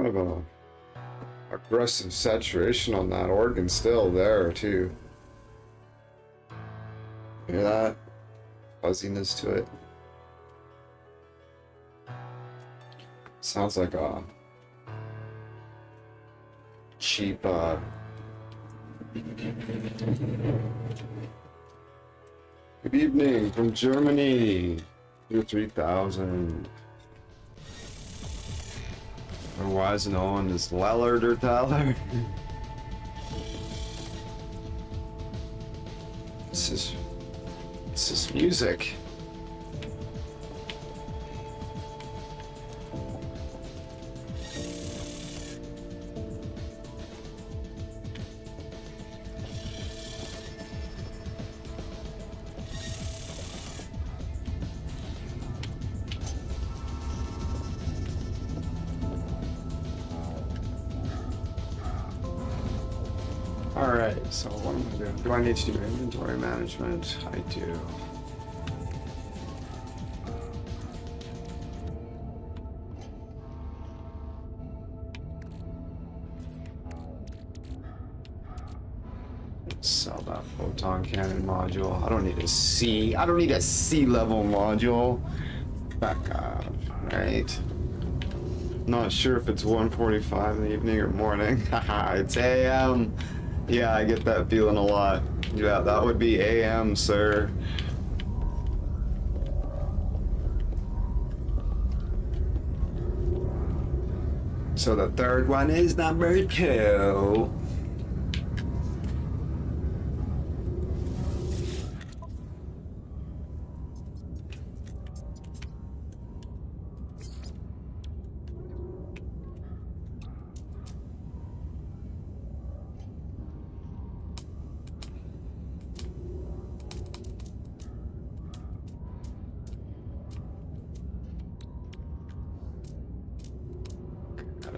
kind of a aggressive saturation on that organ still there too. Hear that? Fuzziness to it. Sounds like a cheap good evening from Germany. Year 3000. Otherwise known as Lellard or Tyler. This is music. Alright, so what am I doing? Do I need to do inventory management? I do. Sell that photon cannon module. I don't need a C level module. Back off, right? Not sure if it's 1:45 in the evening or morning. Haha, it's AM. Yeah, I get that feeling a lot. Yeah, that would be AM, sir. So the third one is number 2.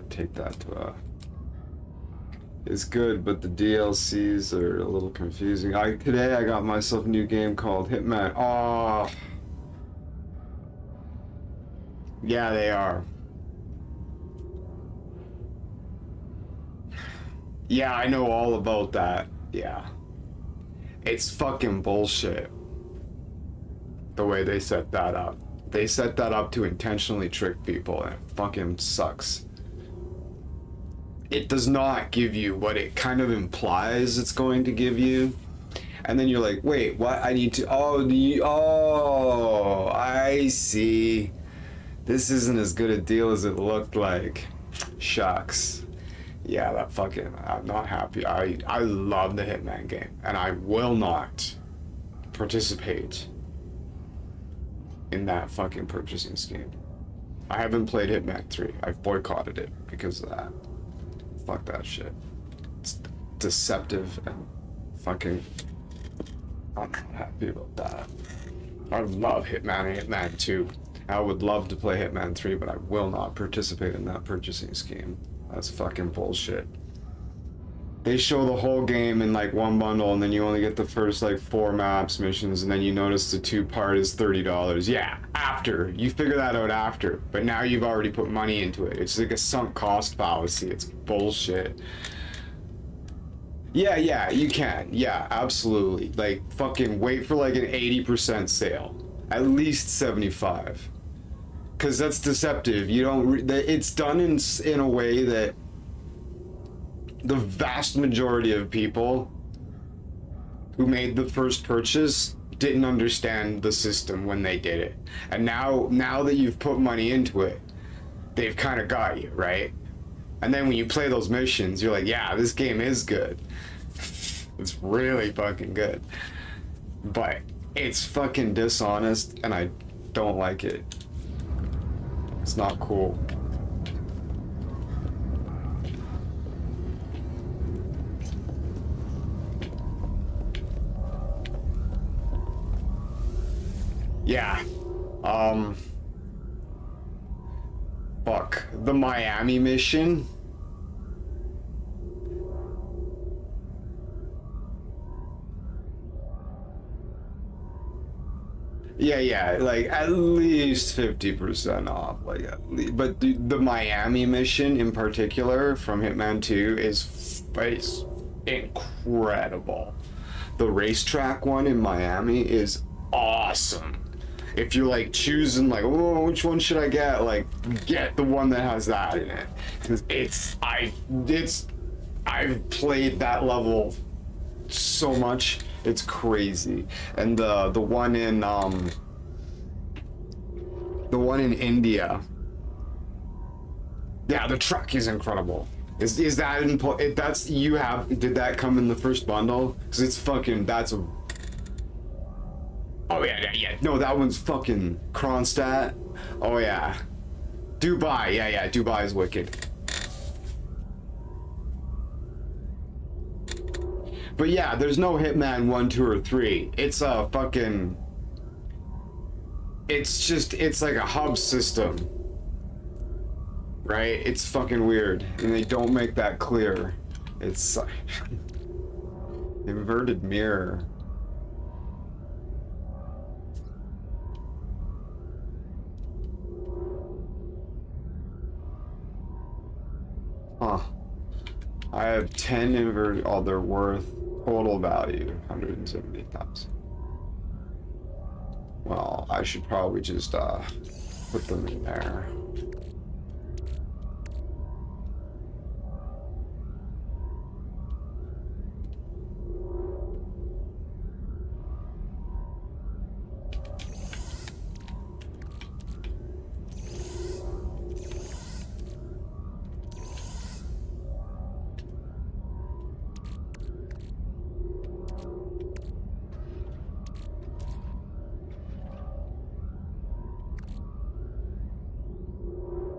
Take that to a... It's good, but the DLCs are a little confusing. Today I got myself a new game called Hitman. Oh, yeah, they are. Yeah, I know all about that. Yeah, it's fucking bullshit. The way they set that up. They set that up to intentionally trick people, and it fucking sucks. It does not give you what it kind of implies it's going to give you. And then you're like, wait, what? I need to... Oh, I see. This isn't as good a deal as it looked like. Shucks. Yeah, that fucking... I'm not happy. I love the Hitman game. And I will not participate in that fucking purchasing scheme. I haven't played Hitman 3. I've boycotted it because of that. Fuck that shit. It's deceptive and fucking... I'm not happy about that. I love Hitman and Hitman 2. I would love to play Hitman 3, but I will not participate in that purchasing scheme. That's fucking bullshit. They show the whole game in like one bundle, and then you only get the first like 4 maps missions, and then you notice the 2-part is $30. Yeah, after. You figure that out after. But now you've already put money into it. It's like a sunk cost fallacy. It's bullshit. Yeah, you can. Yeah, absolutely. Like, fucking wait for like an 80% sale. At least 75. Because that's deceptive. You don't... It's done in a way that the vast majority of people who made the first purchase didn't understand the system when they did it. And now that you've put money into it, they've kind of got you, right? And then when you play those missions, you're like, yeah, this game is good. It's really fucking good. But it's fucking dishonest, and I don't like it. It's not cool. Yeah. Fuck. The Miami mission? Yeah, like at least 50% off. Like, at least, but the Miami mission in particular from Hitman 2 is incredible. The racetrack one in Miami is awesome. If you're like choosing like, oh, which one should I get? Like, get the one that has that in it. 'Cause I've played that level so much. It's crazy. And the one in India. Yeah, the truck is incredible. Is that in that's you have did that come in the first bundle? Cuz it's fucking that's a Oh yeah. No, that one's fucking Kronstadt. Oh yeah. Dubai. Yeah, Dubai is wicked. But yeah, there's no Hitman 1, 2, or 3. It's a fucking... It's like a hub system. Right? It's fucking weird. And they don't make that clear. It's... Inverted mirror. Huh. I have 10 inverted... Oh, they're worth... Total value, 170,000. Well, I should probably just put them in there.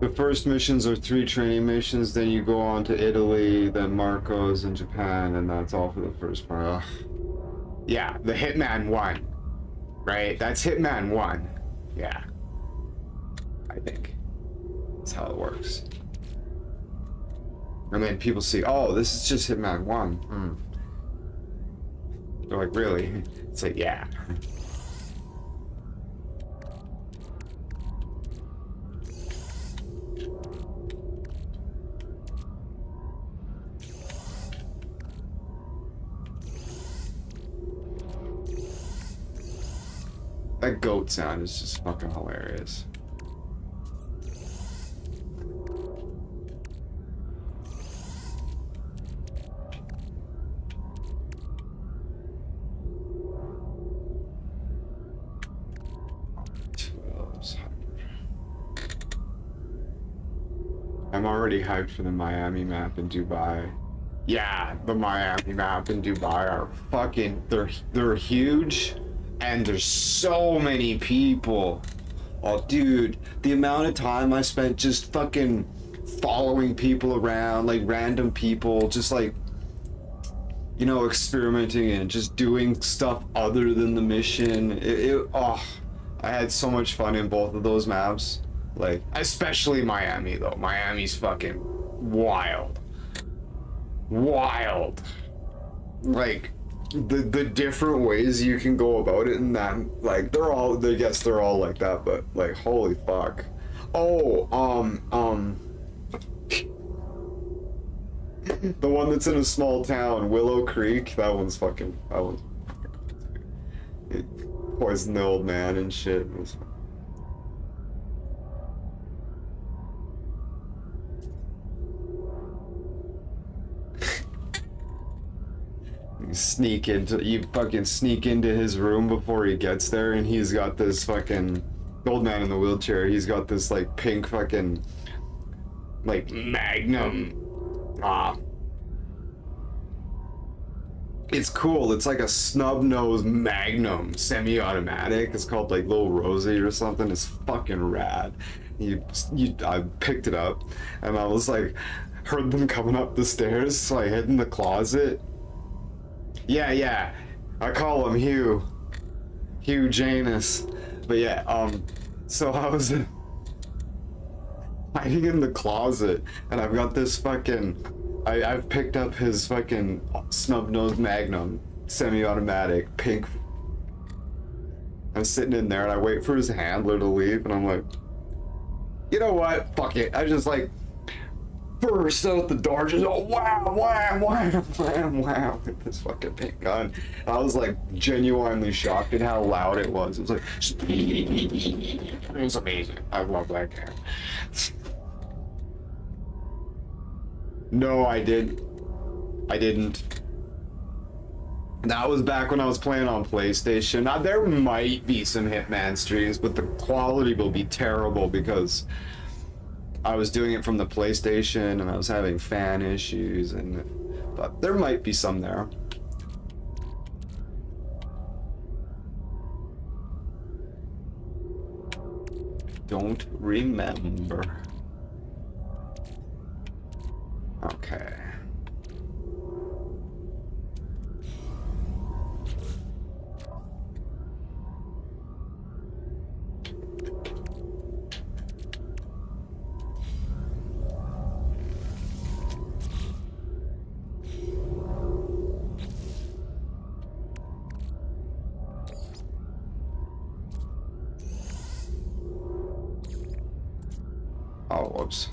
The first missions are 3 training missions, then you go on to Italy, then Marcos and Japan, and that's all for the first part. Ugh. Yeah, the Hitman 1. Right? That's Hitman 1. Yeah. I think. That's how it works. And then people see, oh, this is just Hitman 1. They're like, really? It's like, yeah. That goat sound is just fucking hilarious. I'm already hyped for the Miami map in Dubai. Yeah, the Miami map in Dubai are fucking... They're huge. And there's so many people. Oh, dude, the amount of time I spent just fucking following people around, like random people, just like, you know, experimenting and just doing stuff other than the mission. I had so much fun in both of those maps. Like, especially Miami, though. Miami's fucking wild. Wild. Like... The different ways you can go about it, and that like they're all like that, but like holy fuck. Oh, the one that's in a small town, Willow Creek, that one's it poisoned the old man and shit. It was you fucking sneak into his room before he gets there, and he's got this fucking old man in the wheelchair. He's got this like pink fucking like Magnum. It's cool. It's like a snub nose Magnum semi-automatic. It's called like Little Rosie or something. It's fucking rad. I picked it up, and I was like, heard them coming up the stairs, so I hid in the closet. Yeah. I call him Hugh Janus. But yeah, so I was hiding in the closet, and I've got this fucking... I've picked up his fucking snub-nosed Magnum, semi-automatic, pink. I'm sitting in there and I wait for his handler to leave, and I'm like, you know what? Fuck it. I just like burst out the door, just wham, wham, wham, wham, wham with this fucking big gun. I was like genuinely shocked at how loud it was. It was like, it was amazing. I love that game. No, I didn't. That was back when I was playing on PlayStation. Now, there might be some Hitman streams, but the quality will be terrible because I was doing it from the PlayStation and I was having fan issues, but there might be some there. Don't remember. Okay. Oh, whoops.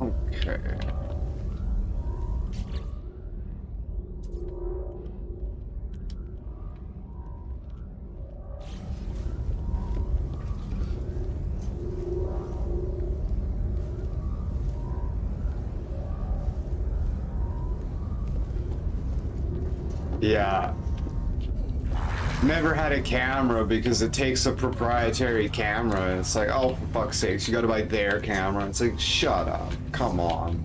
Okay. Yeah. Never had a camera because it takes a proprietary camera. It's like, oh, for fuck's sakes, you gotta buy their camera. It's like, shut up. Come on.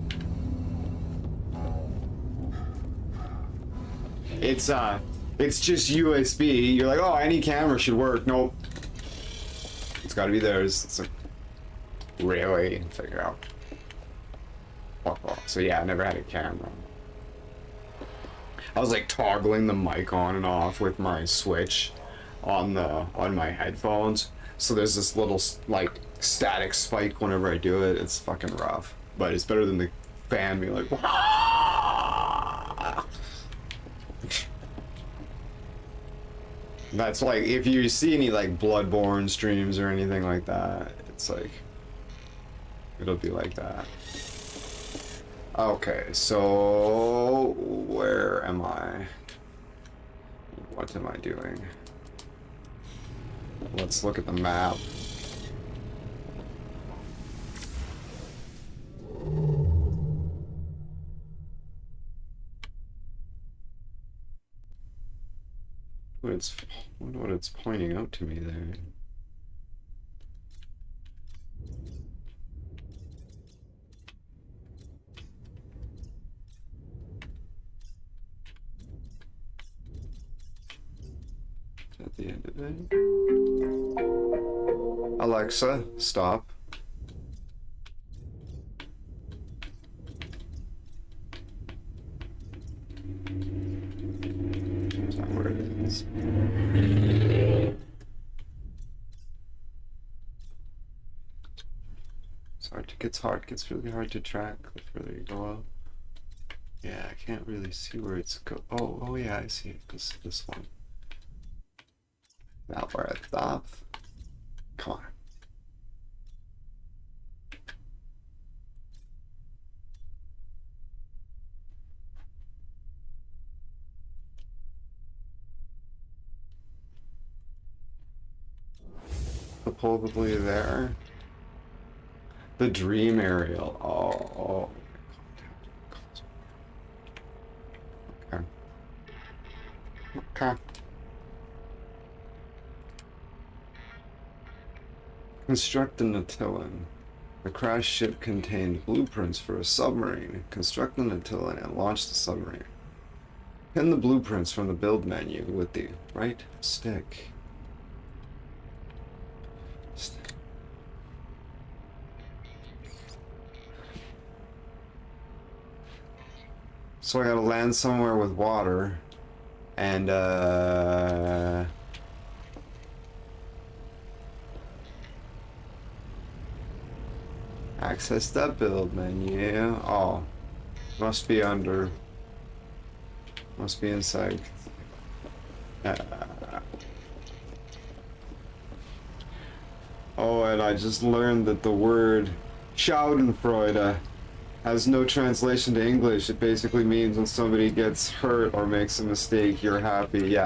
It's just USB. You're like, oh, any camera should work. Nope. It's gotta be theirs. It's like, really? Figure out. Fuck off. So yeah, I never had a camera. I was like toggling the mic on and off with my switch on my headphones. So there's this little like static spike whenever I do it. It's fucking rough, but it's better than the fan being like. That's like if you see any like Bloodborne streams or anything like that, it's like it'll be like that. Okay, so where am I? What am I doing? Let's look at the map. Wonder what it's pointing out to me there. At the end of it. Alexa, stop. That's not where it is. It gets really hard to track the further you go up. Yeah, I can't really see where it's oh yeah, I see it. This one. Not where I thought. Come on. Supposedly there. The dream aerial. Oh. Okay. Okay. Construct an Attilan. The crash ship contained blueprints for a submarine. Construct an antilla and launch the submarine. Pin the blueprints from the build menu with the right stick. So I gotta land somewhere with water and access that build menu. Oh, must be under. Must be inside. Oh, and I just learned that the word Schadenfreude has no translation to English. It basically means when somebody gets hurt or makes a mistake, you're happy.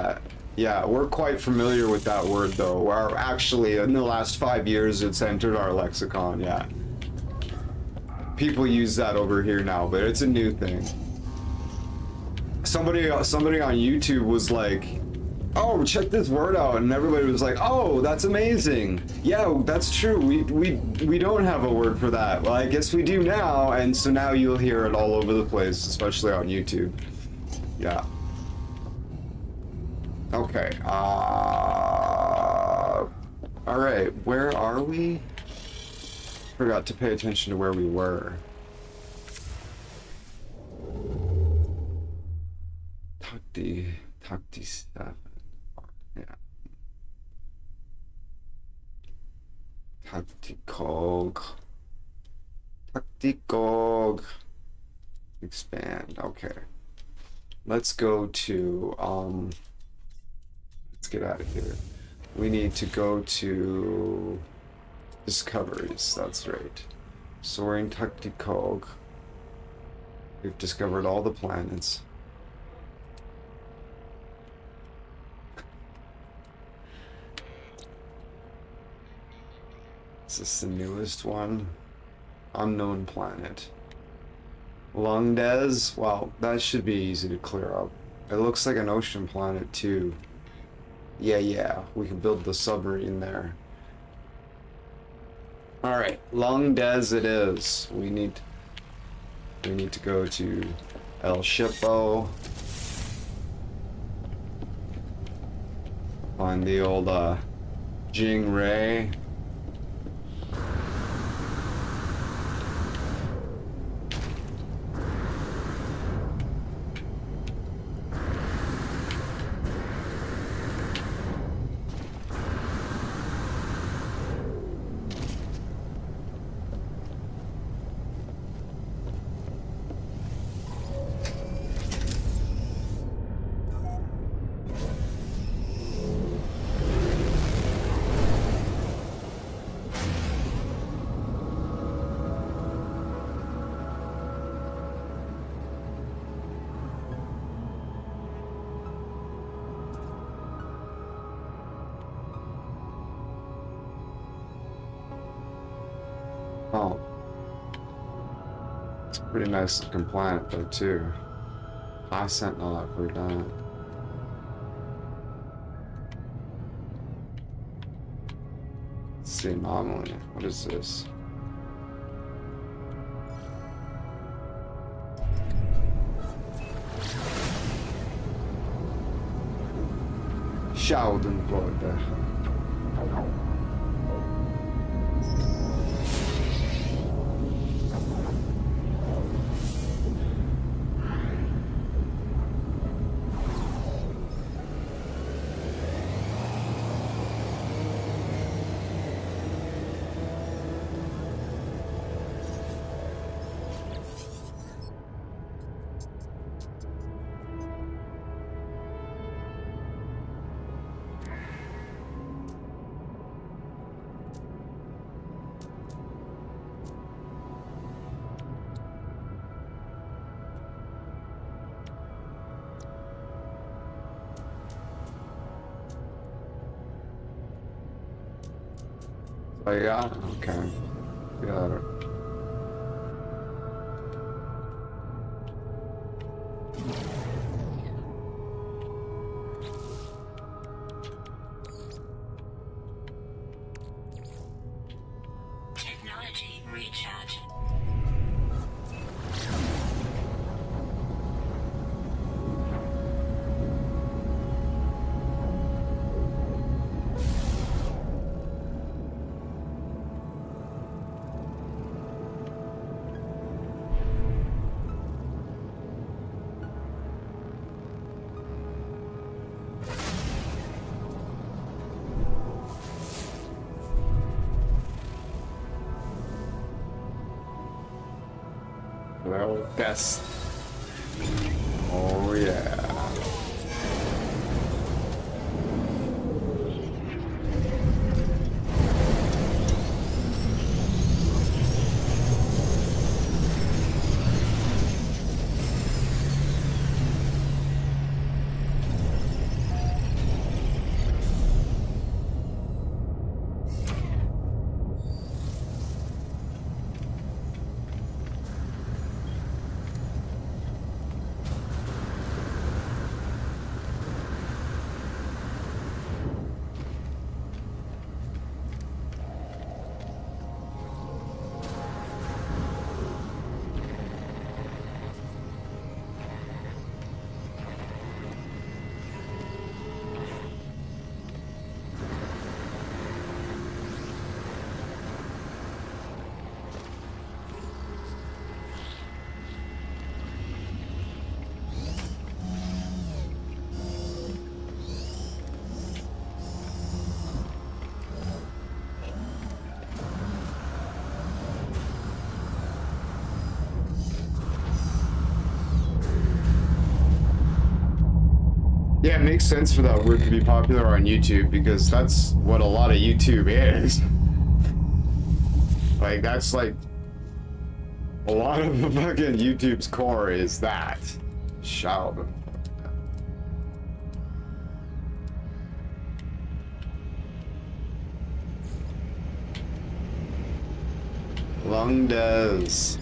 Yeah, we're quite familiar with that word though. We're actually, in the last 5 years, it's entered our lexicon, yeah. People use that over here now, but it's a new thing. Somebody on YouTube was like, oh, check this word out, and everybody was like, oh, that's amazing. Yeah, that's true. We don't have a word for that. Well, I guess we do now, and so now you'll hear it all over the place, especially on YouTube. Yeah. Okay. All right. Where are we? Forgot to pay attention to where we were. Takti 7. Yeah. Taktikog. Expand. Okay. Let's go to let's get out of here. We need to go to discoveries. That's right. Soaring Taktikog. We've discovered all the planets. Is this the newest one? Unknown planet. Lungdes? Well, that should be easy to clear up. It looks like an ocean planet too. Yeah, we can build the submarine there. Alright, Lungdes it is. We need to go to El Shippo. Find the old Jing Ray. Oh. It's a pretty nice looking planet though too. High Sentinel upward down. Let's see, anomaly. What is this? Schadenfreude. Oh yeah? Okay. Got it. Technology Energy recharge. Well, that's... Oh, yeah. Yeah, it makes sense for that word to be popular on YouTube because that's what a lot of YouTube is. Like, that's like a lot of the fucking YouTube's core is that. Shout. Lungdes.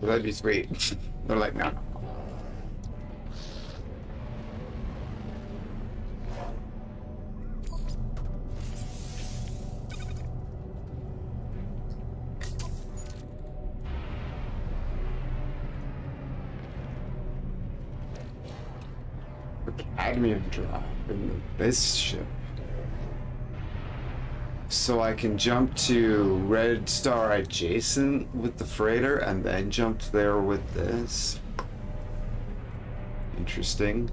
That'd be sweet. They're like, no. Cadmium drop in this ship. So I can jump to Red Star adjacent with the freighter and then jump there with this. Interesting.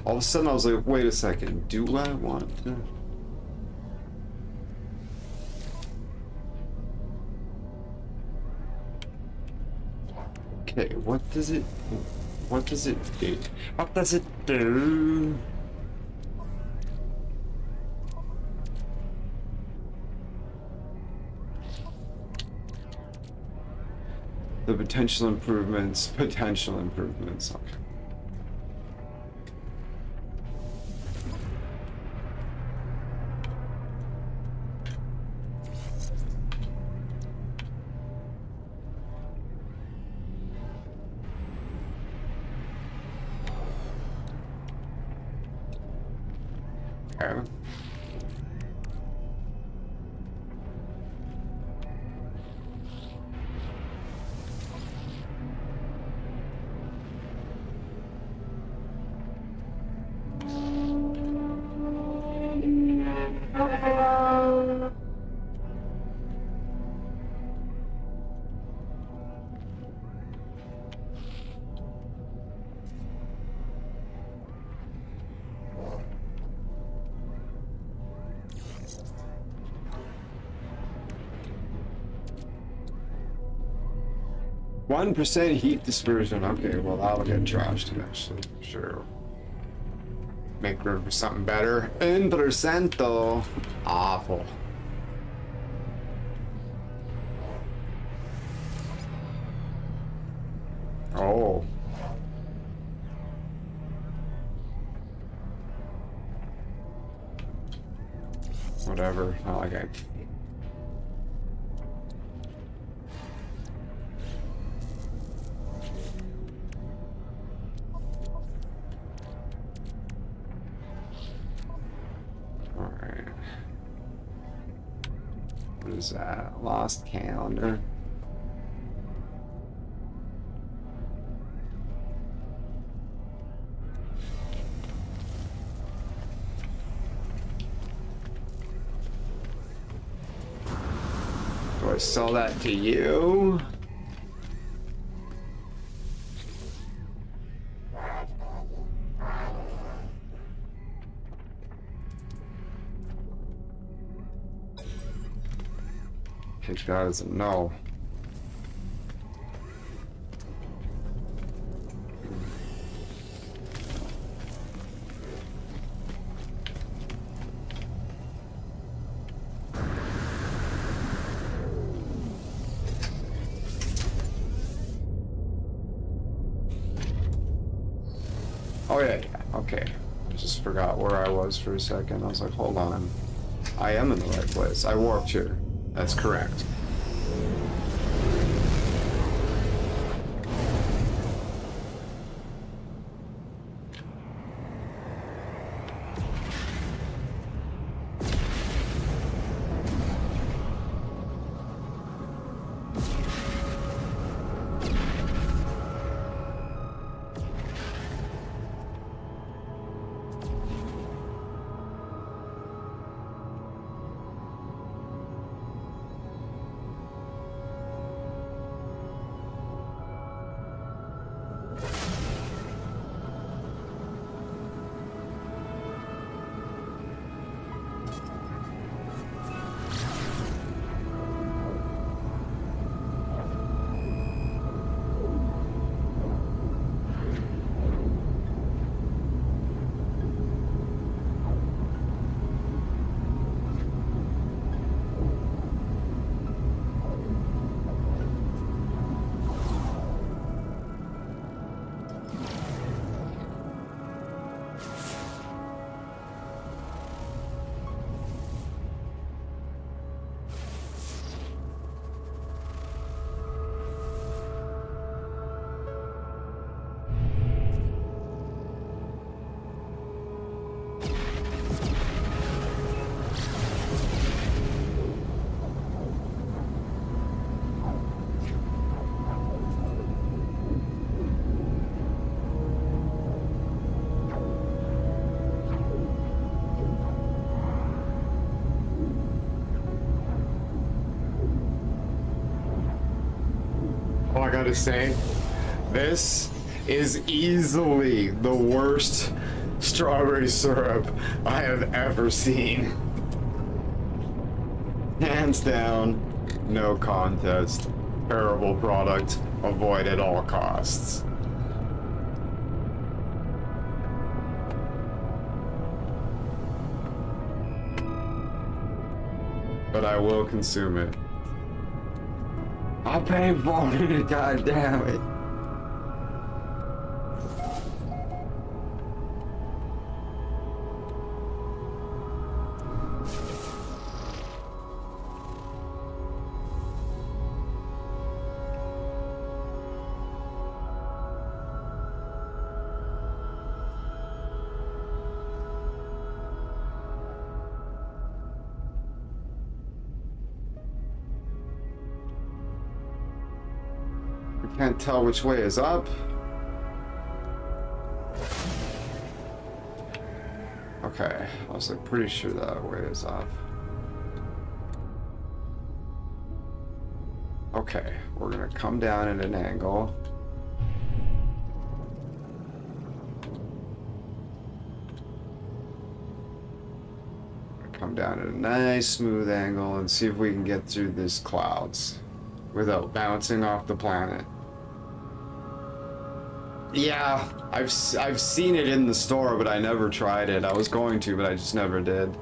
All of a sudden I was like, wait a second, do I want to? Okay, what does it... What does it do? What does it do? The potential improvements. Okay. Okay. One percent heat dispersion. Okay, well that'll get trashed eventually. Sure. Make room for something better. 1% though. Awful. Oh. Whatever. Not like I. Alright. What is that? Lost calendar. Do I sell that to you? Take that as a no. Oh yeah, okay. I just forgot where I was for a second. I was like, hold on. I am in the right place. I warped here. That's correct. All I gotta say, this is easily the worst strawberry syrup I have ever seen. Hands down, no contest. Terrible product, avoid at all costs. but I will consume it. I'll pay for it, god damn it. Can't tell which way is up. Okay, I was like pretty sure that way is up. Okay, we're gonna come down at an angle. Come down at a nice smooth angle and see if we can get through these clouds without bouncing off the planet. Yeah, I've seen it in the store, but I never tried it. I was going to, but I just never did.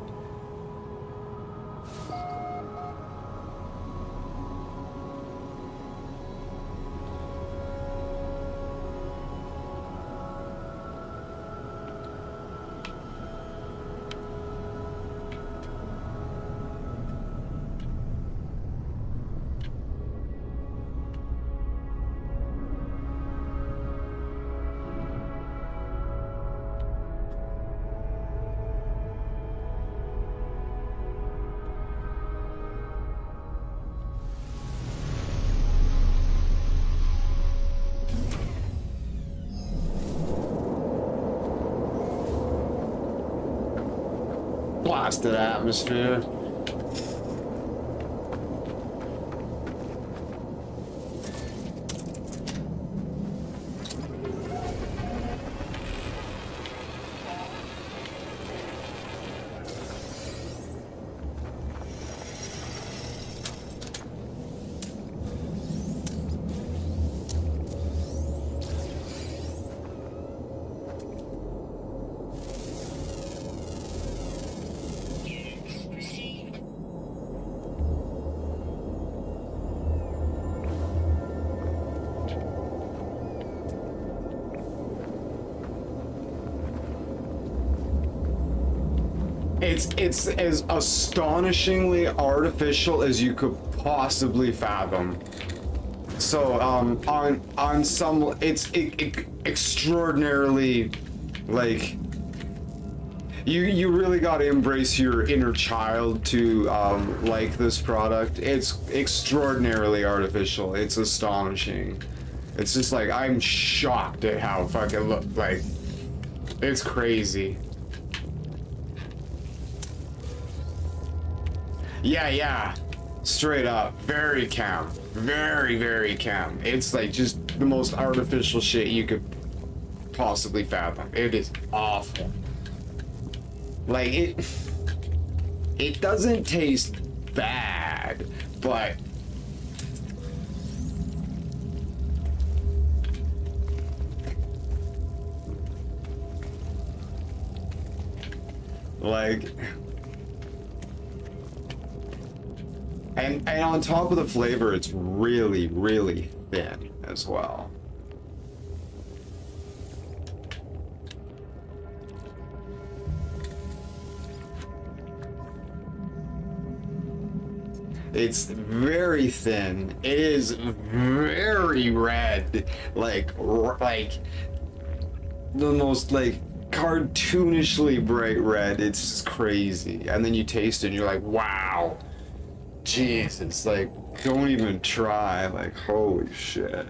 Blasted atmosphere. It's as astonishingly artificial as you could possibly fathom. So on some it's extraordinarily, like, you really got to embrace your inner child to like this product. It's extraordinarily artificial. It's astonishing. It's just like, I'm shocked at how fucking look like. It's crazy. Yeah, straight up, very cam, very cam. It's like just the most artificial shit you could possibly fathom. It is awful. Like, it doesn't taste bad, but like, and on top of the flavor, it's really thin as well. It's very thin. It is very red, like the most like cartoonishly bright red. It's just crazy. And then you taste it and you're like, wow, Jesus, like, don't even try. Like, holy shit.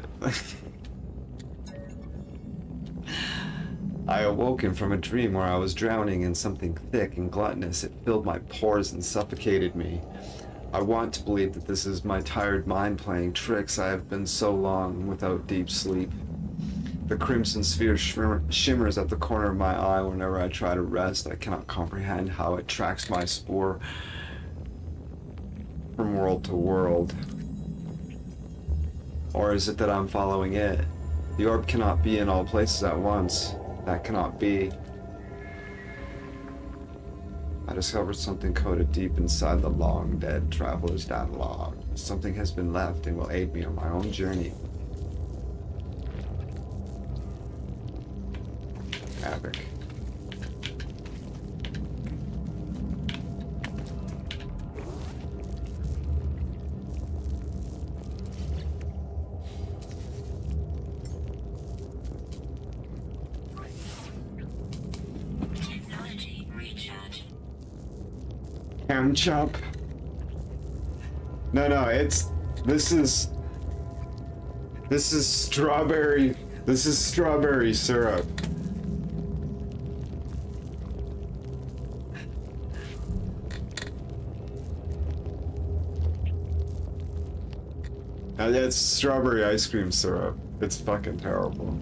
I awoken from a dream where I was drowning in something thick and gluttonous. It filled my pores and suffocated me. I want to believe that this is my tired mind playing tricks. I have been so long without deep sleep. The crimson sphere shimmers at the corner of my eye whenever I try to rest. I cannot comprehend how it tracks my spoor from world to world. Or is it that I'm following it? The orb cannot be in all places at once. That cannot be. I discovered something coded deep inside the long dead traveler's dialogue. Something has been left and will aid me on my own journey. Havoc. Technology recharge. Ham chop? No, this is strawberry, this is strawberry syrup. It's strawberry ice cream syrup. It's fucking terrible.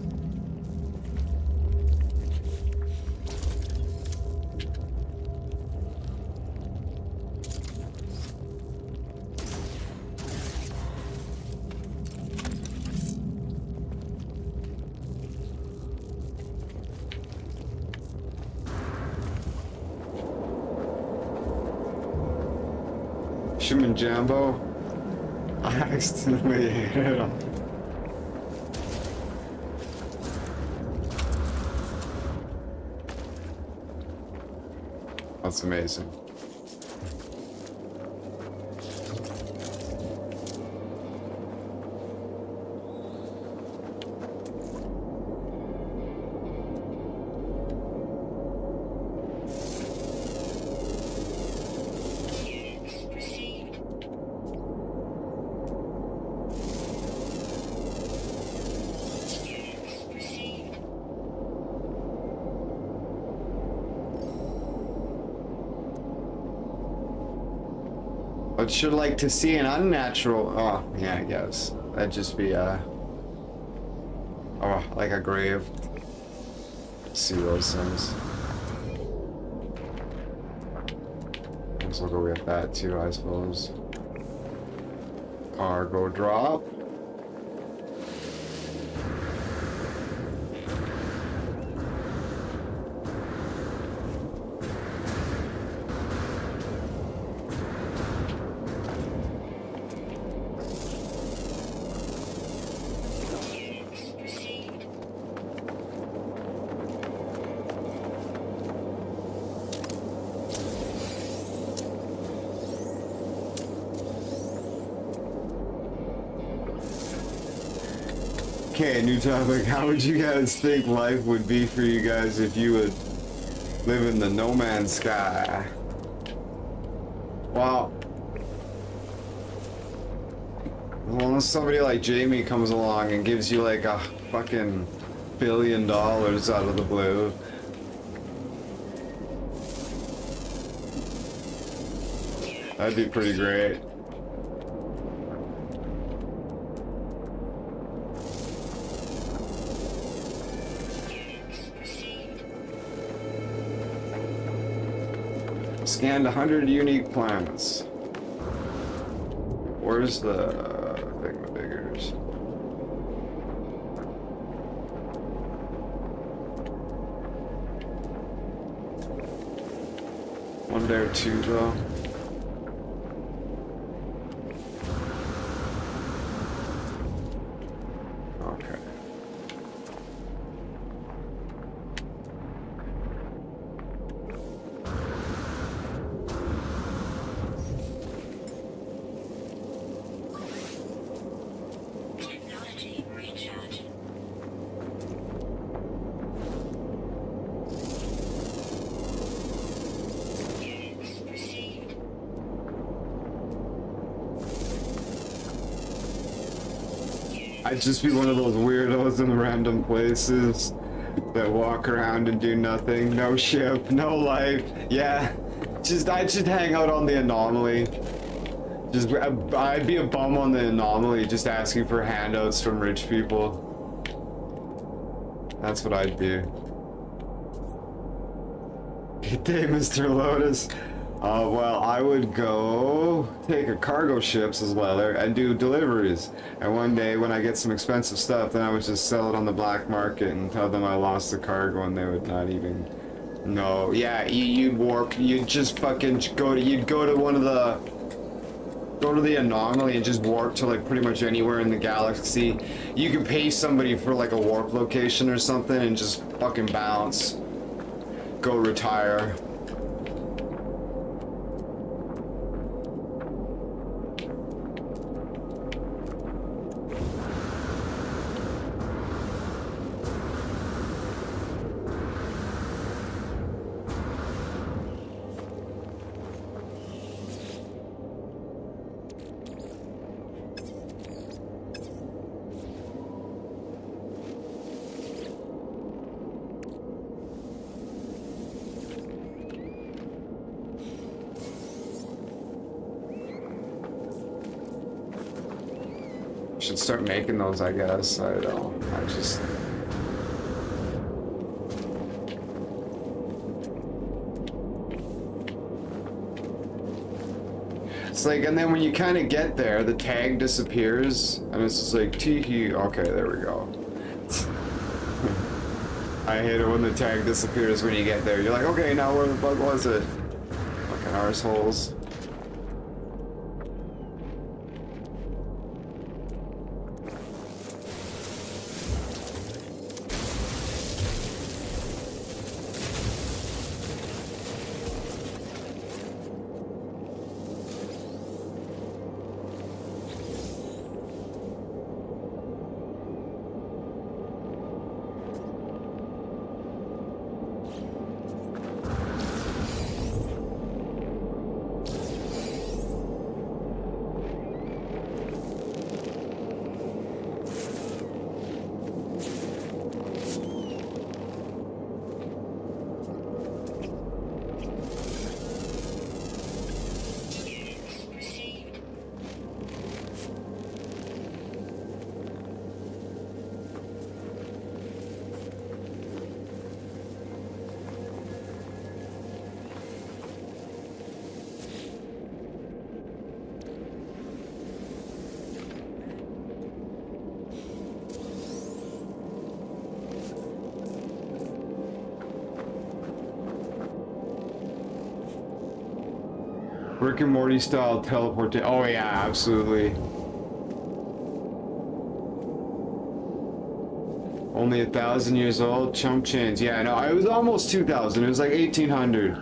Shimon Jambo? I accidentally hit him. That's amazing. Received. Received. I'd sure like to see an unnatural. Oh, yeah, I guess. That'd just be, oh, like a grave. See those things. Guess we'll go get that too, I suppose. Cargo drop. Received. Okay, new topic. How would you guys think life would be for you guys if you would live in the No Man's Sky? Well, unless somebody like Jamie comes along and gives you like a fucking $1 billion out of the blue. That'd be pretty great. Received. Scanned 100 unique planets. Where's the thingamabiggers? One there too, though. Okay. Technology recharge. Received. I'd just be one of those weirdos in random places that walk around and do nothing. No ship, no life. Yeah, I'd just hang out on the anomaly. I'd be a bum on the anomaly, just asking for handouts from rich people. That's what I'd do. Good day, Mr. Lotus. Well, I would go take a cargo ship, says Leather, and do deliveries. And one day, when I get some expensive stuff, then I would just sell it on the black market and tell them I lost the cargo, and they would not even No, yeah, you'd warp. You'd just fucking you'd go to one of the, go to the anomaly and just warp to like pretty much anywhere in the galaxy. You could pay somebody for like a warp location or something and just fucking bounce. Go retire. Should start making those, I guess. I don't. I just. It's like, and then when you kind of get there, the tag disappears, and it's just like, tee. Okay, there we go. I hate it when the tag disappears when you get there. You're like, okay, now where the fuck was it? Fucking arseholes. Received. Rick and Morty style teleport. Oh yeah, absolutely. Only 1,000 years old. Chump change. Yeah, no, it was almost 2,000. It was like 1,800.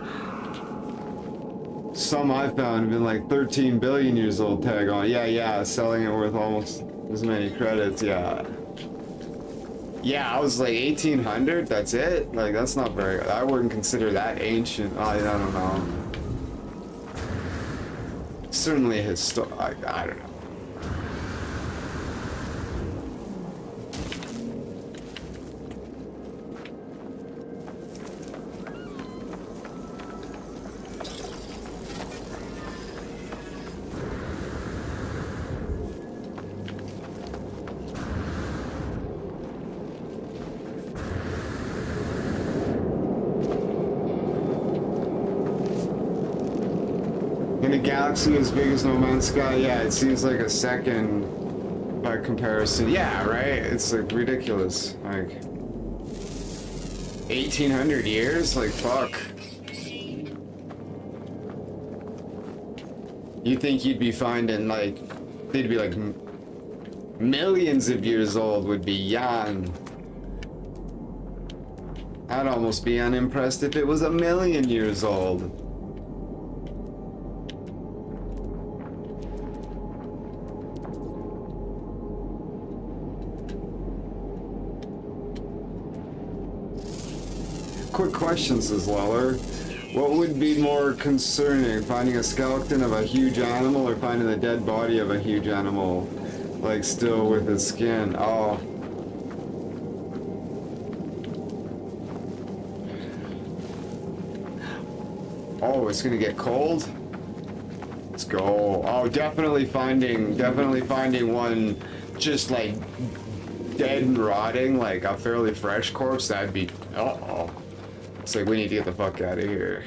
Some I found have been like 13 billion years old. Tag on. Yeah. Selling it worth almost as many credits. Yeah. Yeah, I was like 1,800. That's it. Like that's not very. I wouldn't consider that ancient. I don't know. Certainly I don't know. In a galaxy as big as No Man's Sky, yeah, it seems like a second by comparison. Yeah, right? It's like ridiculous. Like 1,800 years? Like fuck. Received. You think you'd be finding like they'd be like millions of years old would be young. I'd almost be unimpressed if it was 1,000,000 years old. Quick question, says Leller. What would be more concerning, finding a skeleton of a huge animal or finding the dead body of a huge animal, like still with its skin? Oh. Oh, it's gonna get cold? Let's go. Oh, definitely finding one just like dead and rotting, like a fairly fresh corpse. That'd be, uh-oh. It's like we need to get the fuck out of here.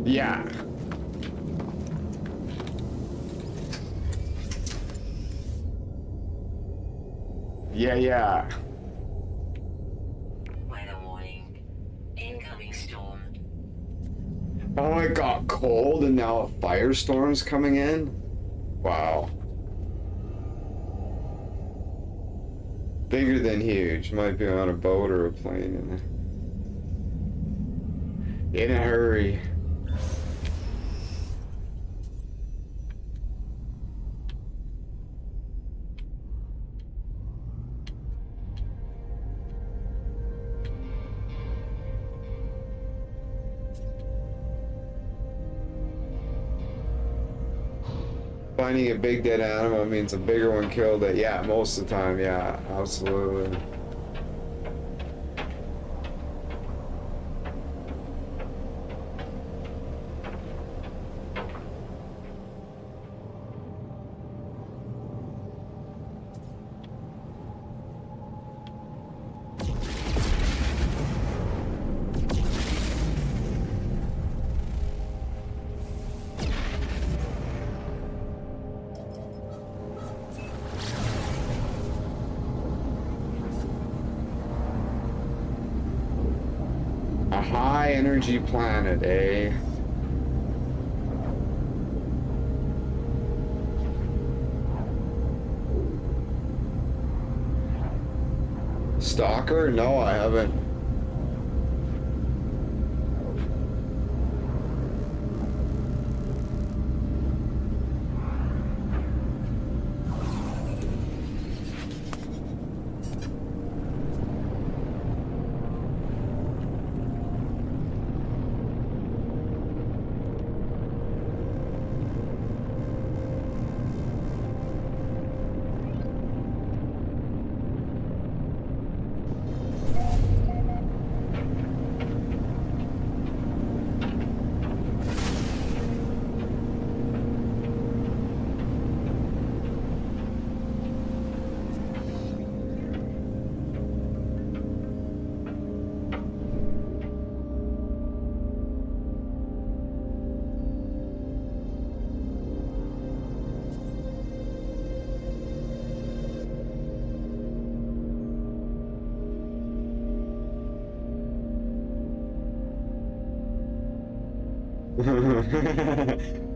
Yeah. Yeah. Weather warning. Incoming storm. Oh, it got cold and now a firestorm's coming in? Wow. Bigger than huge. Might be on a boat or a plane in a hurry. Finding a big dead animal means a bigger one killed it. Yeah, most of the time, yeah, absolutely. A high energy planet, eh? Stalker? No, I haven't.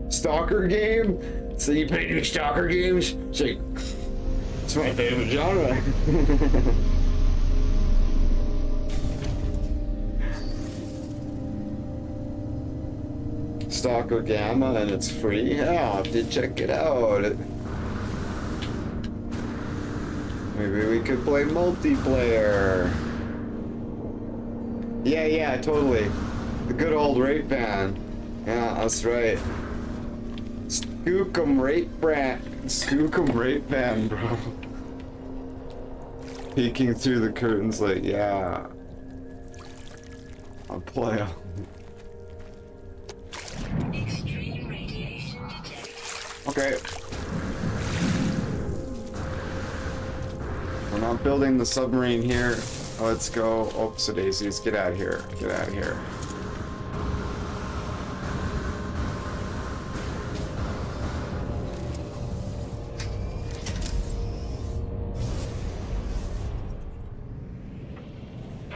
Stalker game? So you play new stalker games? It's like, it's my favorite genre. Stalker Gamma and it's free? Yeah, I'll have to check it out. Maybe we could play multiplayer. Yeah, totally. The good old rape van. Yeah, that's right. Skookum rape van, bro. Peeking through the curtains like, yeah. I'll play. Extreme radiation detected. Okay. We're not building the submarine here. Let's go. Oops, daisies. Get out of here. Get out of here.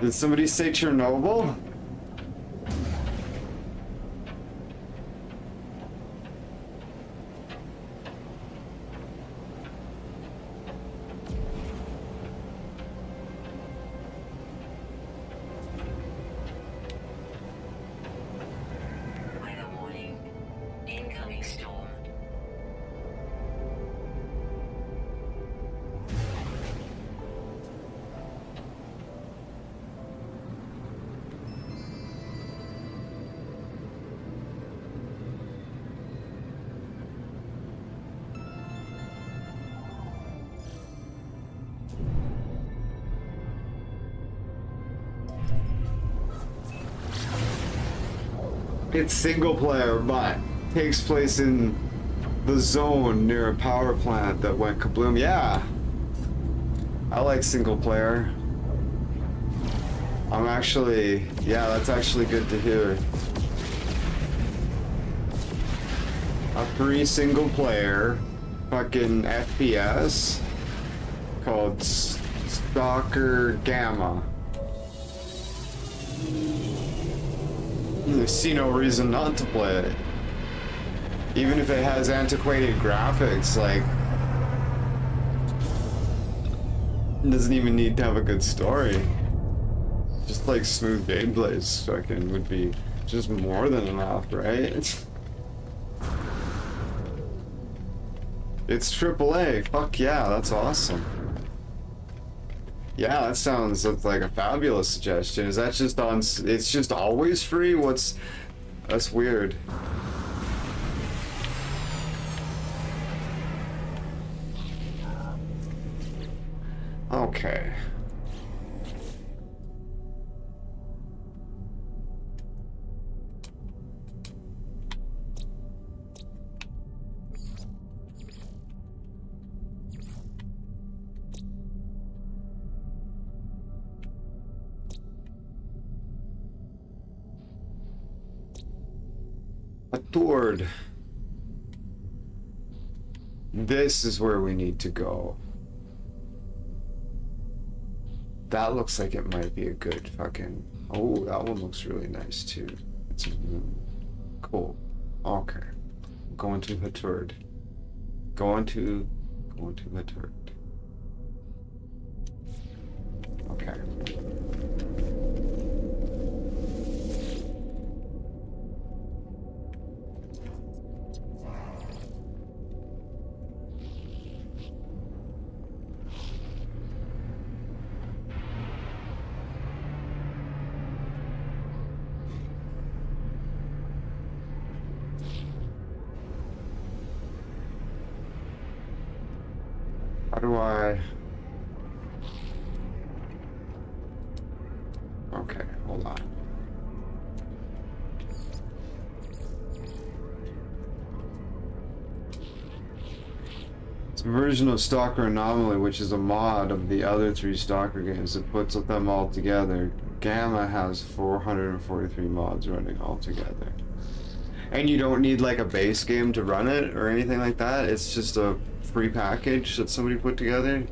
Did somebody say Chernobyl? Weather warning. Incoming storm. It's single player, but takes place in the zone near a power plant that went kabloom. Yeah, I like single player. I'm actually, yeah, that's actually good to hear. a free single player fucking FPS called Stalker Gamma. I see no reason not to play it. Even if it has antiquated graphics, like, it doesn't even need to have a good story. Just like smooth gameplays fucking would be just more than enough, right? It's AAA. Fuck yeah, that's awesome. Yeah, that sounds like a fabulous suggestion. Is that just on? It's just always free? That's weird. Okay. A Tord. This is where we need to go. That looks like it might be a good fucking... Oh, that one looks really nice too. It's cool. Okay. Going to the Tord. Going to the Tord. Okay. How do I... Okay, hold on. It's a version of Stalker Anomaly, which is a mod of the other 3 Stalker games that puts them all together. Gamma has 443 mods running all together. And you don't need like a base game to run it or anything like that. It's just a free package that somebody put together.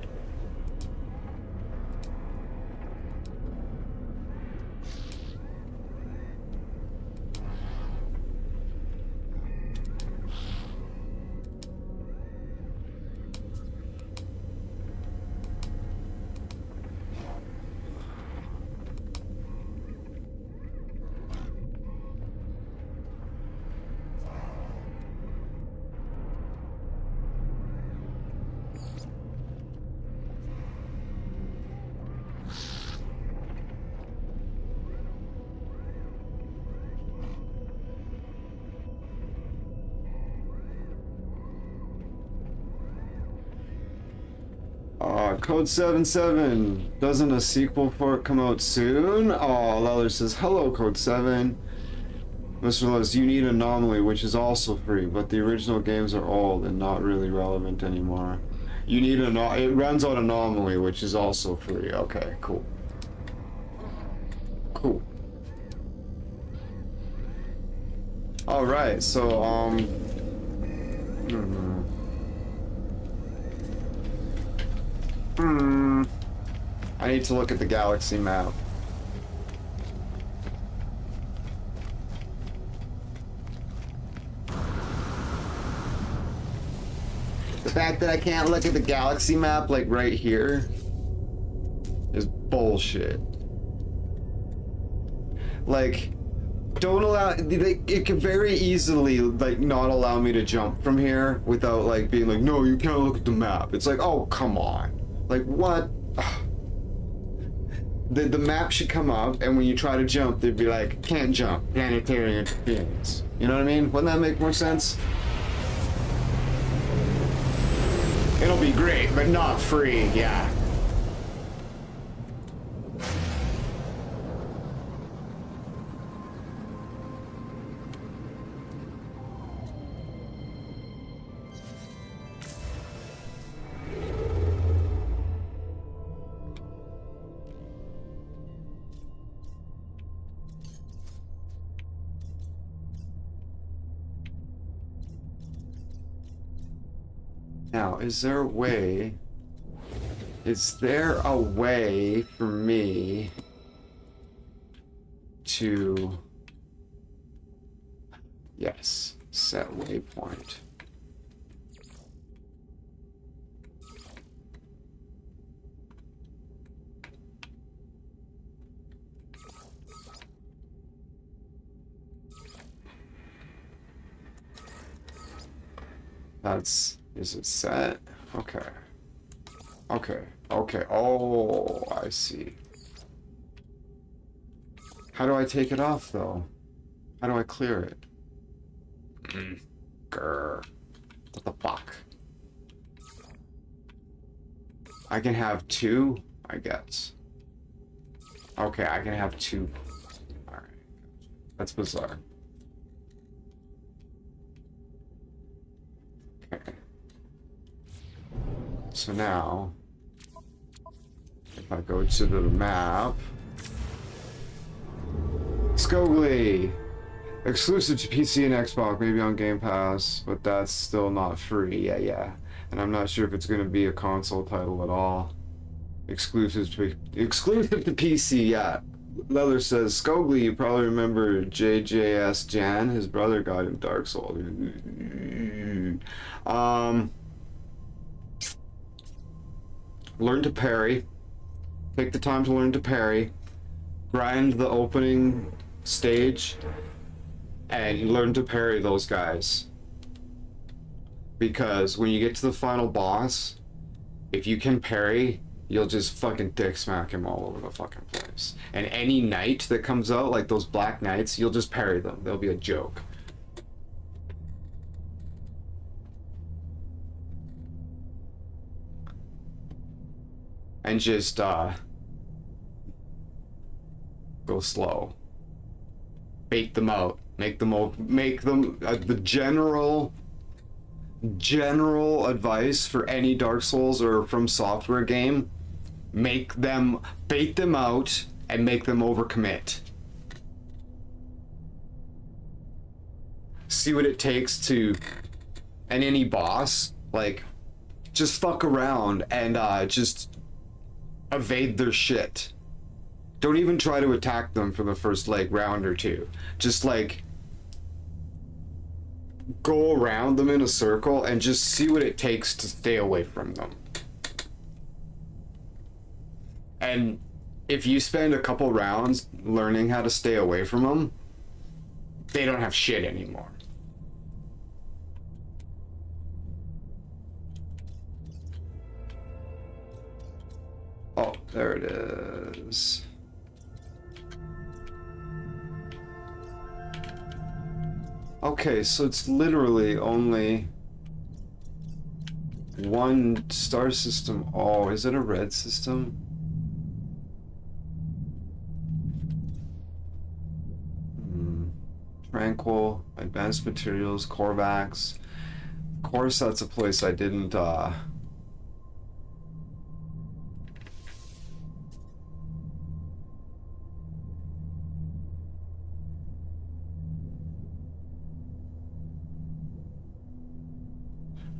Code 77. Doesn't a sequel for it come out soon? Oh, Leller says, hello, Code 7. Mr. Lewis, you need Anomaly, which is also free, but the original games are old and not really relevant anymore. You need it runs on Anomaly, which is also free. Okay, cool. Cool. Alright, so, I need to look at the galaxy map. The fact that I can't look at the galaxy map, like right here, is bullshit. Like, don't allow, it could very easily, like, not allow me to jump from here without, like, being like, no, you can't look at the map. It's like, oh, come on. Like, what? The map should come up, and when you try to jump, they'd be like, can't jump, planetary interference. You know what I mean? Wouldn't that make more sense? It'll be great, but not free, yeah. Now, is there a way? Is there a way for me to... Yes, set waypoint. Is it set? Okay. Okay. Okay. Oh, I see. How do I take it off, though? How do I clear it? Grr. What the fuck? I can have two, I guess. Okay, I can have two. Alright. That's bizarre. Okay. So now, if I go to the map, Scogli! Exclusive to PC and Xbox, maybe on Game Pass, but that's still not free. Yeah. And I'm not sure if it's going to be a console title at all. Exclusive to PC, yeah. Leather says, Scogli, you probably remember JJS Jan, his brother got him Dark Souls. Learn to parry. Take the time to learn to parry. Grind the opening stage. And learn to parry those guys. Because when you get to the final boss, if you can parry, you'll just fucking dick smack him all over the fucking place. And any knight that comes out, like those black knights, you'll just parry them. They'll be a joke. And just, go slow. Bait them out. Make them the general advice for any Dark Souls or From Software game, bait them out and make them overcommit. See what it takes to, and any boss, like, just fuck around and just evade their shit. Don't even try to attack them for the first, like, round or two. Just, like, go around them in a circle and just see what it takes to stay away from them. And if you spend a couple rounds learning how to stay away from them, they don't have shit anymore. Oh, there it is. Okay, so it's literally only one star system. Oh, is it a red system? Tranquil, Advanced Materials, Korvax. Of course, that's a place I didn't,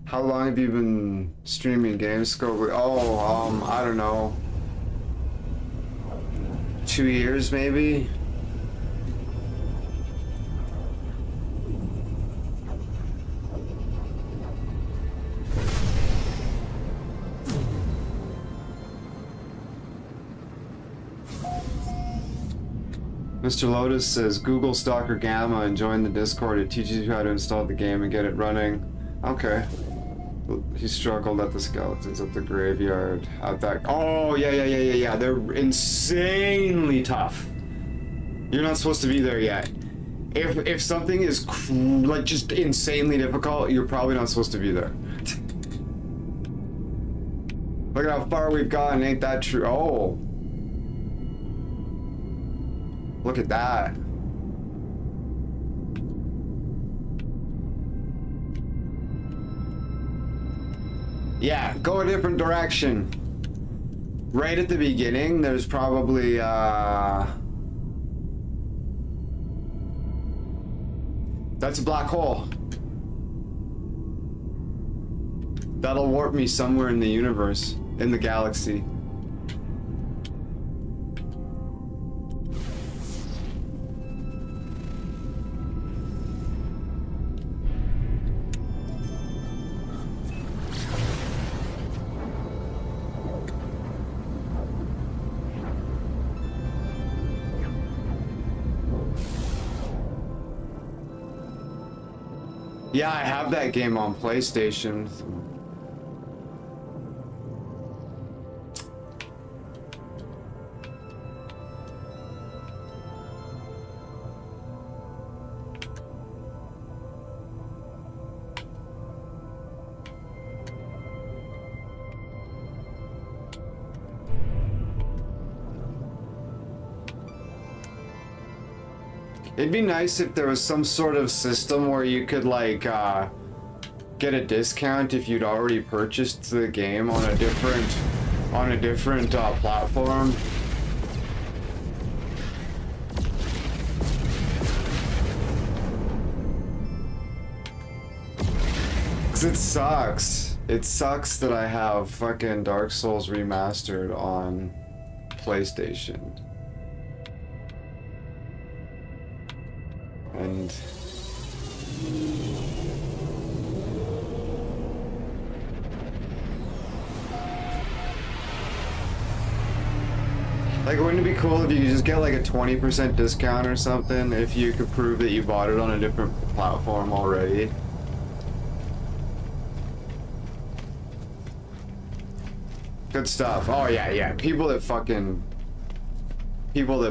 How long have you been streaming games, Scogli? Oh, I don't know. 2 years, maybe? Mr. Lotus says, Google Stalker Gamma and join the Discord. It teaches you how to install the game and get it running. Okay. He struggled at the skeletons at the graveyard. At that. Oh, yeah. They're insanely tough. You're not supposed to be there yet. If something is like just insanely difficult, you're probably not supposed to be there. Look at how far we've gotten. Ain't that true? Oh. Look at that. Yeah, go a different direction. Right at the beginning, there's probably, that's a black hole. That'll warp me somewhere in the universe, in the galaxy. Yeah, I have that game on PlayStation. It'd be nice if there was some sort of system where you could like get a discount if you'd already purchased the game on a different platform. Cause it sucks. It sucks that I have fucking Dark Souls Remastered on PlayStation. And like, wouldn't it be cool if you could just get like a 20% discount or something if you could prove that you bought it on a different platform already? Good stuff. Oh yeah. People that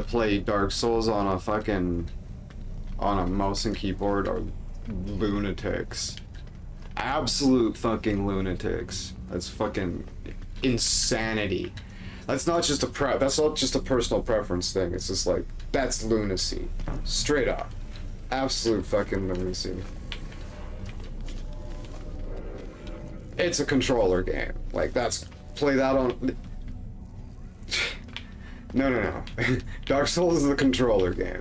play Dark Souls on a mouse and keyboard are lunatics. Absolute fucking lunatics. That's fucking insanity. That's not just a personal preference thing. It's just like, that's lunacy. Straight up. Absolute fucking lunacy. It's a controller game. Like, play that on... No. Dark Souls is the controller game.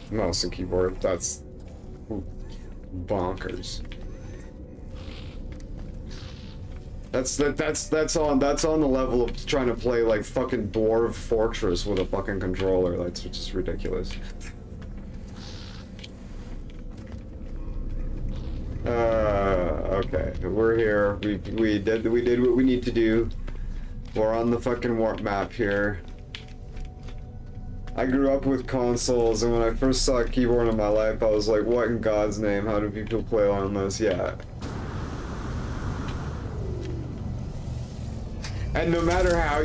Mouse and keyboard, that's bonkers. That's on the level of trying to play like fucking Dwarf Fortress with a fucking controller. That's just ridiculous. Okay, we're here. We did what we need to do. We're on the fucking warp map here. I grew up with consoles, and when I first saw a keyboard in my life, I was like, what in God's name? How do people play on this? Yeah. And no matter how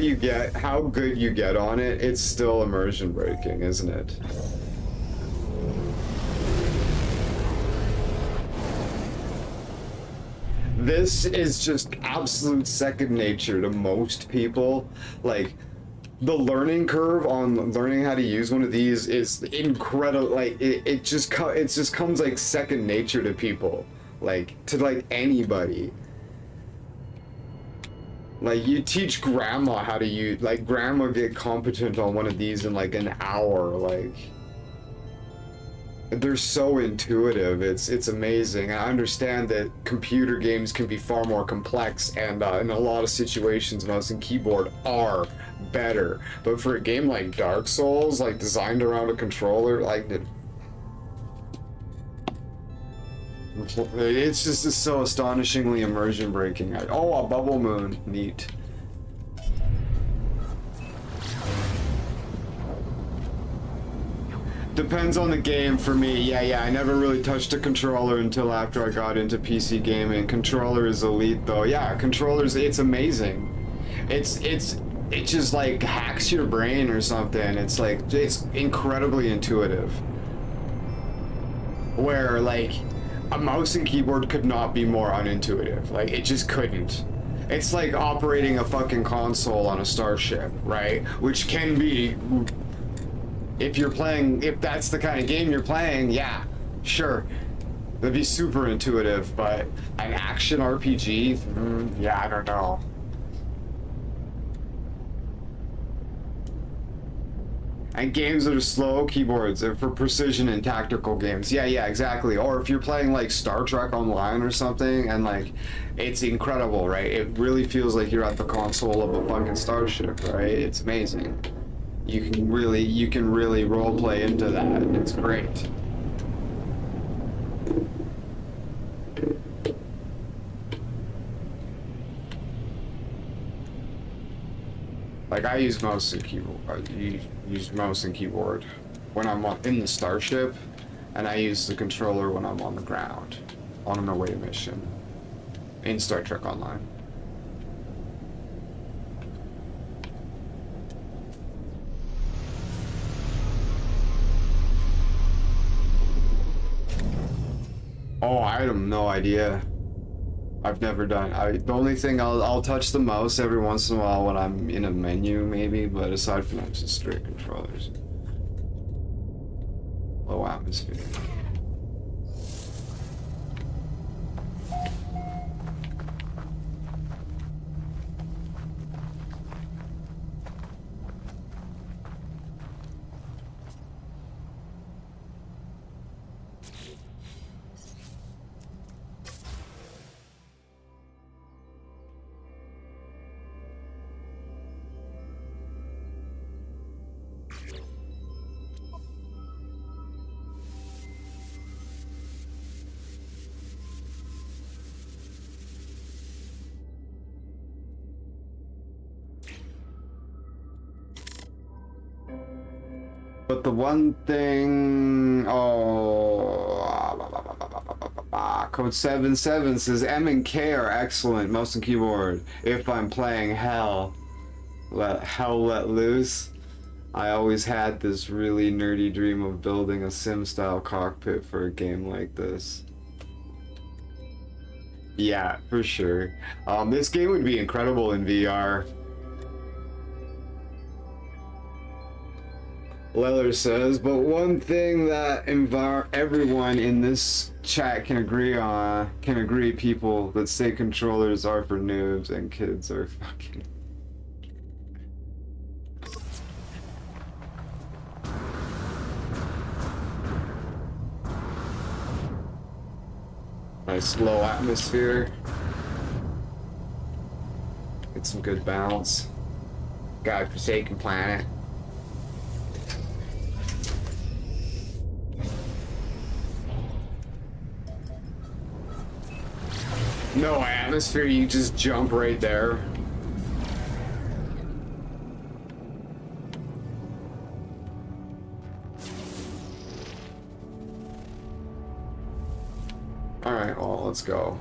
good you get on it, it's still immersion breaking, isn't it? This is just absolute second nature to most people. Like, the learning curve on learning how to use one of these is incredible. Like, it just comes like second nature to people, like to like anybody. Like, you teach grandma how to use, like, grandma get competent on one of these in like an hour. Like, they're so intuitive. It's amazing. I understand that computer games can be far more complex, and in a lot of situations, mouse and keyboard are better. But for a game like Dark Souls, like designed around a controller, like it's just so astonishingly immersion breaking. Oh, a bubble moon, neat. Depends on the game for me. Yeah, I never really touched a controller until after I got into PC gaming. Controller is elite though. Yeah, controllers, it's amazing. It just like hacks your brain or something. It's like, it's incredibly intuitive. Where like a mouse and keyboard could not be more unintuitive. Like, it just couldn't. It's like operating a fucking console on a starship, right? Which can be, if that's the kind of game you're playing, yeah, sure. That'd be super intuitive, but an action RPG? Yeah, I don't know. And games that are slow, keyboards are for precision and tactical games. Yeah, exactly. Or if you're playing like Star Trek Online or something, and like, it's incredible, right? It really feels like you're at the console of a fucking starship, right? It's amazing. You can really role play into that, and it's great. Like, I use mouse and keyboard. I use mouse and keyboard when I'm in the starship, and I use the controller when I'm on the ground on an away mission in Star Trek Online. Oh, I have no idea. I've never done. The only thing I'll touch the mouse every once in a while when I'm in a menu, maybe. But aside from that, it's just straight controllers. Low atmosphere. But the one thing, code 77 says M and K are excellent, mouse and keyboard. If I'm playing Hell Let Loose. I always had this really nerdy dream of building a sim-style cockpit for a game like this. Yeah, for sure. This game would be incredible in VR. Leller says, but one thing that everyone in this chat can agree, people that say controllers are for noobs and kids are fucking... Nice low atmosphere. Get some good bounce. God-forsaken planet. No atmosphere, you just jump right there. Alright, well, let's go.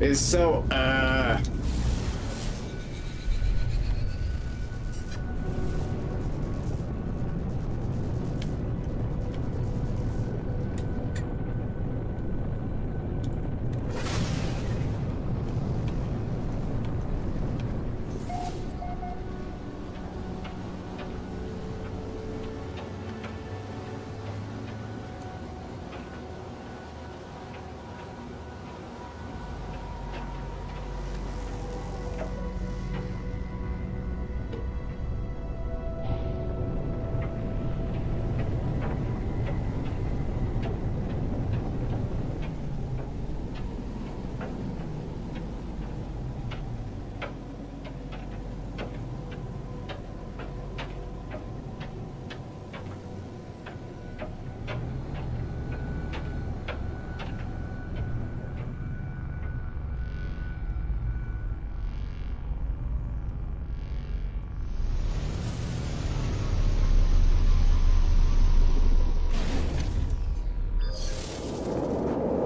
Is so,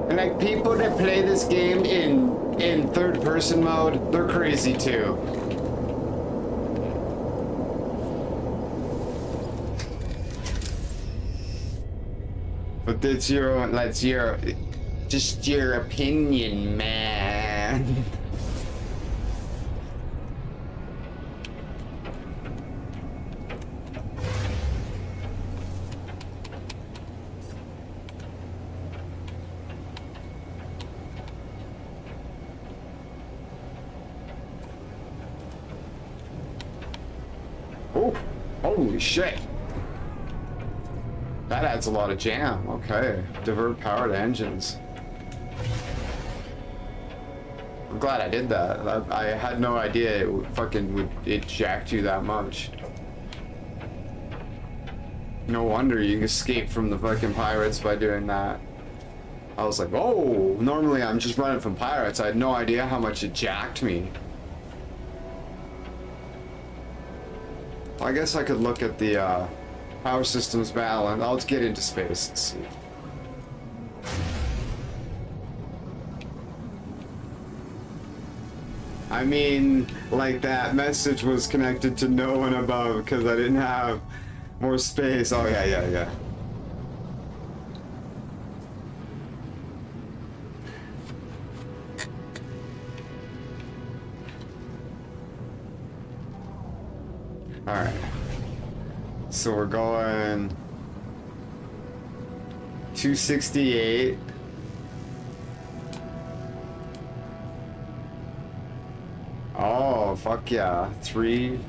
And like people that play this game in third person mode, they're crazy too. But that's just your opinion, man. Oh, holy shit. That adds a lot of jam. Okay. Divert power to engines. I'm glad I did that. I had no idea it would eject you that much. No wonder you escape from the fucking pirates by doing that. I was like, oh, normally I'm just running from pirates. I had no idea how much it jacked me. I guess I could look at the power systems balance. I'll get into space and see. I mean, like that message was connected to no one above because I didn't have more space. Oh yeah, yeah, yeah. All right. So we're going 268. Oh, fuck yeah. 3.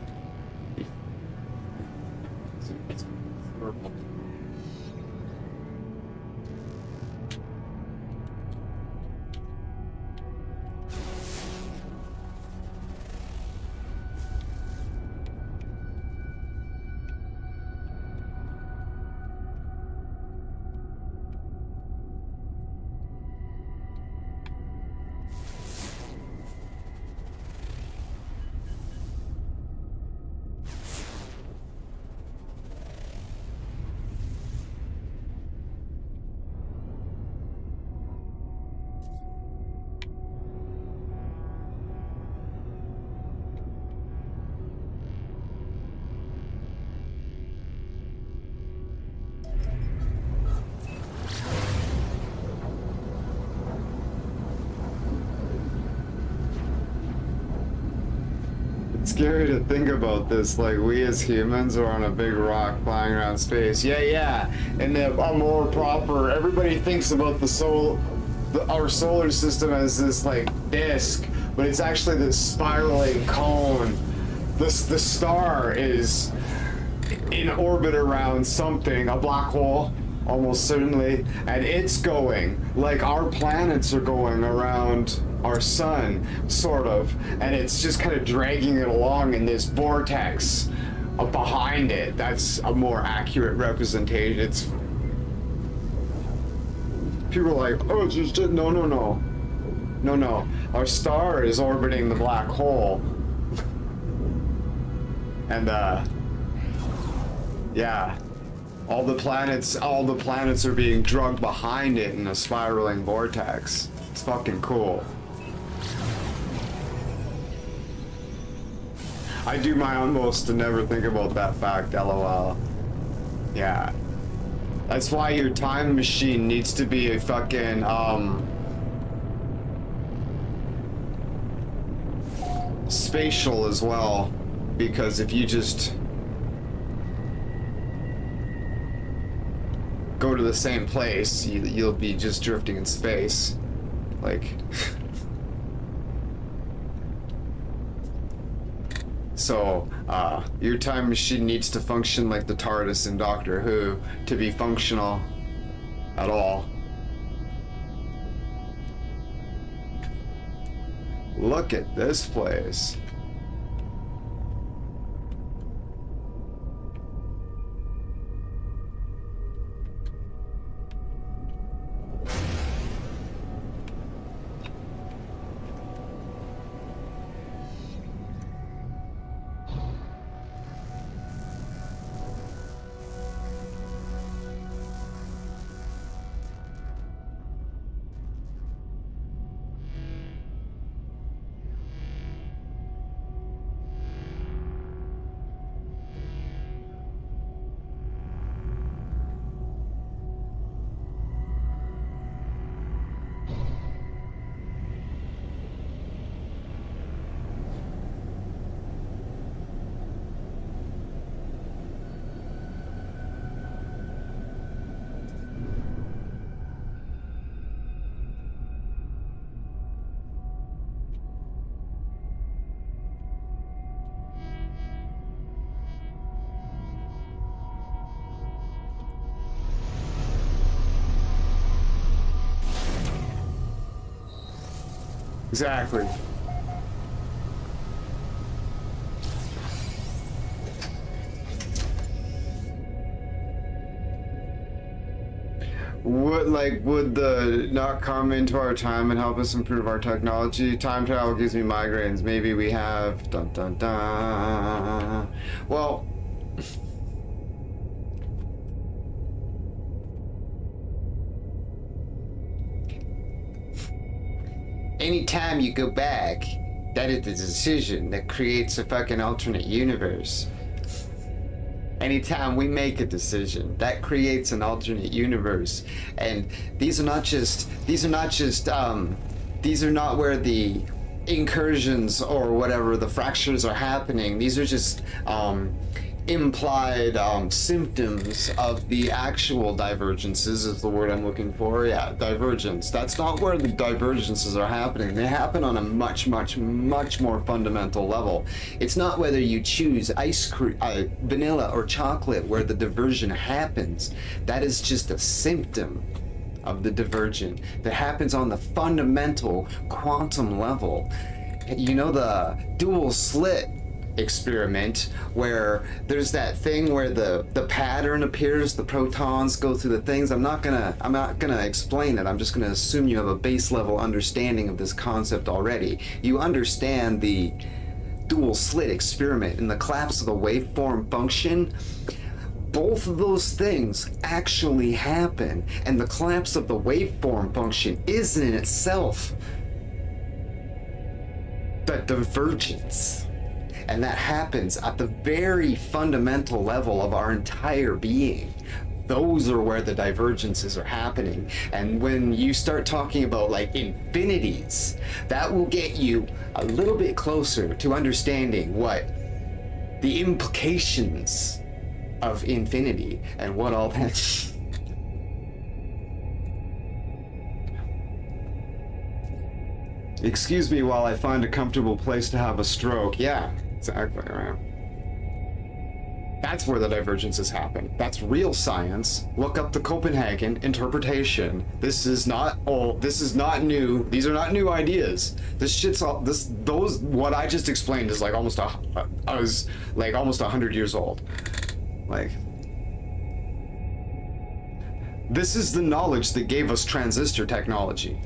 Scary to think about this, like we as humans are on a big rock flying around space. Yeah, and a more proper, everybody thinks about our solar system as this like disk, but it's actually this spiraling cone. The star is in orbit around something, a black hole, almost certainly, and it's going like our planets are going around our sun, sort of, and it's just kind of dragging it along in this vortex behind it. That's a more accurate representation. It's people are like, oh, it's just no. Our star is orbiting the black hole, and yeah, all the planets are being drugged behind it in a spiraling vortex. It's fucking cool. I do my utmost to never think about that fact, lol. Yeah. That's why your time machine needs to be a fucking, spatial as well. Because if you just go to the same place, you'll be just drifting in space. Like... So, your time machine needs to function like the TARDIS in Doctor Who to be functional at all. Look at this place. Exactly. Would the not come into our time and help us improve our technology? Time travel gives me migraines. Maybe we have dun dun dun. Well, anytime you go back, that is the decision that creates a fucking alternate universe. Anytime we make a decision, that creates an alternate universe. And these are not where the incursions or whatever the fractures are happening. These are just implied symptoms of the actual divergences is the word I'm looking for. Yeah, divergence. That's not where the divergences are happening. They happen on a much more fundamental level. It's not whether you choose ice cream, vanilla or chocolate where the diversion happens. That is just a symptom of the divergent that happens on the fundamental quantum level. You know, the dual slit experiment where there's that thing where the pattern appears, the protons go through the things. I'm not gonna explain it. I'm just gonna assume you have a base level understanding of this concept already. You understand the dual slit experiment and the collapse of the waveform function. Both of those things actually happen, and the collapse of the waveform function is in itself the divergence. And that happens at the very fundamental level of our entire being. Those are where the divergences are happening. And when you start talking about like infinities, that will get you a little bit closer to understanding what the implications of infinity and what all that. Excuse me while I find a comfortable place to have a stroke. Yeah. Exactly, right. That's where the divergences happen. That's real science. Look up the Copenhagen interpretation. This is not old. This is not new. These are not new ideas. This shit's all what I just explained is like almost 100 years old. Like, this is the knowledge that gave us transistor technology.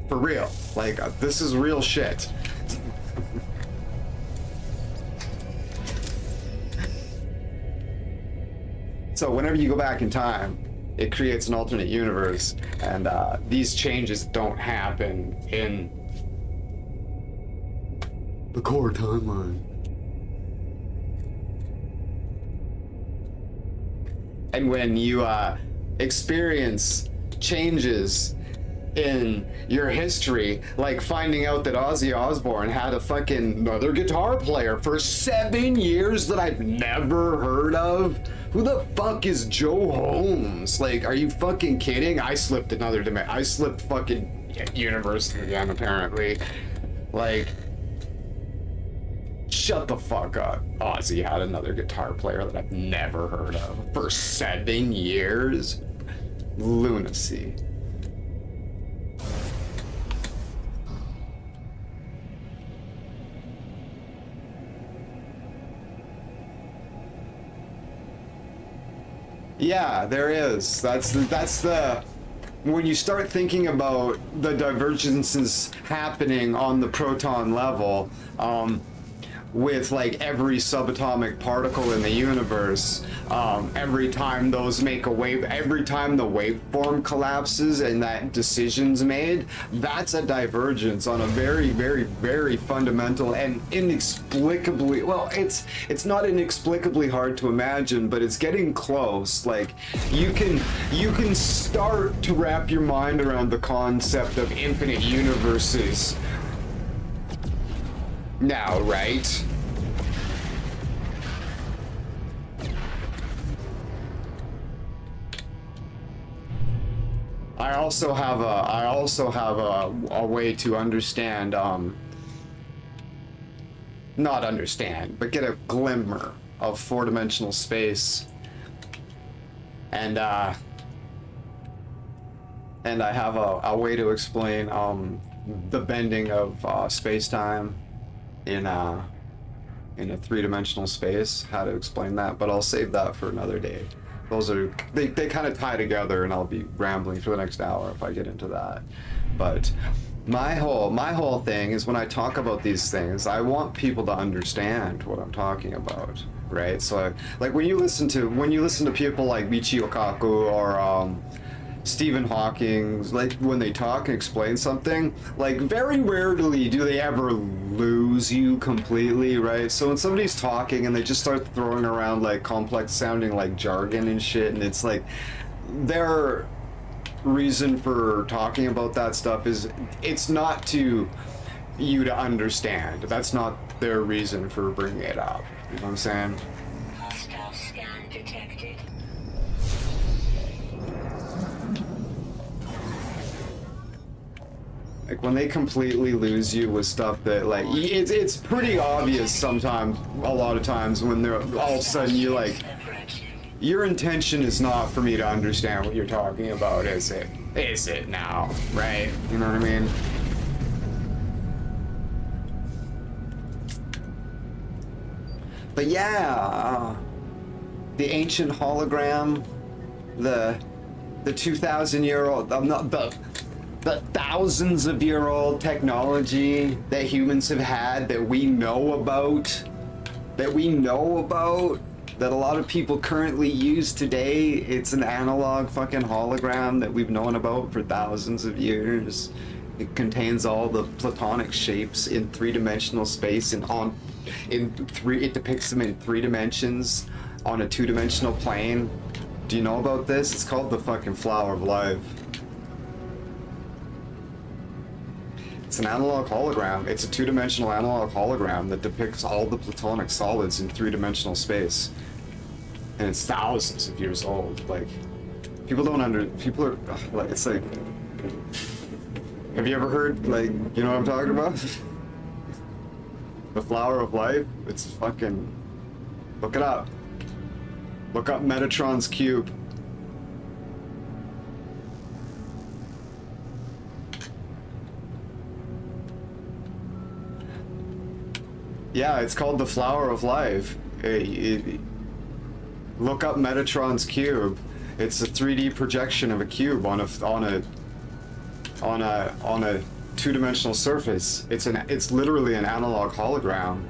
For real. Like, this is real shit. So whenever you go back in time, it creates an alternate universe, and these changes don't happen in the core timeline. And when you experience changes in your history, like finding out that Ozzy Osbourne had a fucking another guitar player for 7 years that I've never heard of. Who the fuck is Joe Holmes? Like, are you fucking kidding? I slipped I slipped fucking universe again, apparently. Like, shut the fuck up. Ozzy had another guitar player that I've never heard of for 7 years. Lunacy. Yeah, there is. That's the when you start thinking about the divergences happening on the proton level, with like every subatomic particle in the universe, every time those make a wave, every time the waveform collapses and that decision's made, that's a divergence on a very fundamental and inexplicably, well, it's not inexplicably hard to imagine, but it's getting close. Like, you can start to wrap your mind around the concept of infinite universes now, right? I also have a way to understand, not understand, but get a glimmer of four-dimensional space. And I have a way to explain the bending of space-time in a three-dimensional space, how to explain that, but I'll save that for another day. Those are, they kind of tie together, and I'll be rambling for the next hour if I get into that. But my whole thing is when I talk about these things, I want people to understand what I'm talking about, right? So like when you listen to people like Michio Kaku or Stephen Hawking, like when they talk and explain something, like very rarely do they ever lose you completely, right? So when somebody's talking and they just start throwing around like complex sounding like jargon and shit, and it's like their reason for talking about that stuff is it's not to you to understand. That's not their reason for bringing it up. You know what I'm saying? Hostile scan detected. Like when they completely lose you with stuff that like it's pretty obvious sometimes, a lot of times when they're all of a sudden you're like, your intention is not for me to understand what you're talking about, is it? Is it now, right? You know what I mean? But yeah, the ancient hologram, the 2,000-year-old, the thousands of year old technology that humans have had that we know about, that a lot of people currently use today. It's an analog fucking hologram that we've known about for thousands of years. It contains all the platonic shapes in three-dimensional space and it depicts them in 3 dimensions on a 2-dimensional plane. Do you know about this? It's called the fucking Flower of Life. It's an analog hologram. It's a 2-dimensional analog hologram that depicts all the platonic solids in 3-dimensional space. And it's thousands of years old. Like, people are, like, it's like, have you ever heard, like, you know what I'm talking about? The Flower of Life? It's fucking, look it up. Look up Metatron's cube. Yeah, it's called the Flower of Life. Look up Metatron's cube. It's a 3D projection of a cube on a 2-dimensional surface. It's literally an analog hologram.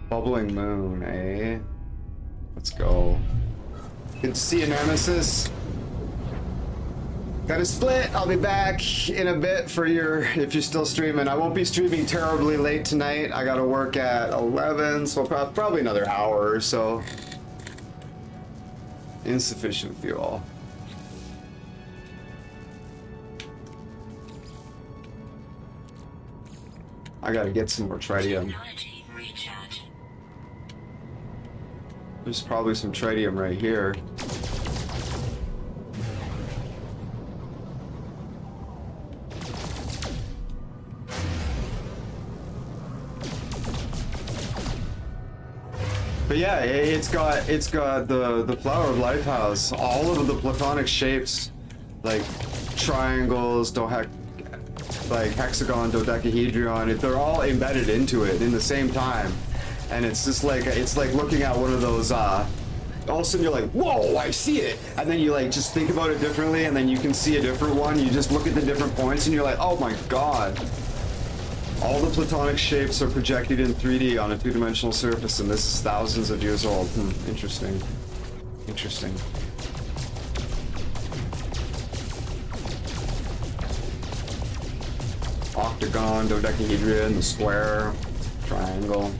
Bubbling moon, eh? Let's go. Good to see you, Nemesis. Got a split. I'll be back in a bit for if you're still streaming. I won't be streaming terribly late tonight. I gotta work at 11, so probably another hour or so. Insufficient fuel. I gotta get some more tritium. Technology recharge. There's probably some tritium right here. But yeah, it's got the Flower of Life house. All of the platonic shapes, like triangles, like hexagon, dodecahedron, they're all embedded into it in the same time. And it's just like, it's like looking at one of those, all of a sudden you're like, whoa, I see it. And then you like just think about it differently, and then you can see a different one. You just look at the different points and you're like, oh my god. All the platonic shapes are projected in 3D on a 2-dimensional surface, and this is thousands of years old. Interesting. Interesting. Octagon, dodecahedron, the square, triangle.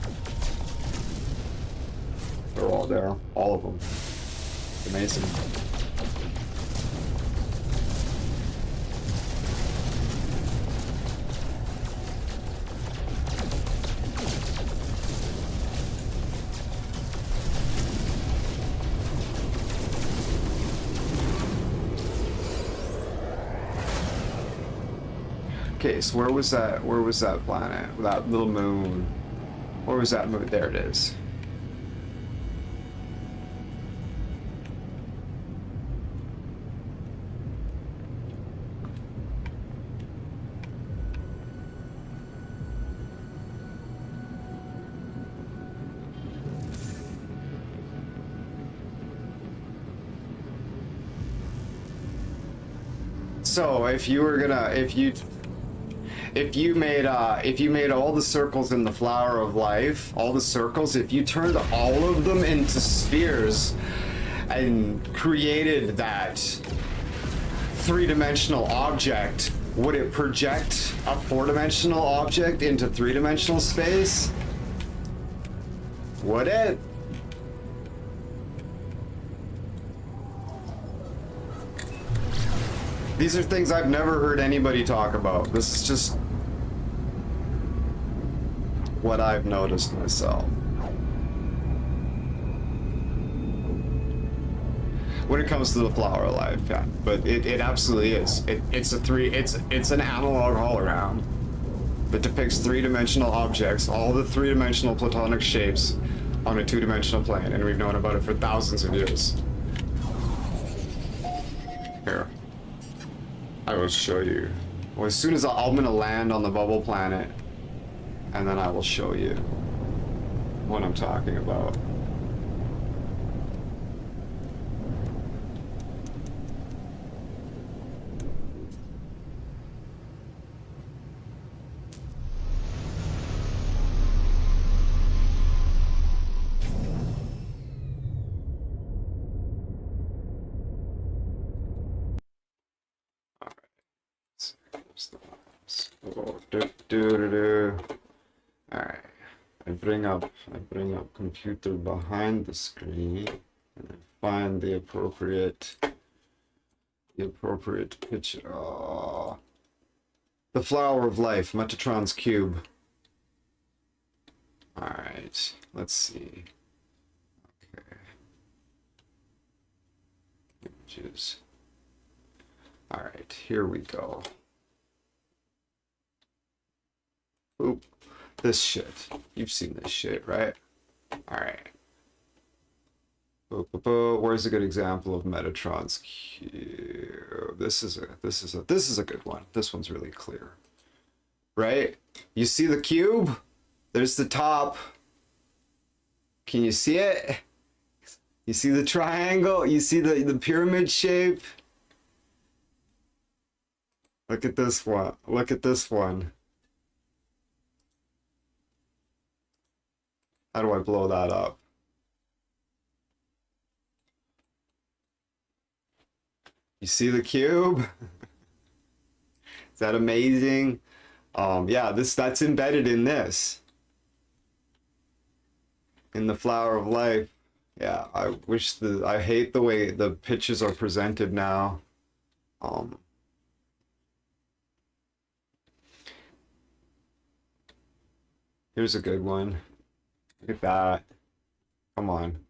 They're all there. All of them. It's amazing. Okay, so where was that planet? That little moon. Where was that moon? There it is. So if you were gonna, if you made all the circles in the flower of life, all the circles, if you turned all of them into spheres and created that three-dimensional object, would it project a four-dimensional object into three-dimensional space? Would it? These are things I've never heard anybody talk about. This is just what I've noticed myself. When it comes to the flower of life, yeah. But it absolutely is. It's an analog hologram that depicts three-dimensional objects, all the three-dimensional platonic shapes on a two-dimensional plane, and we've known about it for thousands of years. Here. I will show you. Well, as soon as I'm gonna land on the bubble planet, and then I will show you what I'm talking about. Alright. I bring up computer behind the screen and I find the appropriate picture. Oh. The flower of life, Metatron's cube. Alright, let's see. Okay. Images. Alright, here we go. Oop. This shit. You've seen this shit, right? Alright. Where's a good example of Metatron's cube? This is a good one. This one's really clear. Right? You see the cube? There's the top. Can you see it? You see the triangle? You see the pyramid shape? Look at this one. Look at this one. How do I blow that up? You see the cube? Is that amazing? Yeah, that's embedded in this. In the flower of life. Yeah, I hate the way the pictures are presented now. Here's a good one. Look at that. Come on.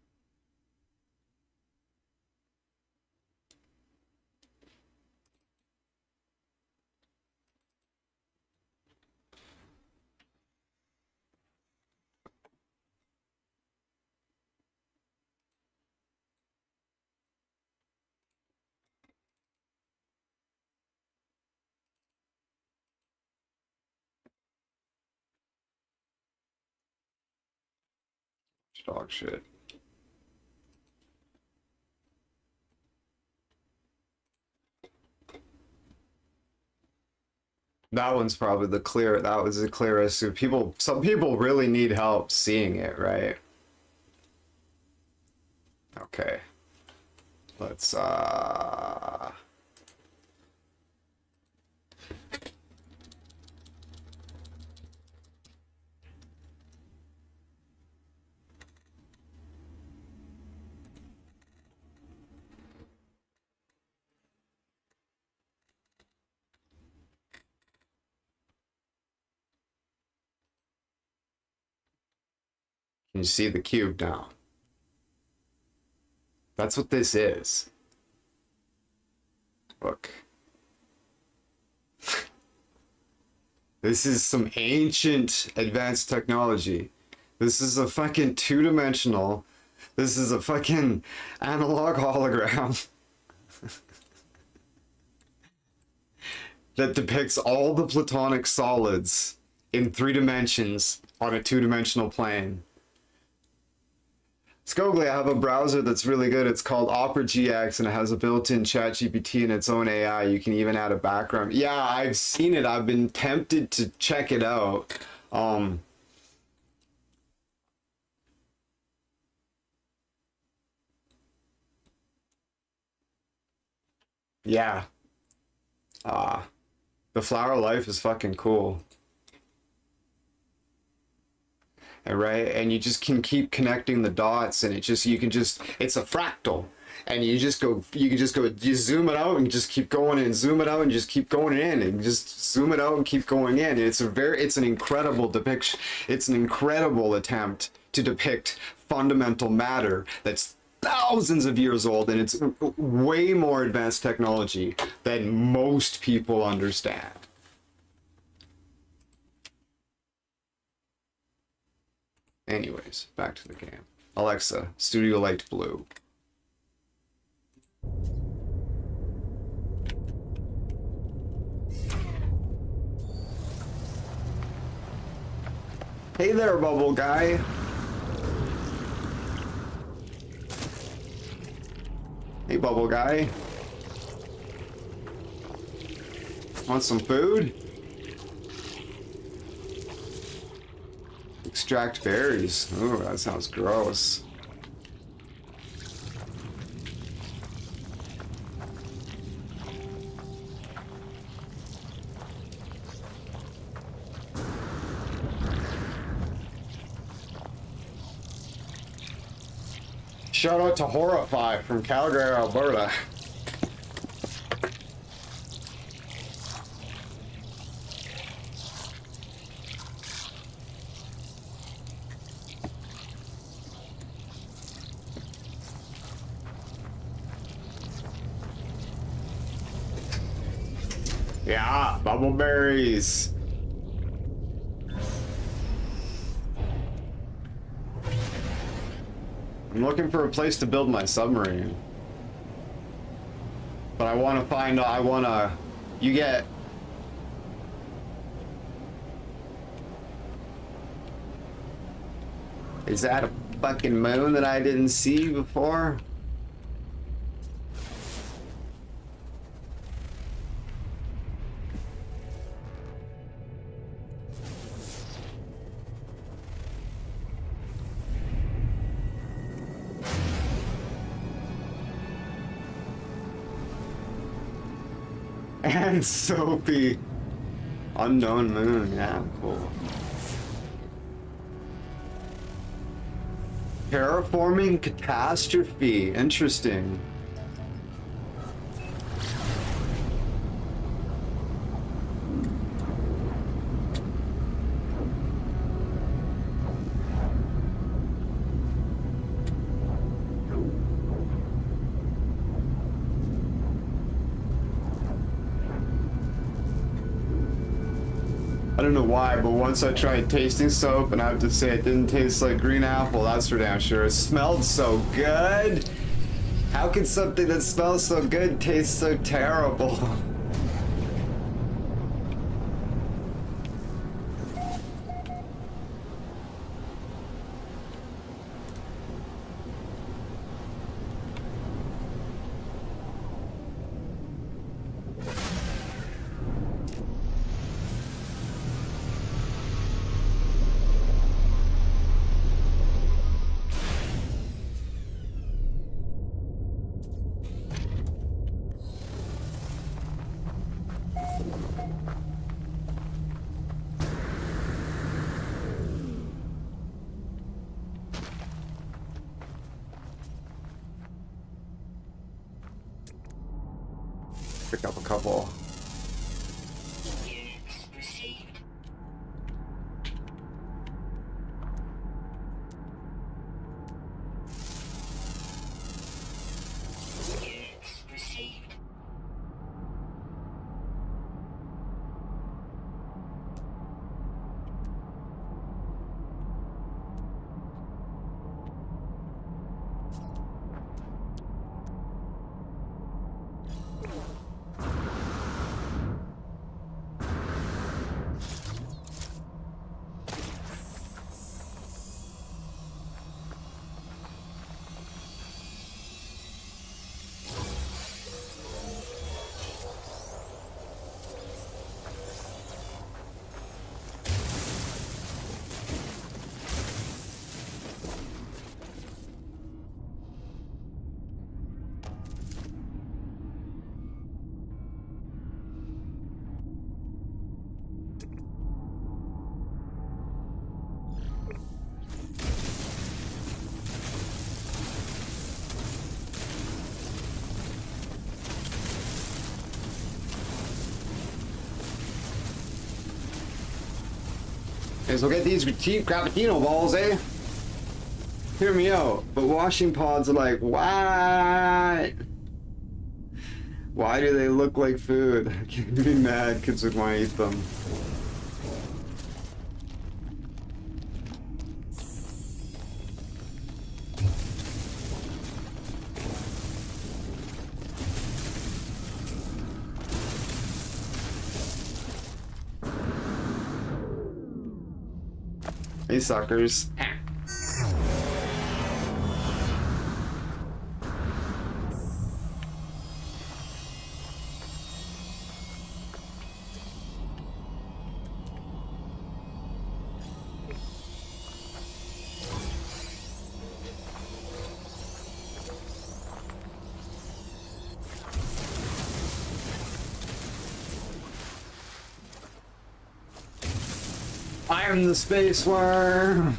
Dog shit. That one's probably that was the clearest. Some people really need help seeing it, right? Okay. Let's Can you see the cube now? That's what this is. Look. This is some ancient advanced technology. This is a fucking two-dimensional. This is a fucking analog hologram that depicts all the platonic solids in 3 dimensions on a 2-dimensional plane. Scogli, I have a browser that's really good. It's called Opera GX, and it has a built-in ChatGPT and its own AI. You can even add a background. Yeah, I've seen it. I've been tempted to check it out. Yeah. The Flower of Life is fucking cool. Right? And you just can keep connecting the dots, and it's a fractal. And you zoom it out and just keep going in, zoom it out and just keep going in, and just zoom it out and keep going in. It's an incredible depiction. It's an incredible attempt to depict fundamental matter that's thousands of years old, and it's way more advanced technology than most people understand. Anyways, back to the game. Alexa, Studio Light Blue. Hey there, bubble guy. Hey, bubble guy. Want some food? Extract berries. Ooh, that sounds gross. Shout out to Horrify from Calgary, Alberta. Yeah, bubbleberries. I'm looking for a place to build my submarine. But you get... Is that a fucking moon that I didn't see before? And Soapy. Unknown moon, yeah, cool. Terraforming catastrophe, interesting. I don't know why, but once I tried tasting soap, and I have to say it didn't taste like green apple, that's for damn sure. It smelled so good. How can something that smells so good taste so terrible? Pick up a couple. Units received. Units received. Okay, so get these cheap cappuccino balls, eh? Hear me out. But washing pods are like, what? Why do they look like food? I can't be mad kids would want to eat them. Hey, suckers. I am the space worm.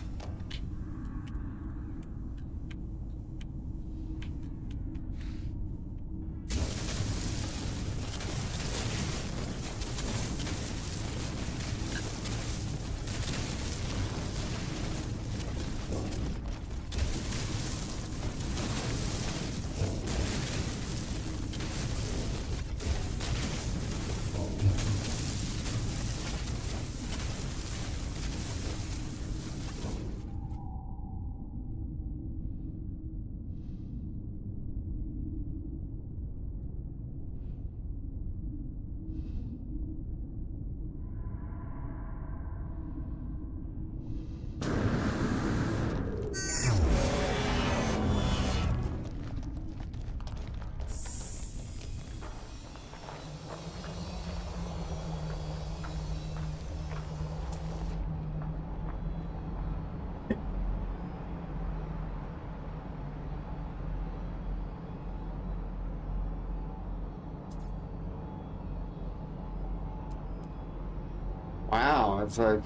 Wow, it's like...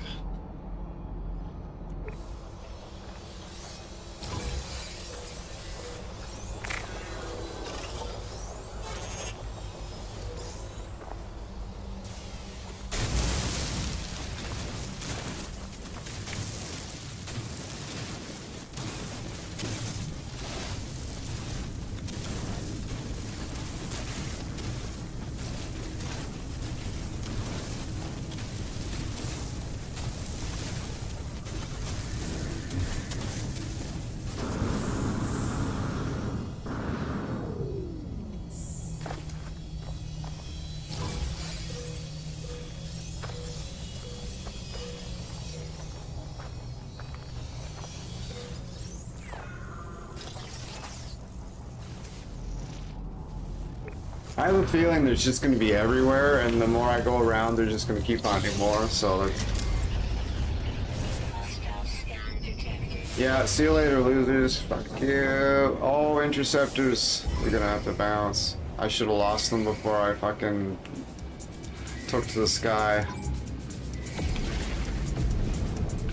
I have a feeling there's just going to be everywhere, and the more I go around, they're just going to keep finding more, so let's... Hostile scan detected. Yeah, see you later, losers. Fuck you. Oh, interceptors. We're gonna have to bounce. I should have lost them before I fucking took to the sky.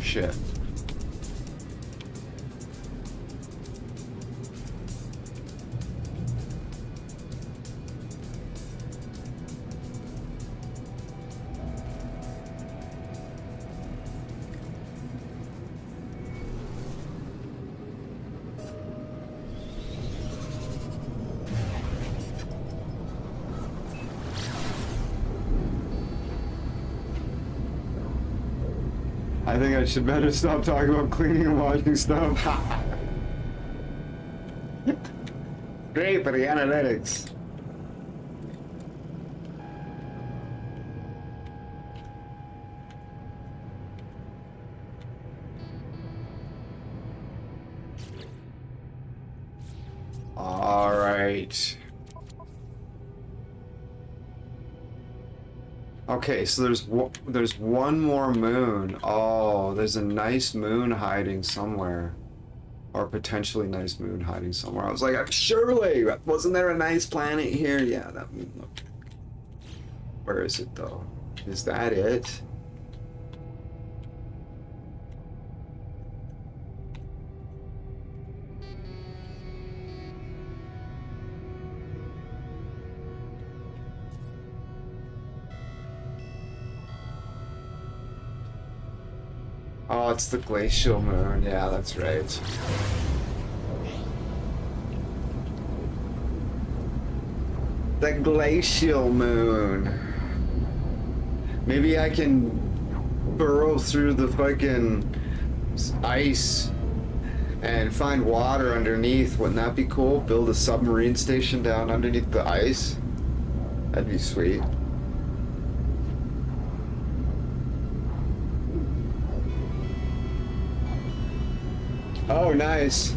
Shit. I think I should better stop talking about cleaning and washing stuff. Great for the analytics. All right. Okay, so there's one more moon. Oh, there's a nice moon hiding somewhere. Or potentially nice moon hiding somewhere. I was like, surely, wasn't there a nice planet here? Yeah, that moon looked... Where is it, though? Is that it? Oh, it's the glacial moon. Yeah, that's right. The glacial moon. Maybe I can burrow through the fucking ice and find water underneath. Wouldn't that be cool? Build a submarine station down underneath the ice? That'd be sweet. Oh, nice.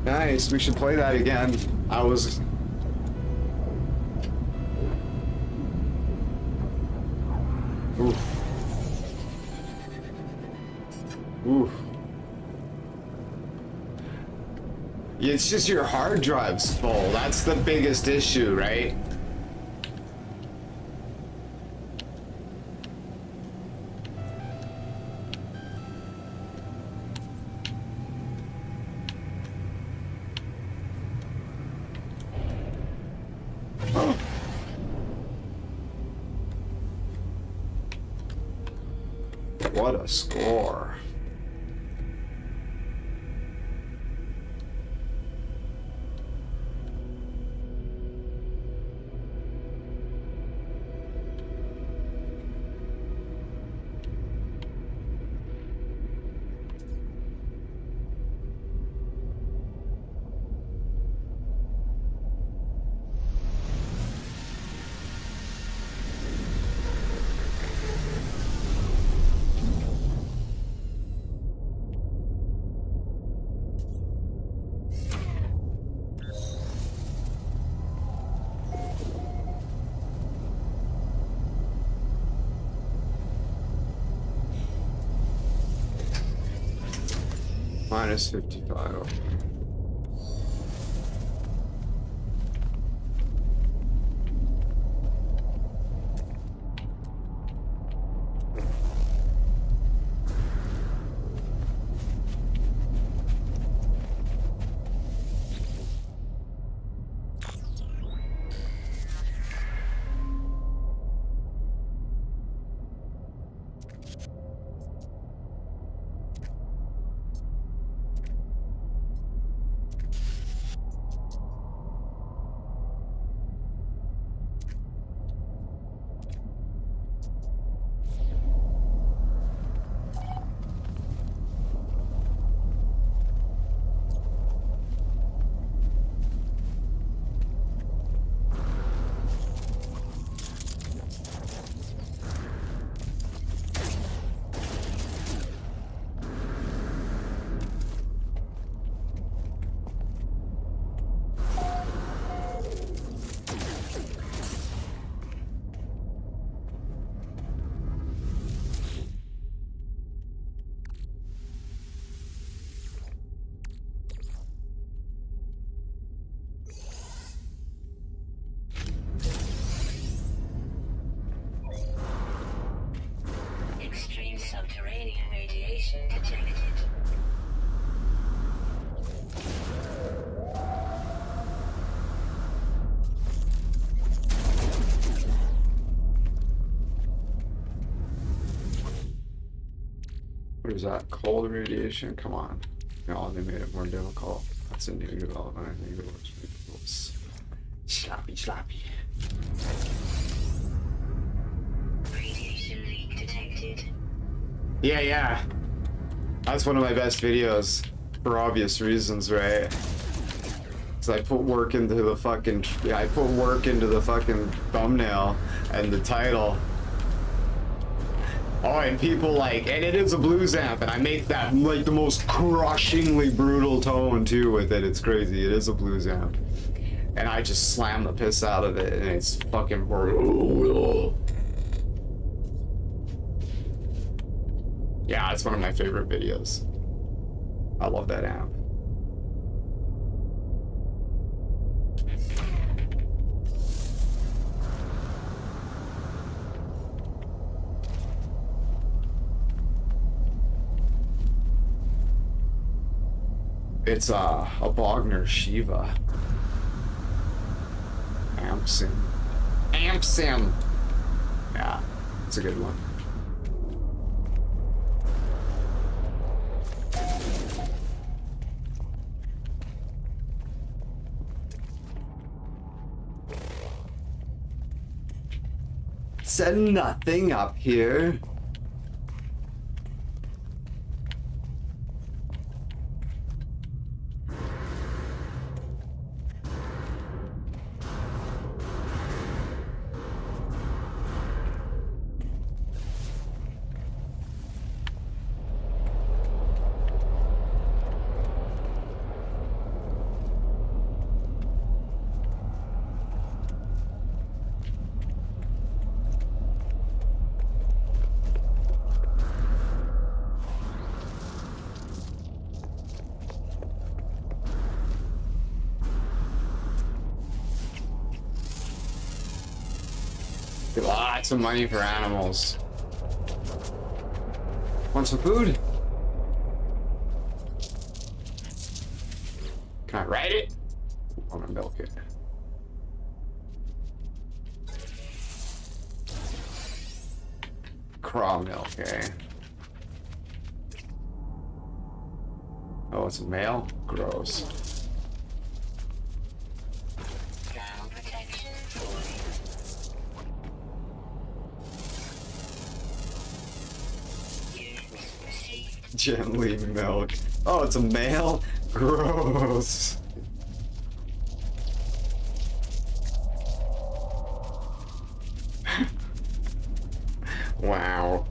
Nice. We should play that again. I was... Oof. Oof. It's just your hard drive's full. That's the biggest issue, right? What a score. Minus 55. Extreme subterranean radiation detected. What is that? Cold radiation? Come on. No, they made it more difficult. That's a new development. I think it was sloppy. Radiation leak detected. Yeah. That's one of my best videos for obvious reasons, right? Cause I put work into the fucking thumbnail and the title. Oh, and people like, and it is a blues amp, and I make that like the most crushingly brutal tone too with it. It's crazy. It is a blues amp, and I just slam the piss out of it, and it's fucking brutal. Yeah, it's one of my favorite videos. I love that amp. It's a Bogner Shiva. Ampsim. Yeah, it's a good one. said nothing up here. Lots of money for animals. Want some food? Can I ride it? I want to milk it. Craw milk, eh? Oh, it's a male? Gross. Ground protection fully. Units received. Gently milk. Oh, it's a male? Gross. Wow.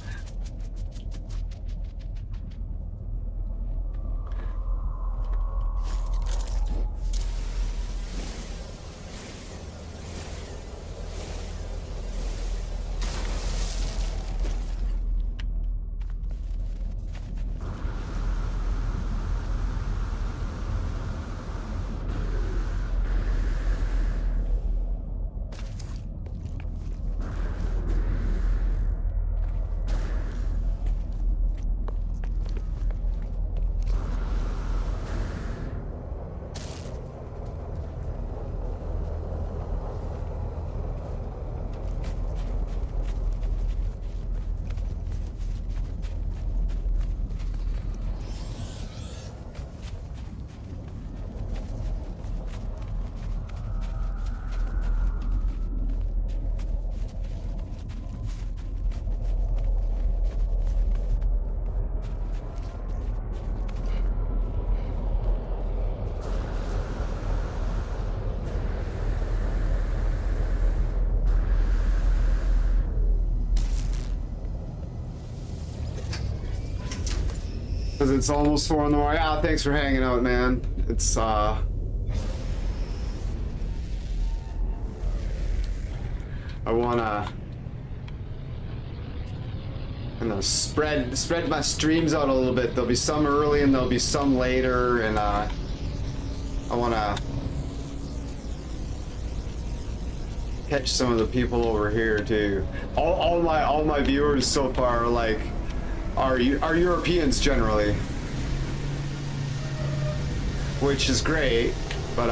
Because it's almost 4 in the morning. Yeah, thanks for hanging out, man. It's, I wanna spread my streams out a little bit. There'll be some early and there'll be some later, and I wanna catch some of the people over here too. All my viewers so far are Europeans generally, which is great, but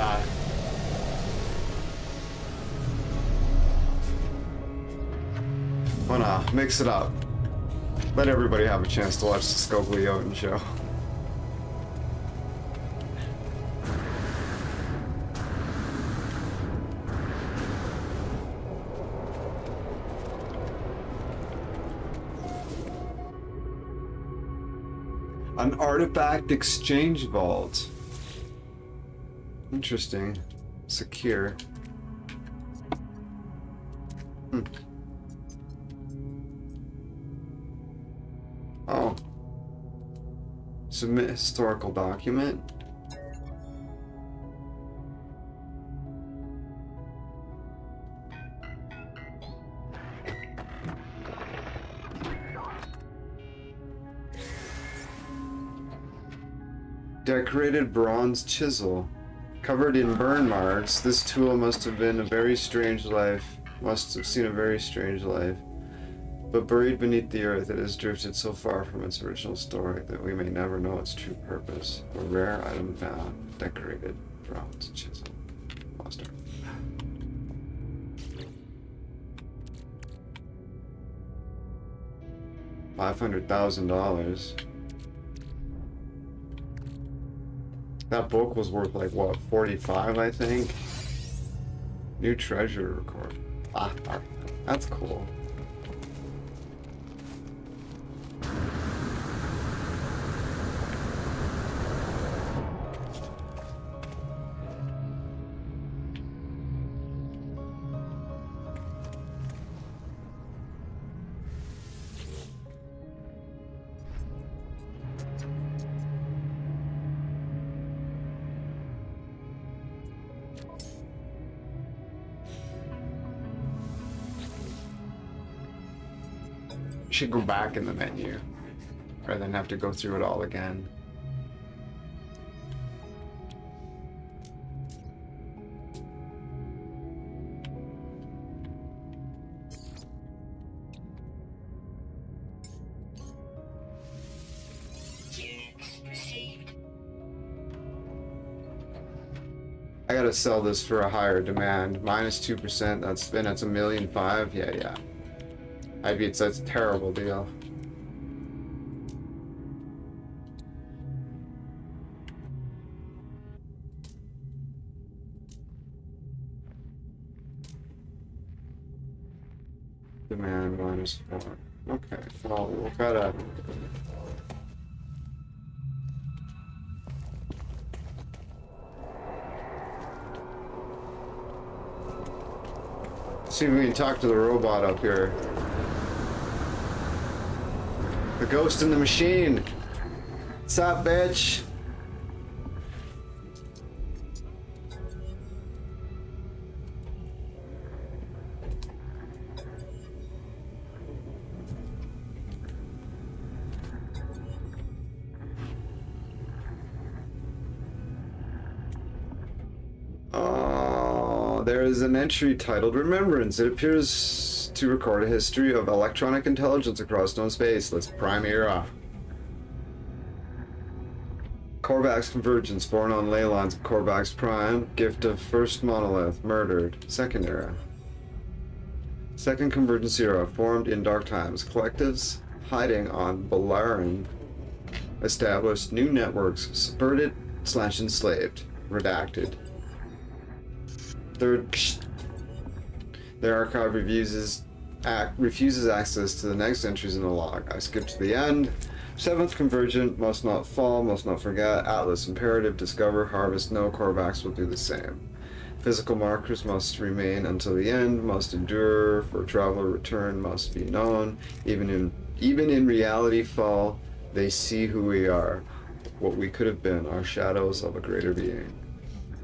wanna mix it up. Let everybody have a chance to watch the Scopely Oden show. An artifact exchange vault. Interesting. Secure. Oh. Submit historical document. Decorated bronze chisel. Covered in burn marks, this tool must have seen a very strange life. But buried beneath the earth, it has drifted so far from its original story that we may never know its true purpose. A rare item found. Decorated bronze chisel. Lost art. $500,000. That book was worth like what, 45, I think. New treasure record. That's cool. Should go back in the menu rather than have to go through it all again. Units received. I gotta sell this for a higher demand. -2%. That's $1.5 million. Yeah. That's a terrible deal. Demand -4. Okay, well, we'll gotta. See if we can talk to the robot up here. The ghost in the machine. What's up, bitch? There is an entry titled Remembrance. It appears to record a history of electronic intelligence across known space. Let's prime era. Korvax Convergence, born on ley lines of Korvax Prime. Gift of first monolith, murdered. Second era. Second Convergence era, formed in dark times. Collectives hiding on Balaran established new networks, subverted / enslaved. Redacted. Third, their archive refuses access to the next entries in the log. I skipped to the end. Seventh Convergent, must not fall, must not forget. Atlas imperative, discover, harvest. No, Korvax will do the same. Physical markers must remain until the end, must endure, for traveler return must be known. Even in reality fall, they see who we are, what we could have been, our shadows of a greater being.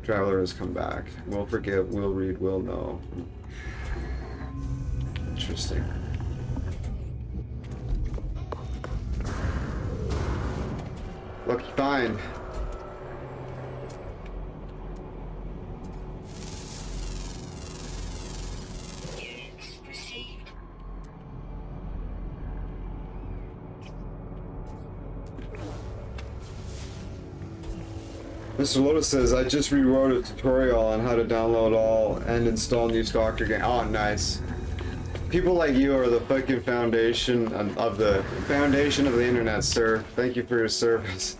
Traveler has come back. We'll forgive, we'll read, we'll know. Interesting. Lucky find. Units received. Mr. Lotus says, I just rewrote a tutorial on how to download all and install new Stalker game. Oh, nice. People like you are the fucking foundation of the internet, sir. Thank you for your service.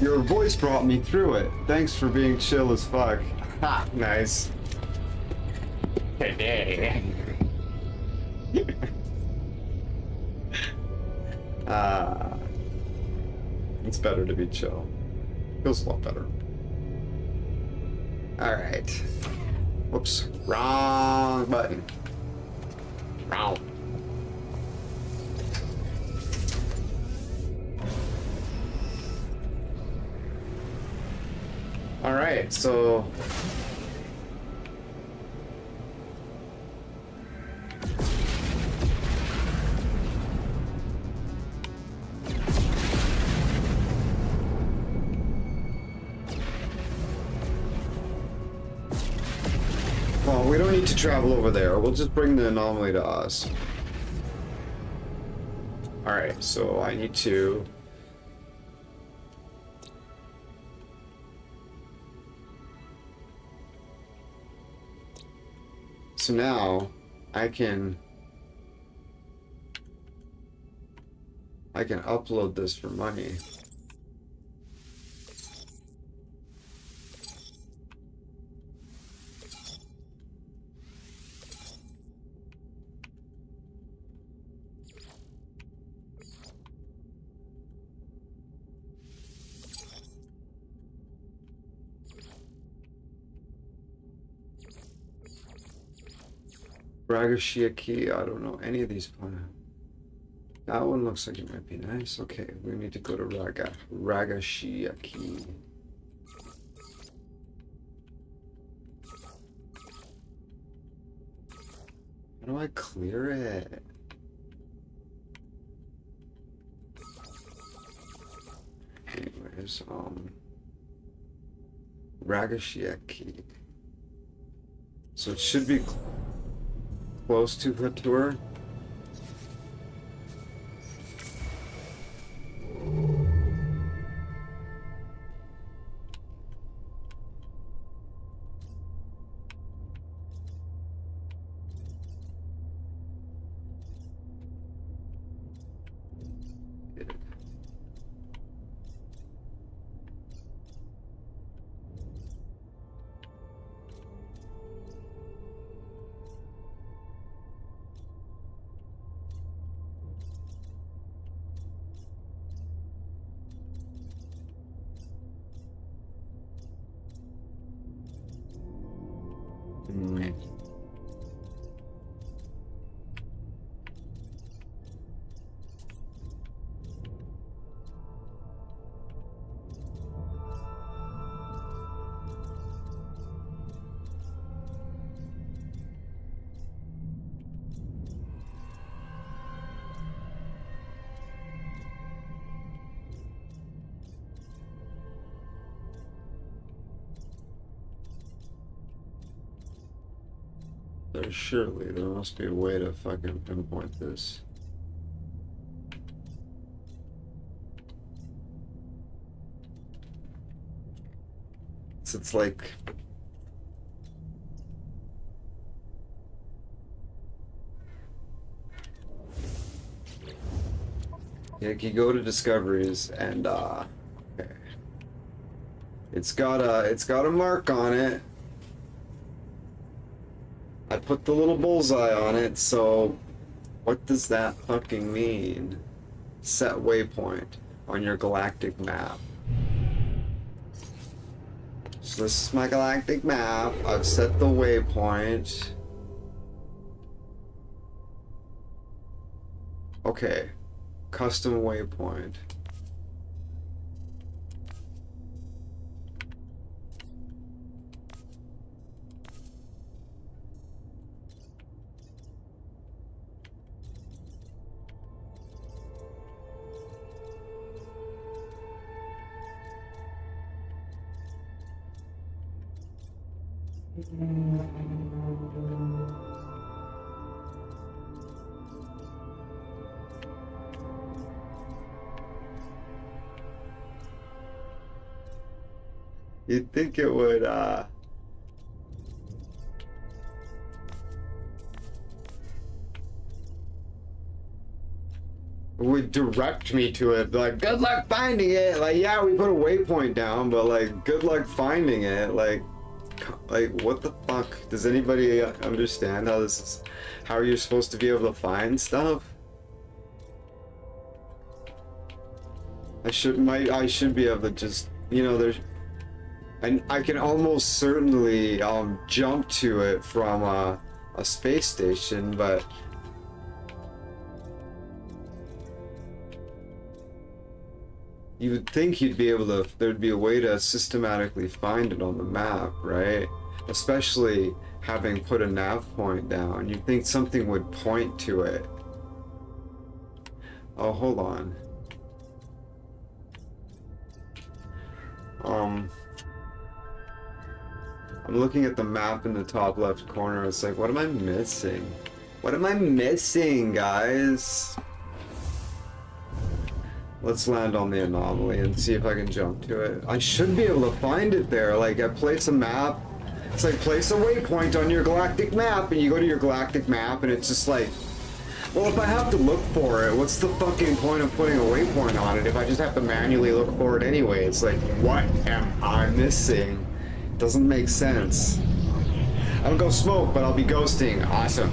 Your voice brought me through it. Thanks for being chill as fuck. Ha, nice. Today. It's better to be chill. Feels a lot better. Alright. Whoops. Wrong button. Wrong. Alright, so... well, we don't need to travel over there. We'll just bring the anomaly to us. Alright, so I need to... So now I can upload this for money. Ragashiaki, I don't know any of these planets. That one looks like it might be nice. Okay, we need to go to Ragashiaki. How do I clear it? Anyways, Ragashiaki. So it should be close to Hatur. Surely there must be a way to fucking pinpoint this. So it's like you go to discoveries and okay. It's got a mark on it. I put the little bullseye on it, so what does that fucking mean? Set waypoint on your galactic map. So this is my galactic map. I've set the waypoint. Okay. Custom waypoint. You'd think it would direct me to it. Like, good luck finding it. Like, yeah, we put a waypoint down, but like, good luck finding it. Like, what the fuck? Does anybody understand how this is? How you're supposed to be able to find stuff? I should be able to just, you know, there's. And I can almost certainly jump to it from a space station, but you would think you'd be able to, there'd be a way to systematically find it on the map, right? Especially having put a nav point down. You'd think something would point to it. Oh, hold on. I'm looking at the map in the top left corner. It's like, what am I missing? What am I missing, guys? Let's land on the anomaly and see if I can jump to it. I should be able to find it there. Like, I place a map. It's like, place a waypoint on your galactic map, and you go to your galactic map, and it's just like, well, if I have to look for it, what's the fucking point of putting a waypoint on it if I just have to manually look for it anyway? It's like, what am I missing? Doesn't make sense. I don't go smoke, but I'll be ghosting. Awesome.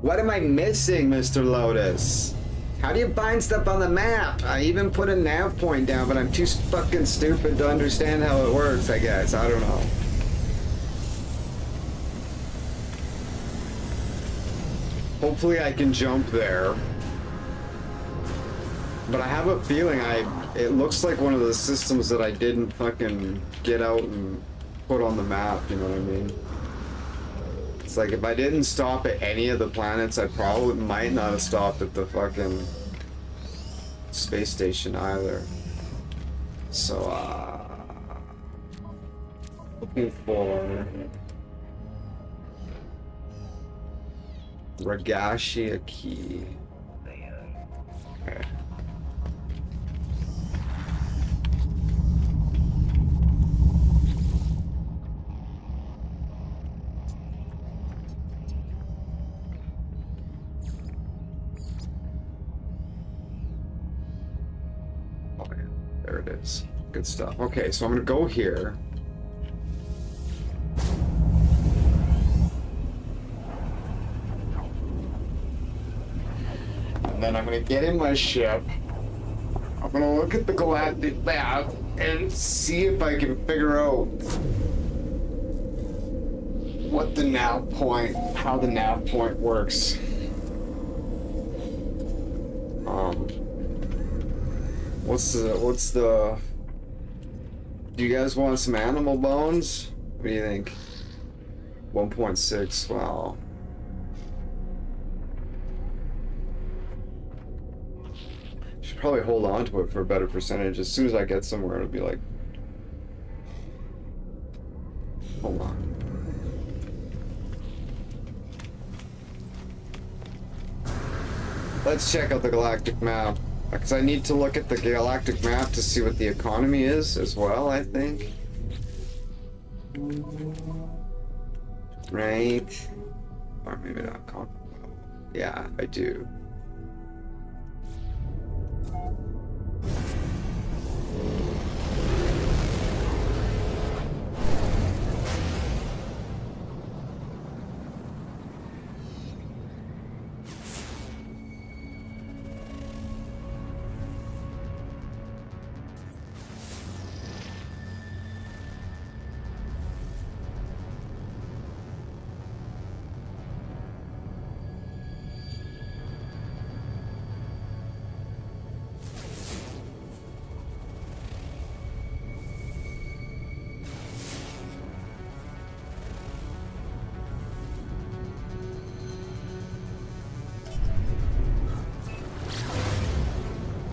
What am I missing, Mr. Lotus? How do you find stuff on the map? I even put a nav point down, but I'm too fucking stupid to understand how it works, I guess. I don't know. Hopefully I can jump there. But I have a feeling it looks like one of the systems that I didn't fucking get out and put on the map, you know what I mean? It's like if I didn't stop at any of the planets, I probably might not have stopped at the fucking space station either. So, looking for Ragashia key. Okay. Oh yeah, there it is. Good stuff. Okay, so I'm gonna go here. And then I'm gonna get in my ship. I'm gonna look at the galactic map and see if I can figure out what the nav point, how the nav point works. What's the, do you guys want some animal bones? What do you think? 1.6, wow. Should probably hold on to it for a better percentage. As soon as I get somewhere, it'll be like, hold on. Let's check out the galactic map. Because I need to look at the galactic map to see what the economy is as well, I think. Right? Or maybe not. Yeah, I do.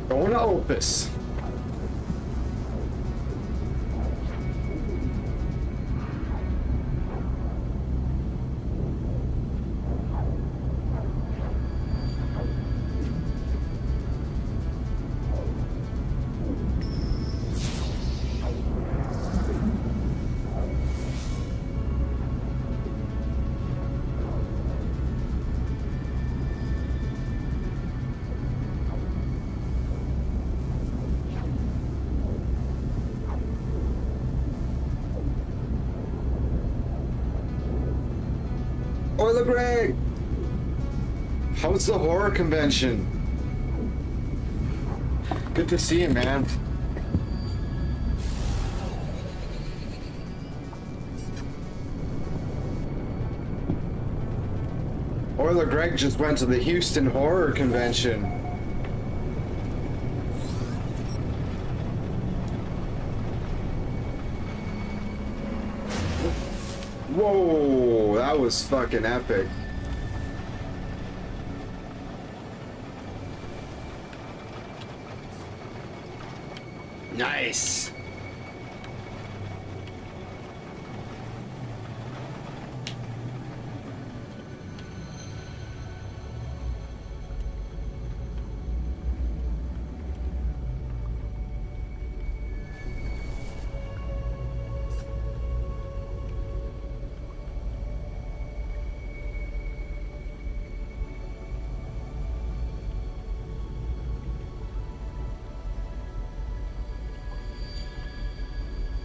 Going to Opus. Oiler Greg! How's the horror convention? Good to see you, man. Oiler Greg just went to the Houston Horror Convention. Whoa, that was fucking epic. Nice.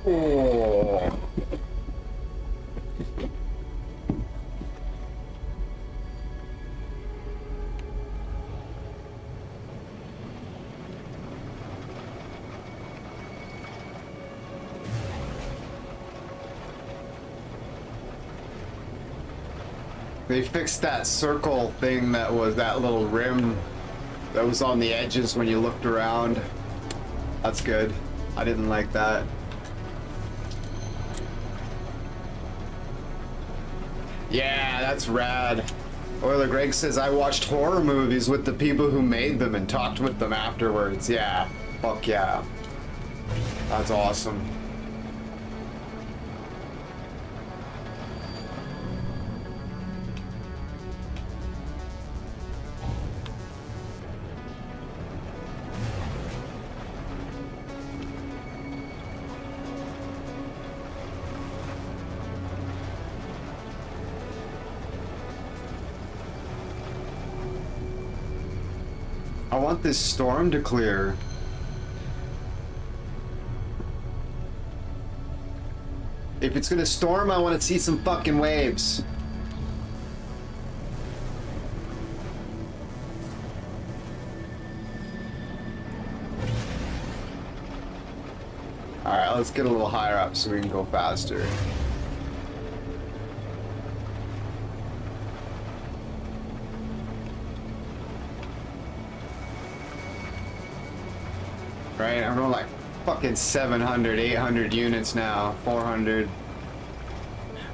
Oh. They fixed that circle thing that was that little rim that was on the edges when you looked around. That's good. I didn't like that. Yeah, that's rad. Oiler Greg says, I watched horror movies with the people who made them and talked with them afterwards. Yeah, fuck yeah. That's awesome. I want this storm to clear. If it's gonna storm, I want to see some fucking waves. Alright, let's get a little higher up so we can go faster. Right, I'm going like fucking 700, 800 units now, 400,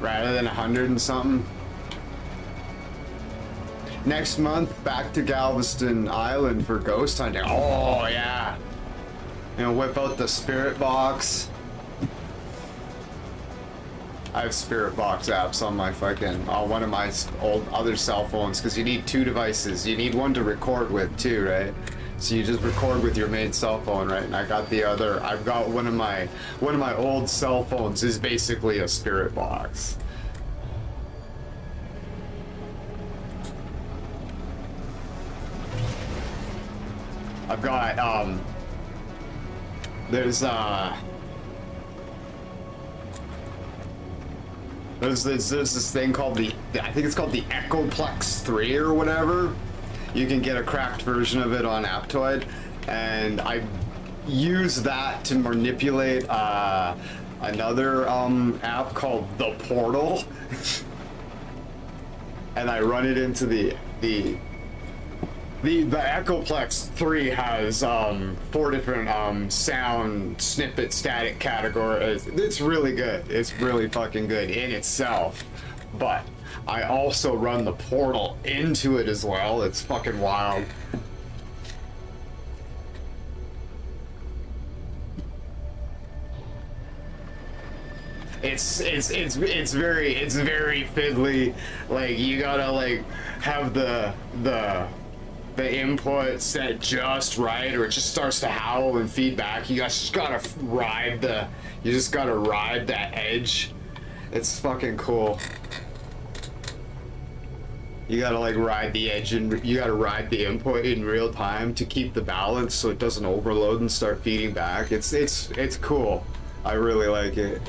rather than 100 and something. Next month, back to Galveston Island for ghost hunting. Oh yeah, you know, whip out the spirit box. I have spirit box apps on my fucking one of my old other cell phones because you need two devices. You need one to record with too, right? So you just record with your main cell phone, right? And I got the other. I've got one of my old cell phones is basically a spirit box. I've got there's this thing called I think it's called the Echoplex 3 or whatever. You can get a cracked version of it on Aptoide, and I use that to manipulate another app called The Portal, and I run it into the Echoplex 3 has 4 different sound snippet static categories. It's really good. It's really fucking good in itself, but I also run the Portal into it as well. It's fucking wild. It's very fiddly. Like you gotta like have the input set just right, or it just starts to howl and feedback. You just gotta ride that edge. It's fucking cool. You gotta like ride the edge, and you gotta ride the input in real time to keep the balance so it doesn't overload and start feeding back. It's cool. I really like it.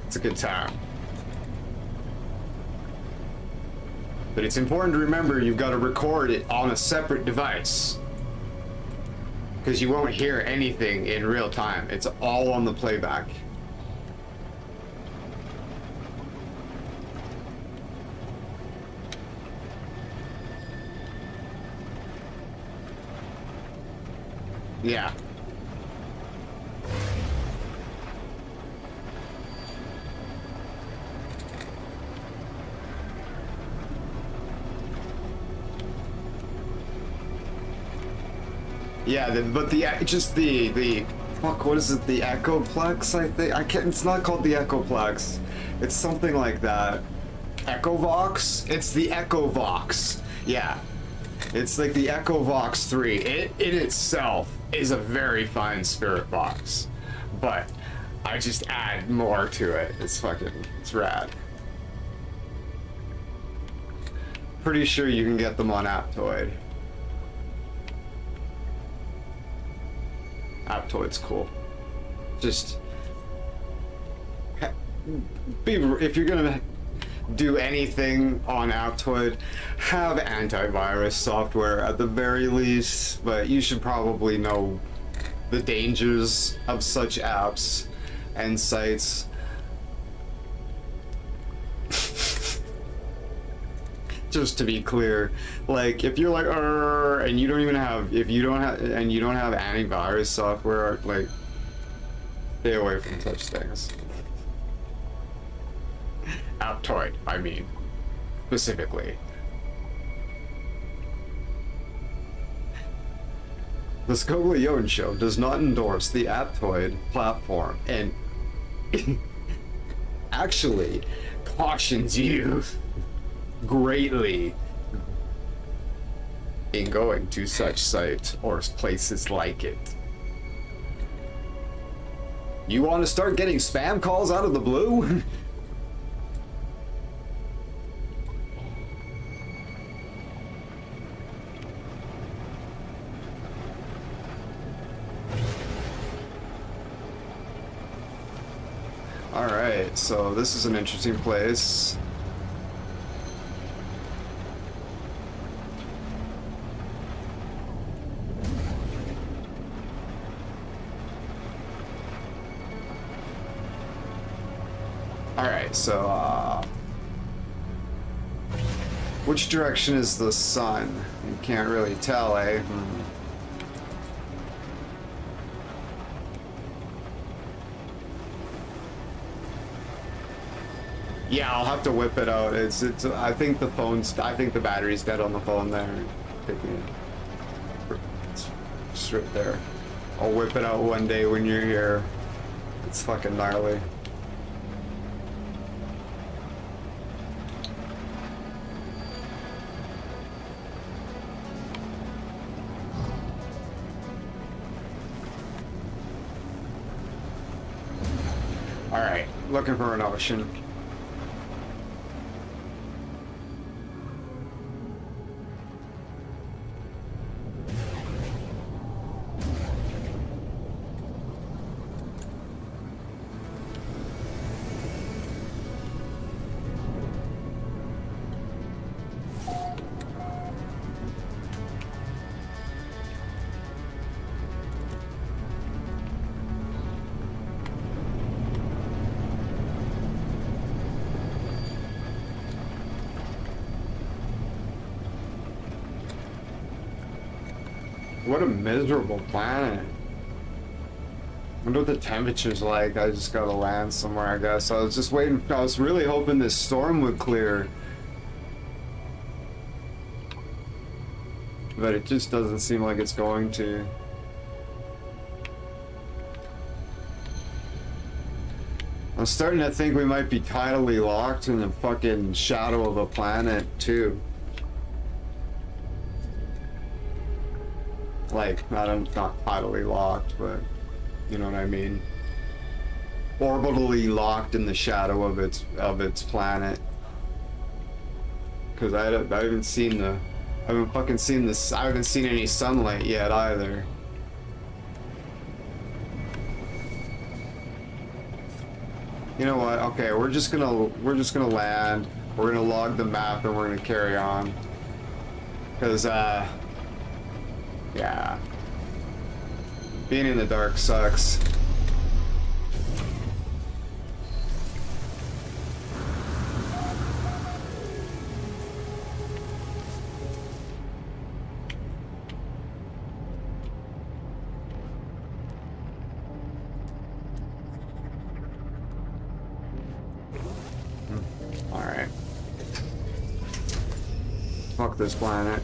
It's a good time. But it's important to remember you've got to record it on a separate device, because you won't hear anything in real time. It's all on the playback. Yeah. Yeah, the fuck, what is it? The Echoplex, I think. I can't. It's not called the Echoplex. It's something like that. Echovox. It's the Echovox. Yeah. It's like the Echovox 3. It in itself is a very fine spirit box, but I just add more to it. It's rad. Pretty sure you can get them on Aptoide. Aptoide's cool. Just if you're gonna do anything on Aptoide, have antivirus software at the very least, but you should probably know the dangers of such apps and sites. just to be clear, like if you're like and you don't even have antivirus software, like stay away from such things. Aptoid, I mean, specifically. The Scoglione Show does not endorse the Aptoid platform and actually cautions you greatly in going to such sites or places like it. You want to start getting spam calls out of the blue? Alright, so this is an interesting place. Alright, so, which direction is the sun? You can't really tell, eh? Yeah, I'll have to whip it out. It's. I think the battery's dead on the phone there. It's right there. I'll whip it out one day when you're here. It's fucking gnarly. All right, looking for an ocean. What a miserable planet. I wonder what the temperature's like. I just gotta land somewhere, I guess. I was just waiting. I was really hoping this storm would clear. But it just doesn't seem like it's going to. I'm starting to think we might be tidally locked in the fucking shadow of a planet, too. Like, not tidally locked, but you know what I mean. Orbitally locked in the shadow of its planet. Because I haven't seen I haven't seen any sunlight yet either. You know what? Okay, we're just gonna land. We're gonna log the map and we're gonna carry on. Because yeah. Being in the dark sucks. All right. Fuck this planet.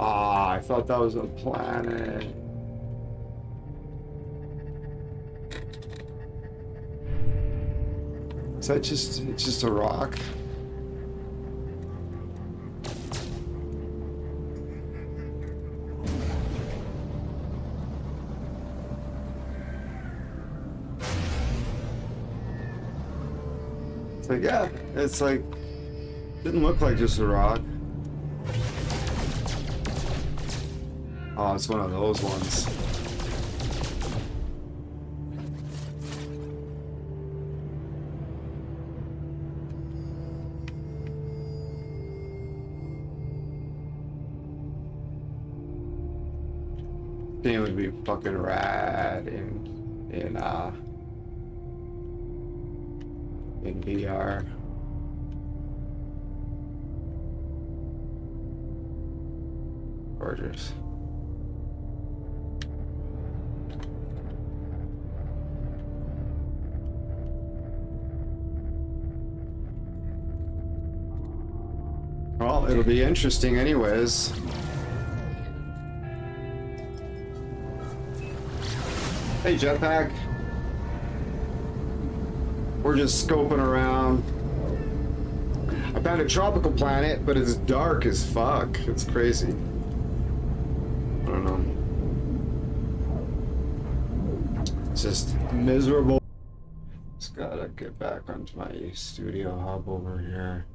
Ah, I thought that was a planet. that just, it's just a rock? It's like, yeah, it's like, didn't look like just a rock. Oh, it's one of those ones. Game would be fucking rad in VR. Gorgeous. Well, it'll be interesting anyways. Hey, Jetpack. We're just scoping around. I found a tropical planet, but it's dark as fuck. It's crazy. I don't know. It's just miserable. Just gotta get back onto my studio hub over here.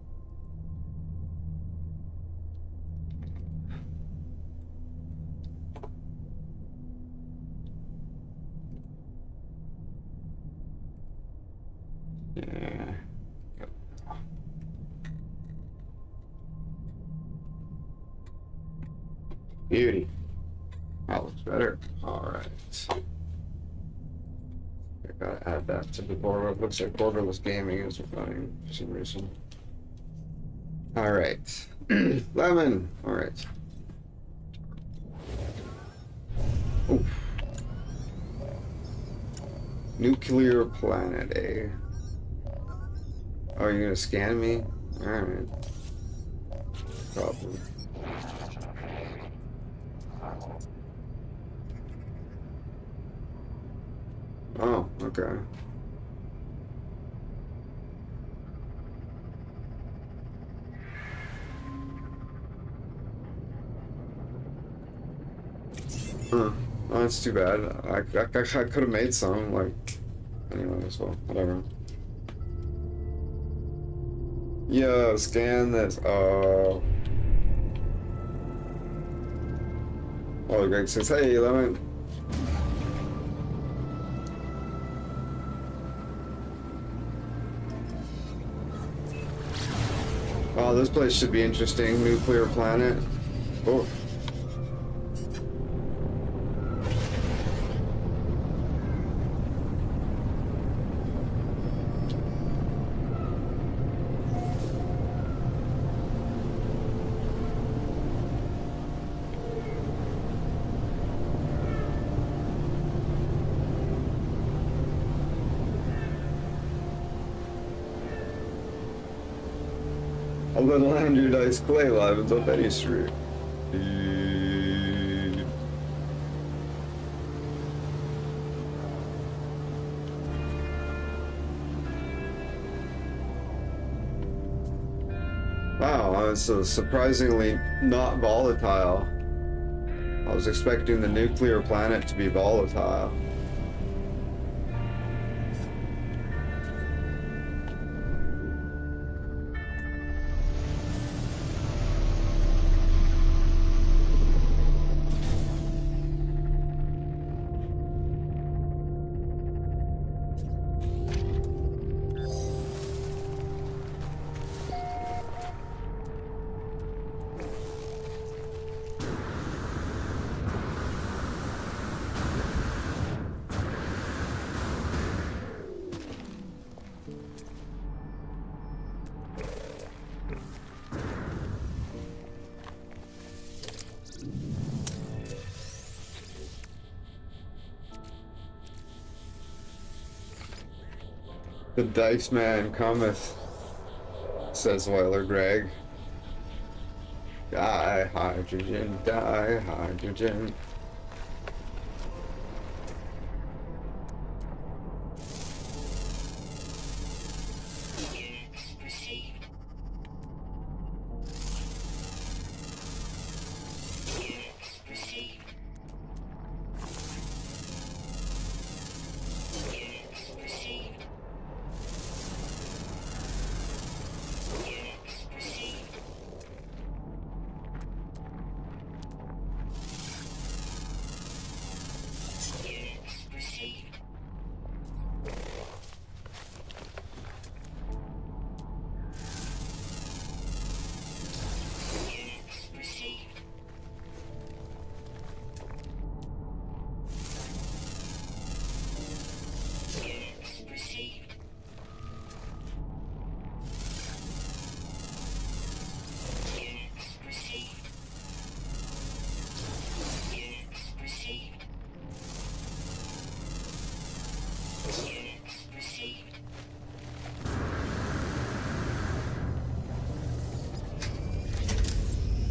Yeah. Beauty. That looks better. Alright. I gotta add that to the border. It looks like borderless gaming is running for some reason. Alright. Lemon. Alright. Oof. Nuclear planet, eh? Oh, you're gonna scan me? Alright. Probably. Oh, okay. Huh. Oh, that's too bad. I could have made some, like, anyway, so whatever. Yeah, scan this. Oh, Greg says, hey, Lemon. Oh, this place should be interesting. Nuclear planet. Oh. A little Andrew Dice Clay live on Betty Street. Wow, it's surprisingly not volatile. I was expecting the nuclear planet to be volatile. The Dice Man cometh, says Weiler Greg. Die hydrogen, die hydrogen.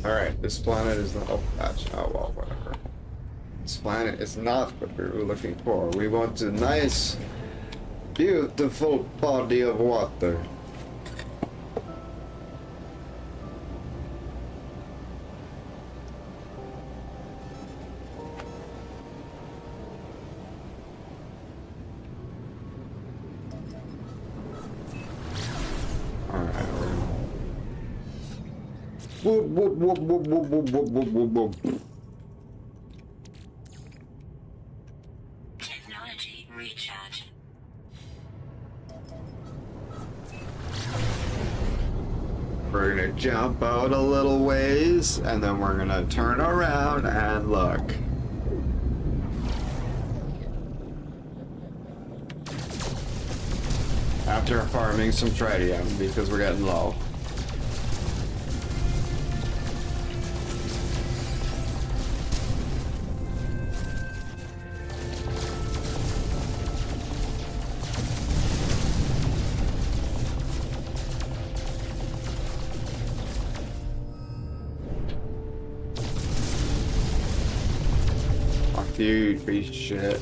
Alright, this planet is not. Oh, that's. Oh, well, whatever. This planet is not what we were looking for. We want a nice, beautiful body of water. Alright, whoop, whoop, whoop, whoop, whoop, whoop, whoop, whoop, whoop, whoop. Technology recharge. We're gonna jump out a little ways, and then we're gonna turn around and look. After farming some tritium, because we're getting low. Fuck you, piece of shit.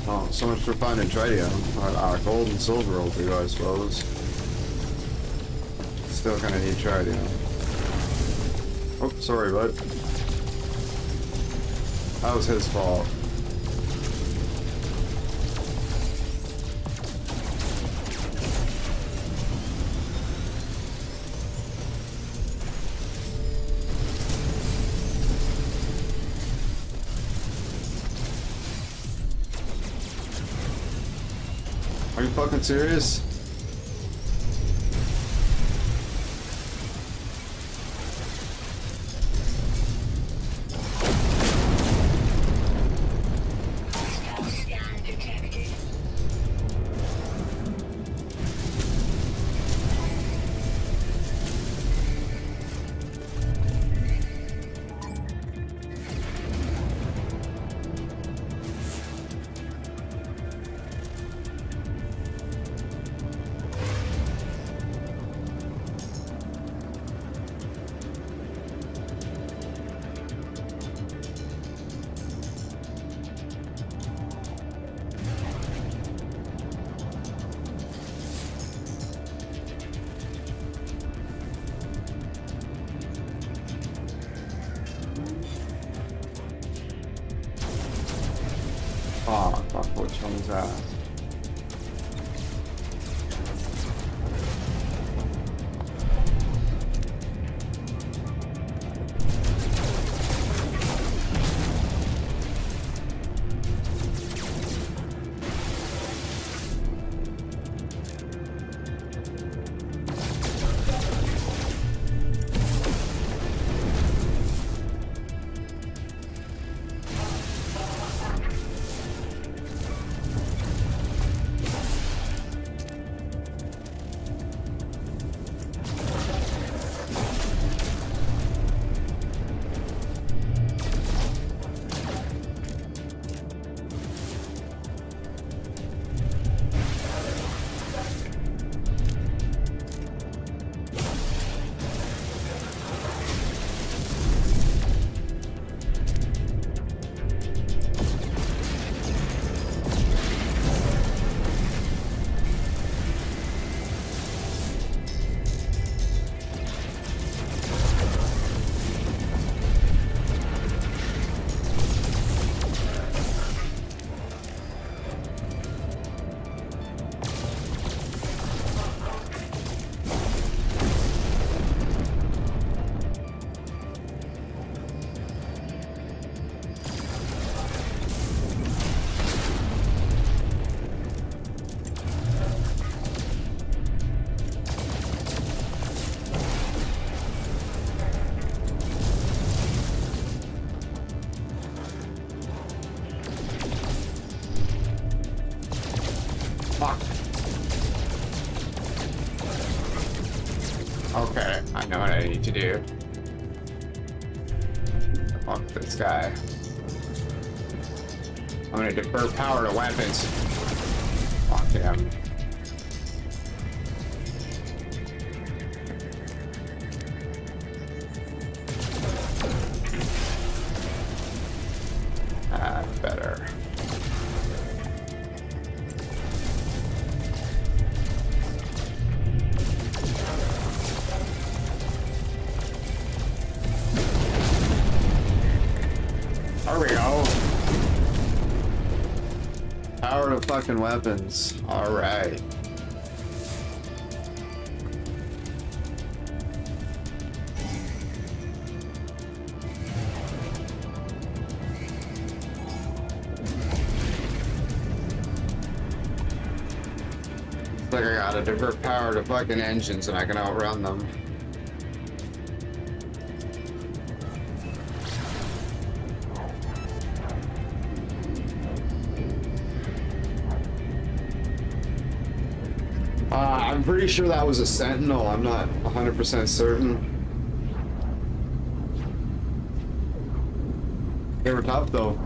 Oh, so much for finding tritium. Gold and silver will do, I suppose. Still gonna need tritium. Oh, sorry, bud. That was his fault. Are you fucking serious? Hostile scan detected. Oh, fuck, which one was that? Fuck. Okay, I know what I need to do. Fuck this guy. I'm gonna defer power to weapons. Oh, damn. Better. There we go. Power to fucking weapons. Alright. Like I gotta divert power to fucking engines and I can outrun them. I'm pretty sure that was a Sentinel. I'm not 100% certain. They were tough though.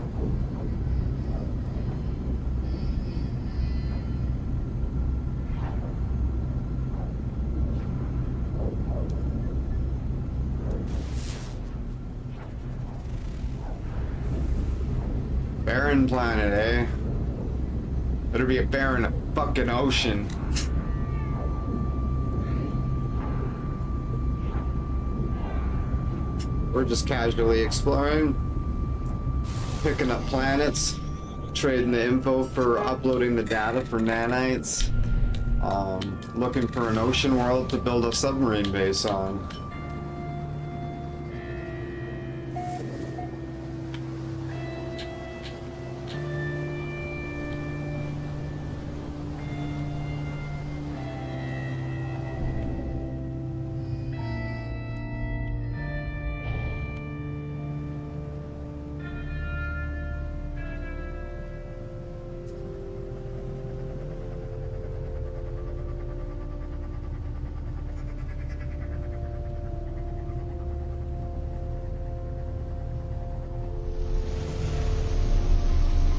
Barren planet, eh? Better be a barren fucking ocean. We're just casually exploring, picking up planets, trading the info for uploading the data for nanites, looking for an ocean world to build a submarine base on.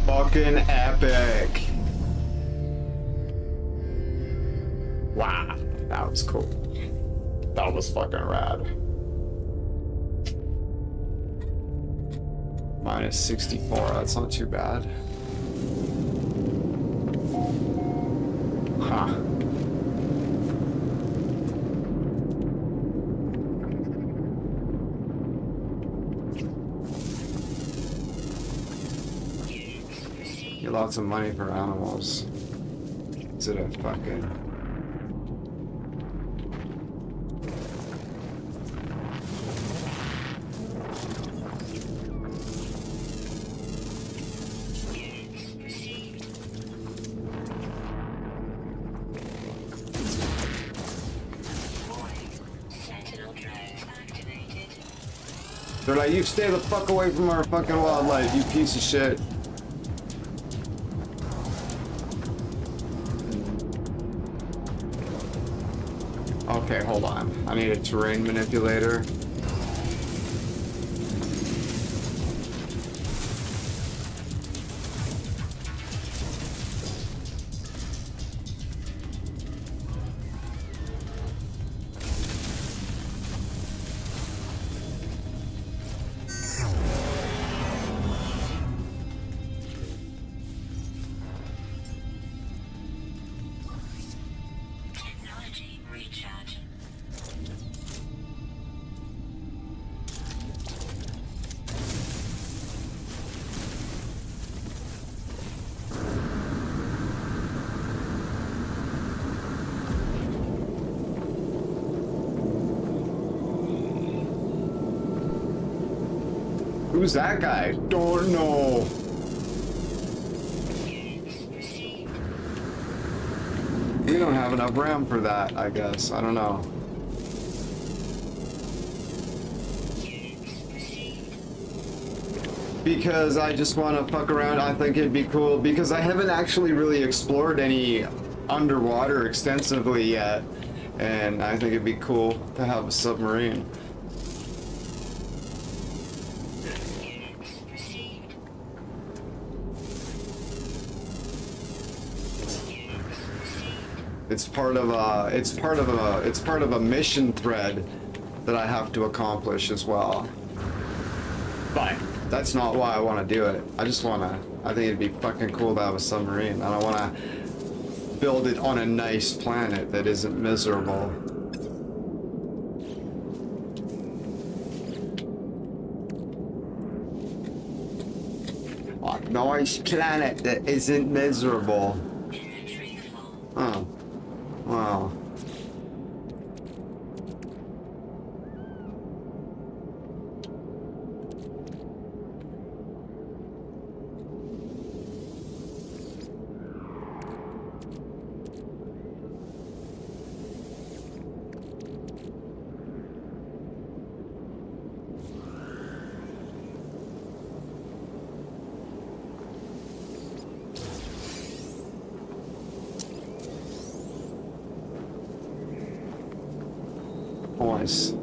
Fucking epic. Wow, that was cool. That was fucking rad. Minus 64, that's not too bad. Huh. Get lots of money for animals. Is it a fucking... They're like, you stay the fuck away from our fucking wildlife, you piece of shit. Okay, hold on. I need a terrain manipulator. Technology recharge. Who's that guy? Don't know. We don't have enough RAM for that, I guess. I don't know. Because I just want to fuck around. I think it'd be cool because I haven't actually really explored any underwater extensively yet. And I think it'd be cool to have a submarine. It's part of a mission thread that I have to accomplish as well. But that's not why I want to do it. I think it'd be fucking cool to have a submarine, and I want to build it on a nice planet that isn't miserable. A nice planet that isn't miserable. Inventory full. Oh. Wow. Nice.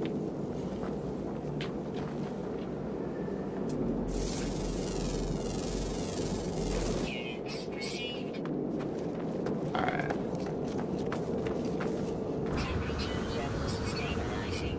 Units received. Alright. Temperature levels stabilizing.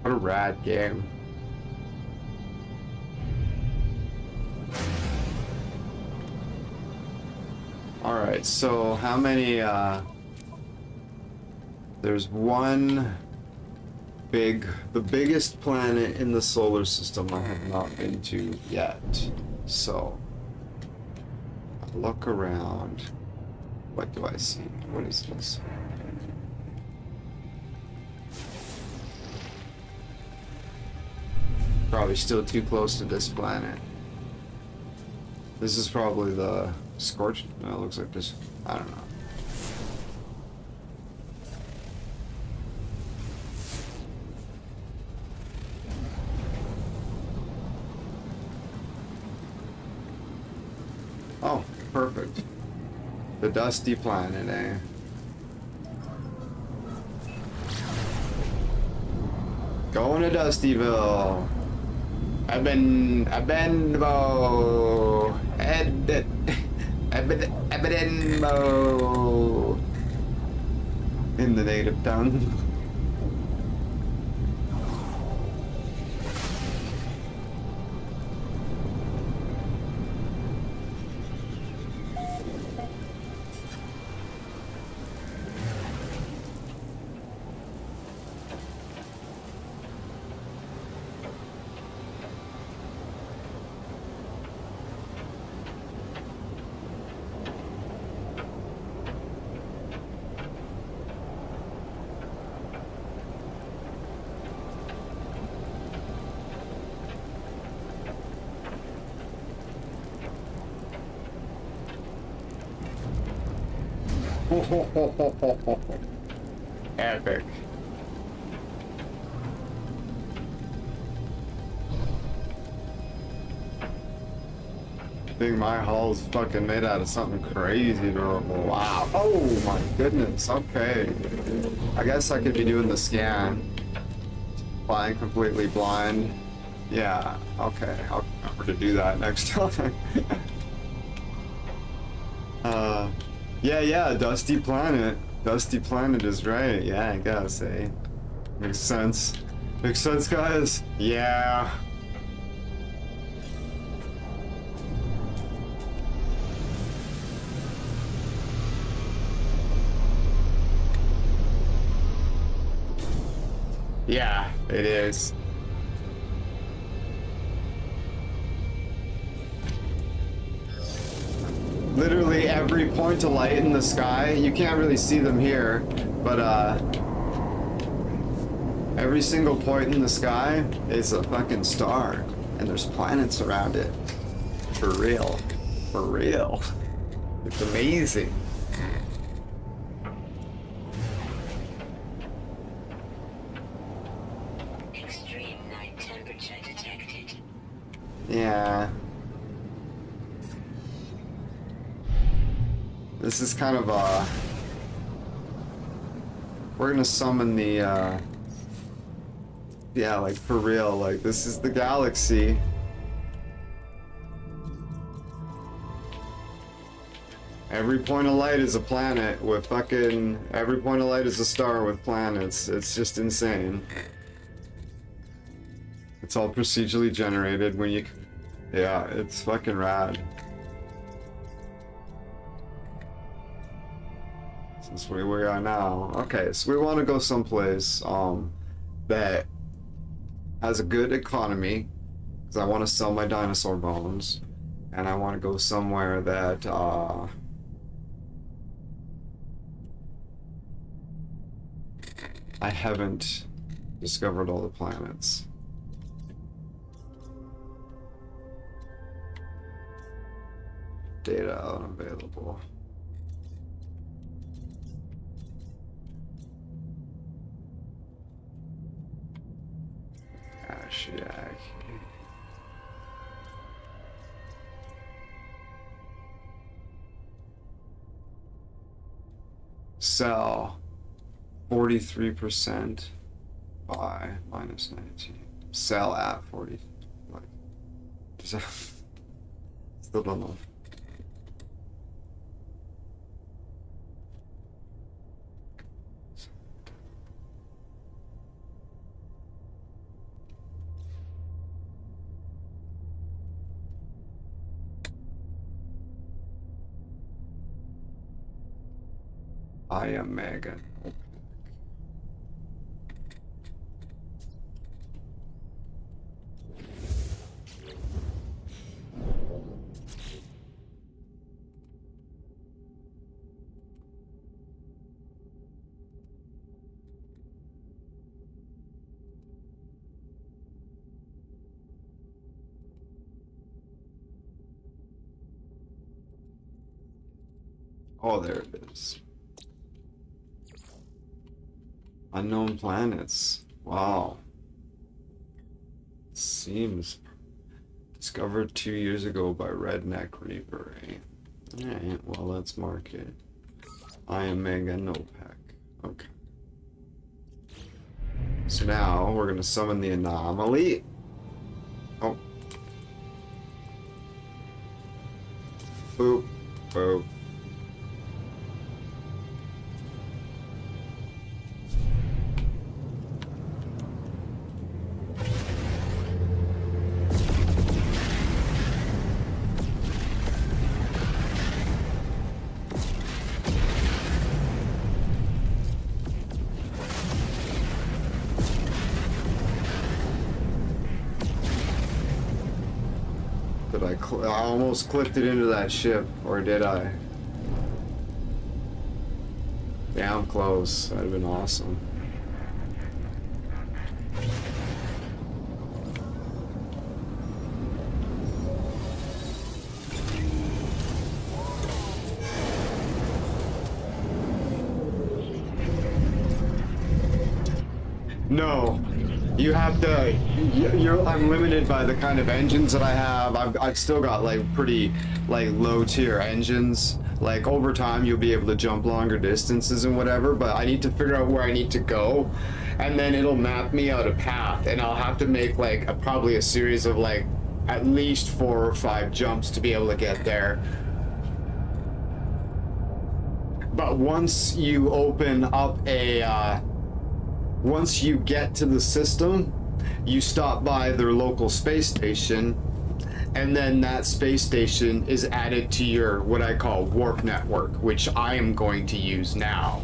What a rad game. Alright, so how many, there's one the biggest planet in the solar system I have not been to yet. So, look around. What do I see? What is this? Probably still too close to this planet. This is probably the scorched. No, it looks like this. I don't know. Oh, perfect. The dusty planet, eh? Going to Dustyville. Abedinbo. Abedinbo. In the native tongue. Epic. I think my hull's fucking made out of something crazy durable. Wow. Oh my goodness. Okay. I guess I could be doing the scan. Flying completely blind. Yeah. Okay. I'll remember to do that next time. Yeah, Dusty Planet. Dusty Planet is right. Yeah, I guess, eh? Makes sense. Makes sense, guys? Yeah. Yeah, it is. Literally every point of light in the sky, you can't really see them here, but Every single point in the sky is a fucking star, and there's planets around it. For real. For real. It's amazing. Extreme night temperature detected. Yeah. This is kind of we're gonna summon the yeah, like for real, like this is the galaxy. Every point of light is a planet with fucking, every point of light is a star with planets. It's just insane. It's all procedurally generated when you, yeah, it's fucking rad. Since where we are now. Okay, so we want to go someplace that has a good economy, because I want to sell my dinosaur bones, and I want to go somewhere that I haven't discovered all the planets. Data unavailable. Ashiak. Sell 43%, buy minus 19. Sell at 40. Like, does that, still don't know. I am Megan. Oh, there it is. Unknown planets. Wow. Seems discovered 2 years ago by Redneck Reaper. Eh? Alright, well, let's mark it. I am Mega Nopec. Okay. So now we're gonna summon the anomaly. Oh. Boop. Boop. I almost clipped it into that ship, or did I? Damn close. That'd have been awesome. No. You have to, I'm limited by the kind of engines that I have. I've still got like pretty like low tier engines. Like over time you'll be able to jump longer distances and whatever, but I need to figure out where I need to go, and then it'll map me out a path, and I'll have to make like probably a series of like at least 4 or 5 jumps to be able to get there. But once you open up a once you get to the system, you stop by their local space station, and then that space station is added to your, what I call, warp network, which I am going to use now.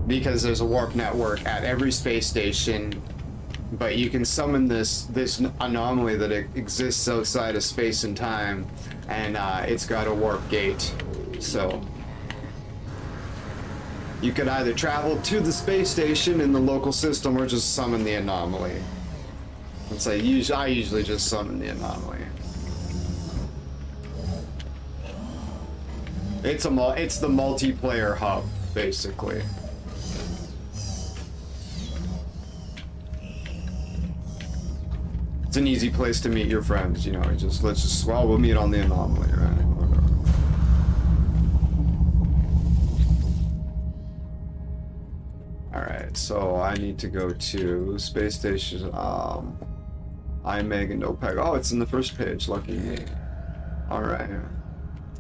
Because there's a warp network at every space station, but you can summon this anomaly that exists outside of space and time, and it's got a warp gate, so... You could either travel to the space station in the local system or just summon the anomaly. Let's say I usually just summon the anomaly. It's the multiplayer hub, basically. It's an easy place to meet your friends, you know. We'll meet on the anomaly, right? Whatever. All right, so I need to go to space station. IMEG and OPEC. Oh, it's in the first page. Lucky me. All right.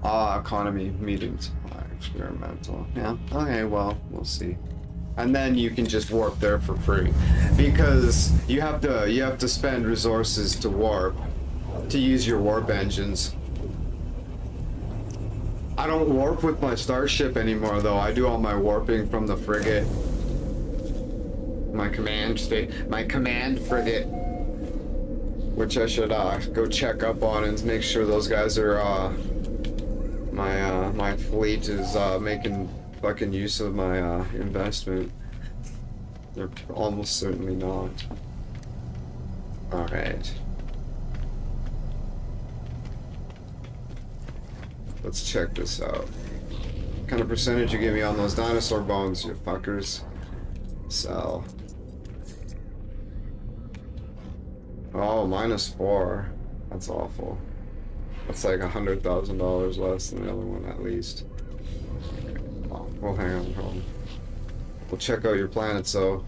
Economy meetings. Experimental. Yeah. Okay. Well, we'll see. And then you can just warp there for free, because you have to spend resources to warp, to use your warp engines. I don't warp with my starship anymore, though. I do all my warping from the frigate. My command frigate, which I should go check up on and make sure those guys are my fleet is making fucking use of my investment. They're almost certainly not. All right. Let's check this out. What kind of percentage you give me on those dinosaur bones, you fuckers? Sell. Oh, -4. That's awful. That's like $100,000 less than the other one, at least. Oh, well, hang on, hold on. We'll check out your planet, so.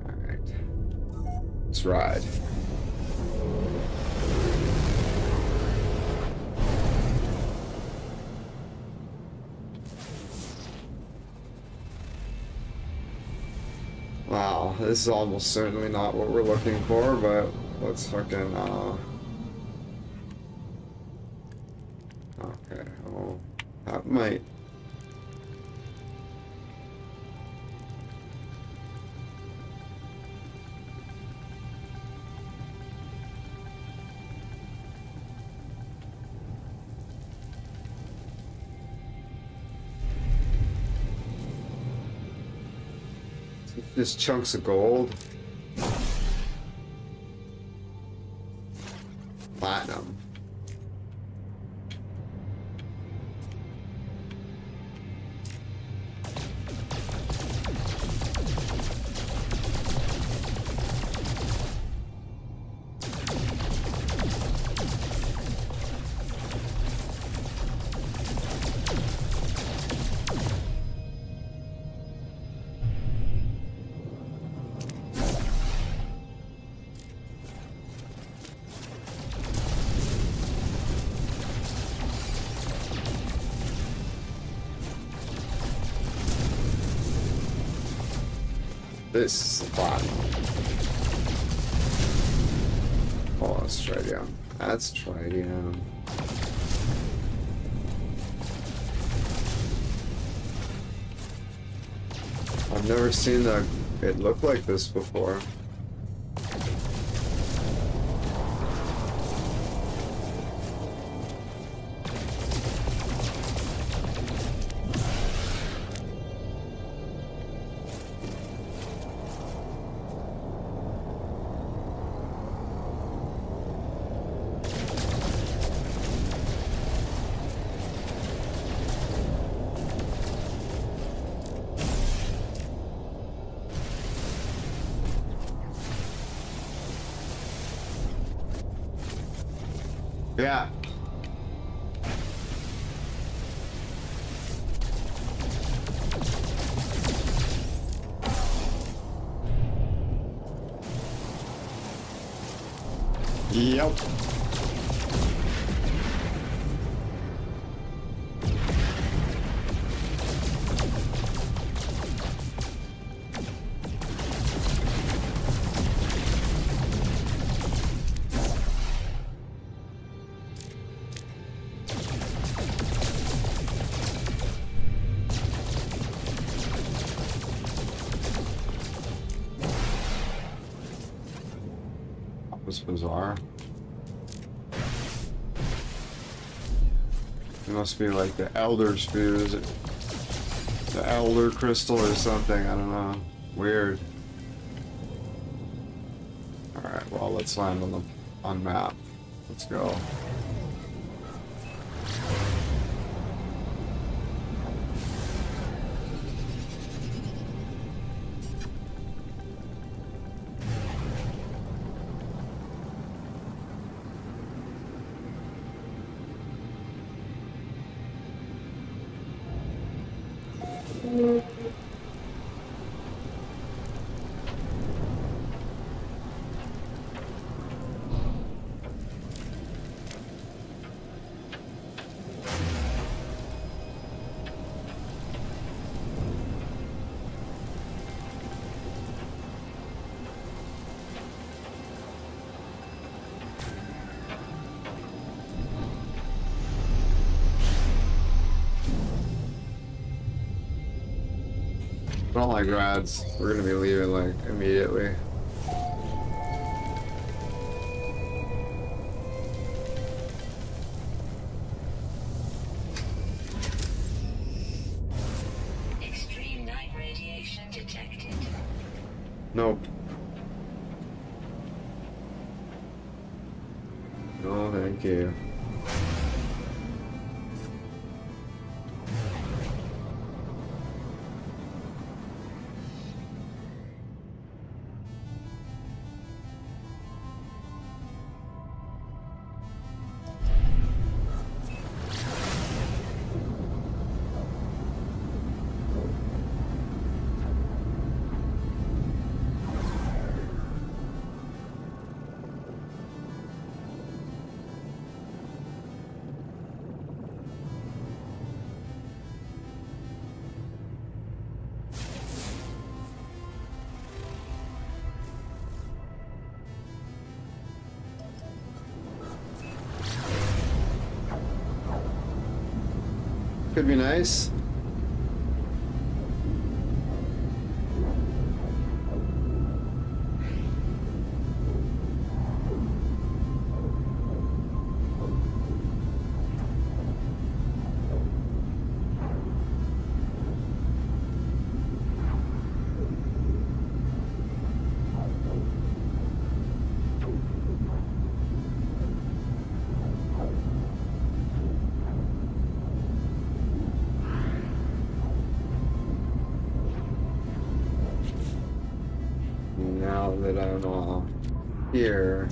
Alright. Let's ride. Wow, this is almost certainly not what we're looking for, but let's fucking, okay, oh, that might... Just chunks of gold. Platinum. This is the platinum. Oh, that's tritium. That's tritium. I've never seen it look like this before. Yeah. Yep. That was bizarre. It must be like the Elder Spears, the Elder Crystal or something. I don't know. Weird. All right. Well, let's land on map. Let's go. I don't like rads. We're gonna be leaving like immediately. Extreme night radiation detected. Nope. No, thank you. Could be nice. Now that I'm all here.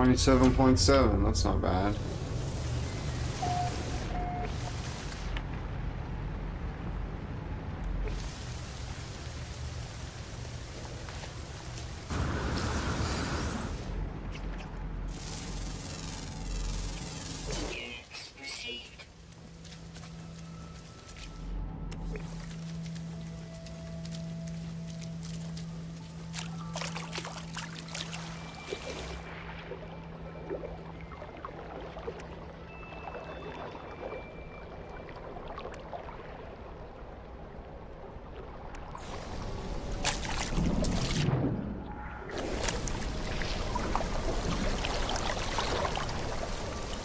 27.7, that's not bad. Units received.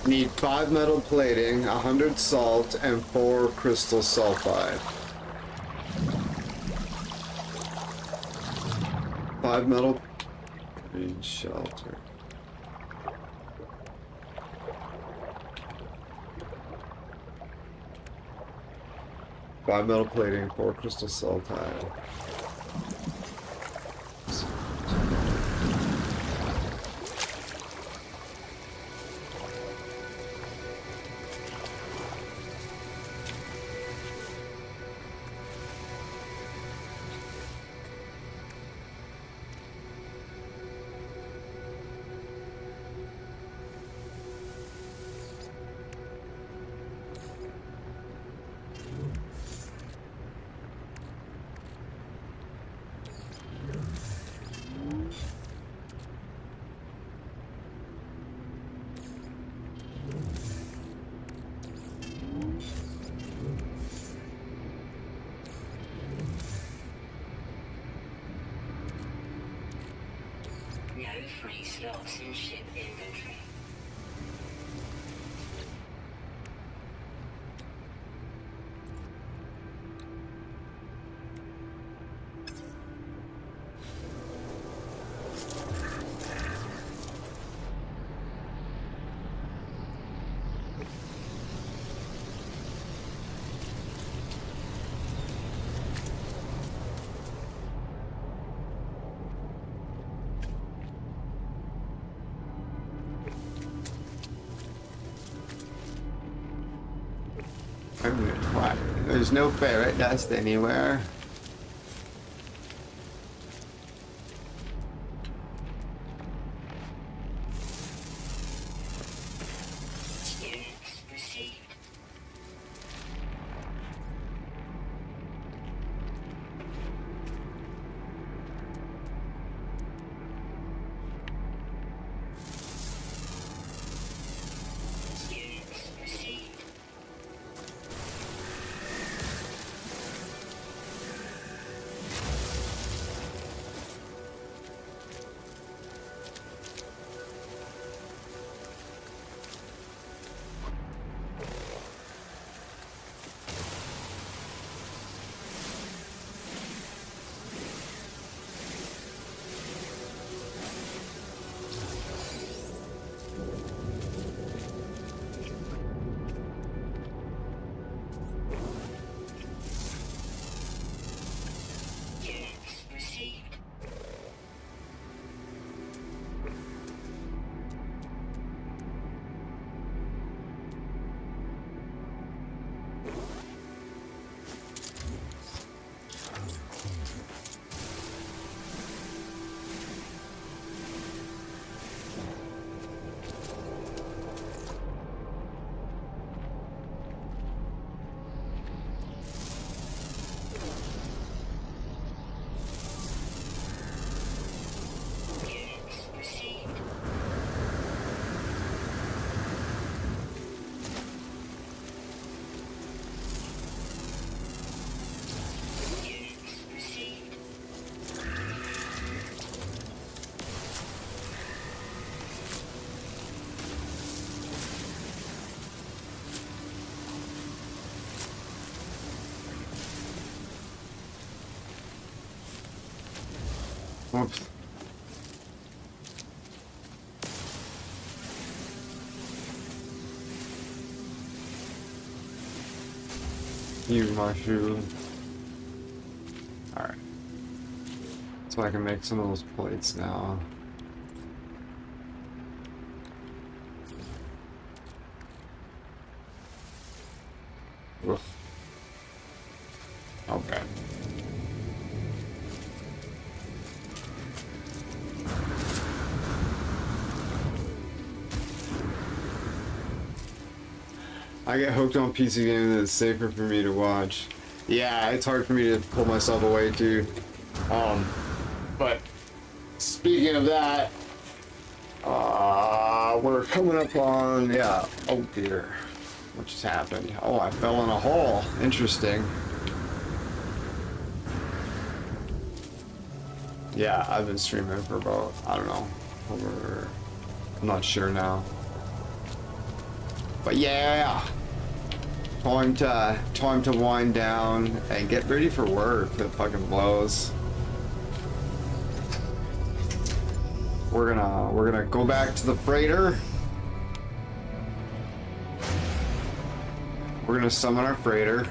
Need 5 metal plating, 100 salt, and 4 crystal sulfide. 5 metal. Green shelter. Five metal plating, 4 crystal sulfide. No free slots in ship inventory. What? There's no ferret dust anywhere. Units received. Units received. Units received. Units received. Units received. Whoops. Use my shoe. Alright. So I can make some of those plates now. Ugh. Okay. I get hooked on PC games and it's safer for me to watch. Yeah, it's hard for me to pull myself away too. But speaking of that, we're coming up on, yeah, oh dear, what just happened? Oh, I fell in a hole. Interesting. Yeah, I've been streaming for about, I don't know, I'm not sure now. But yeah, time to wind down and get ready for work. It fucking blows. We're gonna go back to the freighter. We're gonna summon our freighter,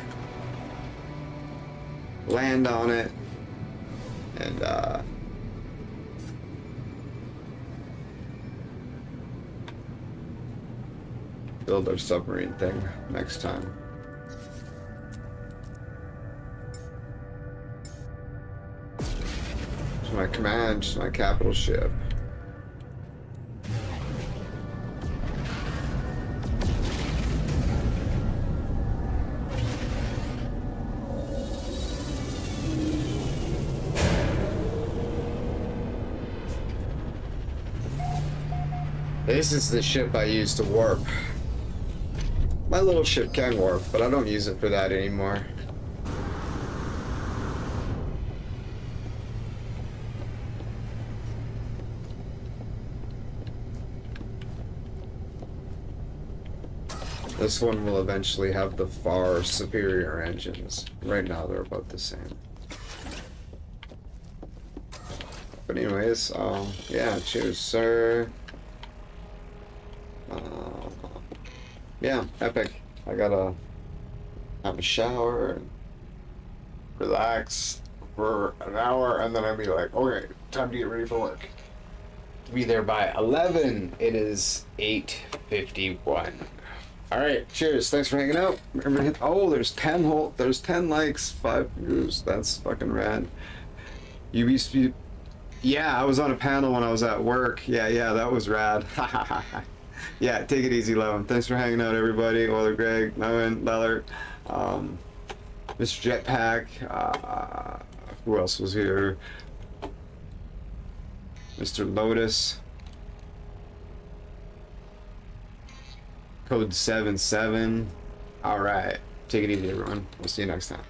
land on it, and build our submarine thing next time. It's my command, just my capital ship. This is the ship I use to warp. My little ship can warp, but I don't use it for that anymore. This one will eventually have the far superior engines. Right now they're about the same. But anyways, yeah, cheers, sir. Yeah, epic. I gotta have a shower and relax for an hour, and then I'll be like, okay, time to get ready for work. To be there by 11. It is 8:51. All right, cheers. Thanks for hanging out. Remember to hit. Oh, there's 10 likes, 5 views. That's fucking rad. UB. Yeah, I was on a panel when I was at work. Yeah, that was rad. Yeah, take it easy, Levin. Thanks for hanging out, everybody. Oiler Greg, Levin, Lellert, Mr. Jetpack. Who else was here? Mr. Lotus. Code 77. All right. Take it easy, everyone. We'll see you next time.